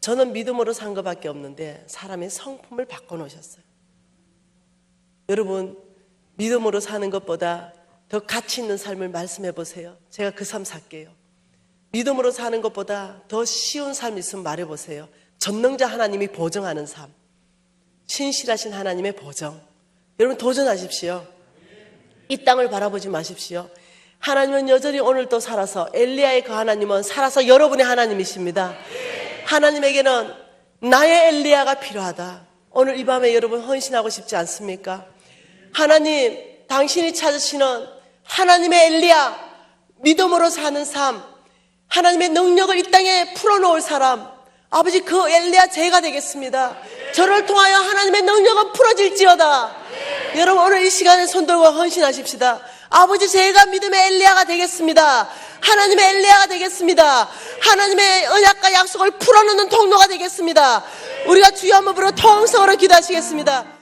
저는 믿음으로 산 것밖에 없는데 사람의 성품을 바꿔놓으셨어요. 여러분, 믿음으로 사는 것보다 더 가치 있는 삶을 말씀해 보세요. 제가 그 삶 살게요. 믿음으로 사는 것보다 더 쉬운 삶 있으면 말해 보세요. 전능자 하나님이 보증하는 삶, 신실하신 하나님의 보증. 여러분 도전하십시오. 이 땅을 바라보지 마십시오. 하나님은 여전히 오늘도 살아서, 엘리야의 그 하나님은 살아서 여러분의 하나님이십니다. 하나님에게는 나의 엘리야가 필요하다. 오늘 이 밤에 여러분 헌신하고 싶지 않습니까? 하나님, 당신이 찾으시는 하나님의 엘리야, 믿음으로 사는 삶, 하나님의 능력을 이 땅에 풀어놓을 사람, 아버지, 그 엘리야 제가 되겠습니다. 저를 통하여 하나님의 능력은 풀어질지어다. 여러분, 오늘 이 시간에 손들고 헌신하십시다. 아버지, 제가 믿음의 엘리야가 되겠습니다. 하나님의 엘리야가 되겠습니다. 하나님의 언약과 약속을 풀어놓는 통로가 되겠습니다. 우리가 주여 한번 부르고 통성으로 기도하시겠습니다.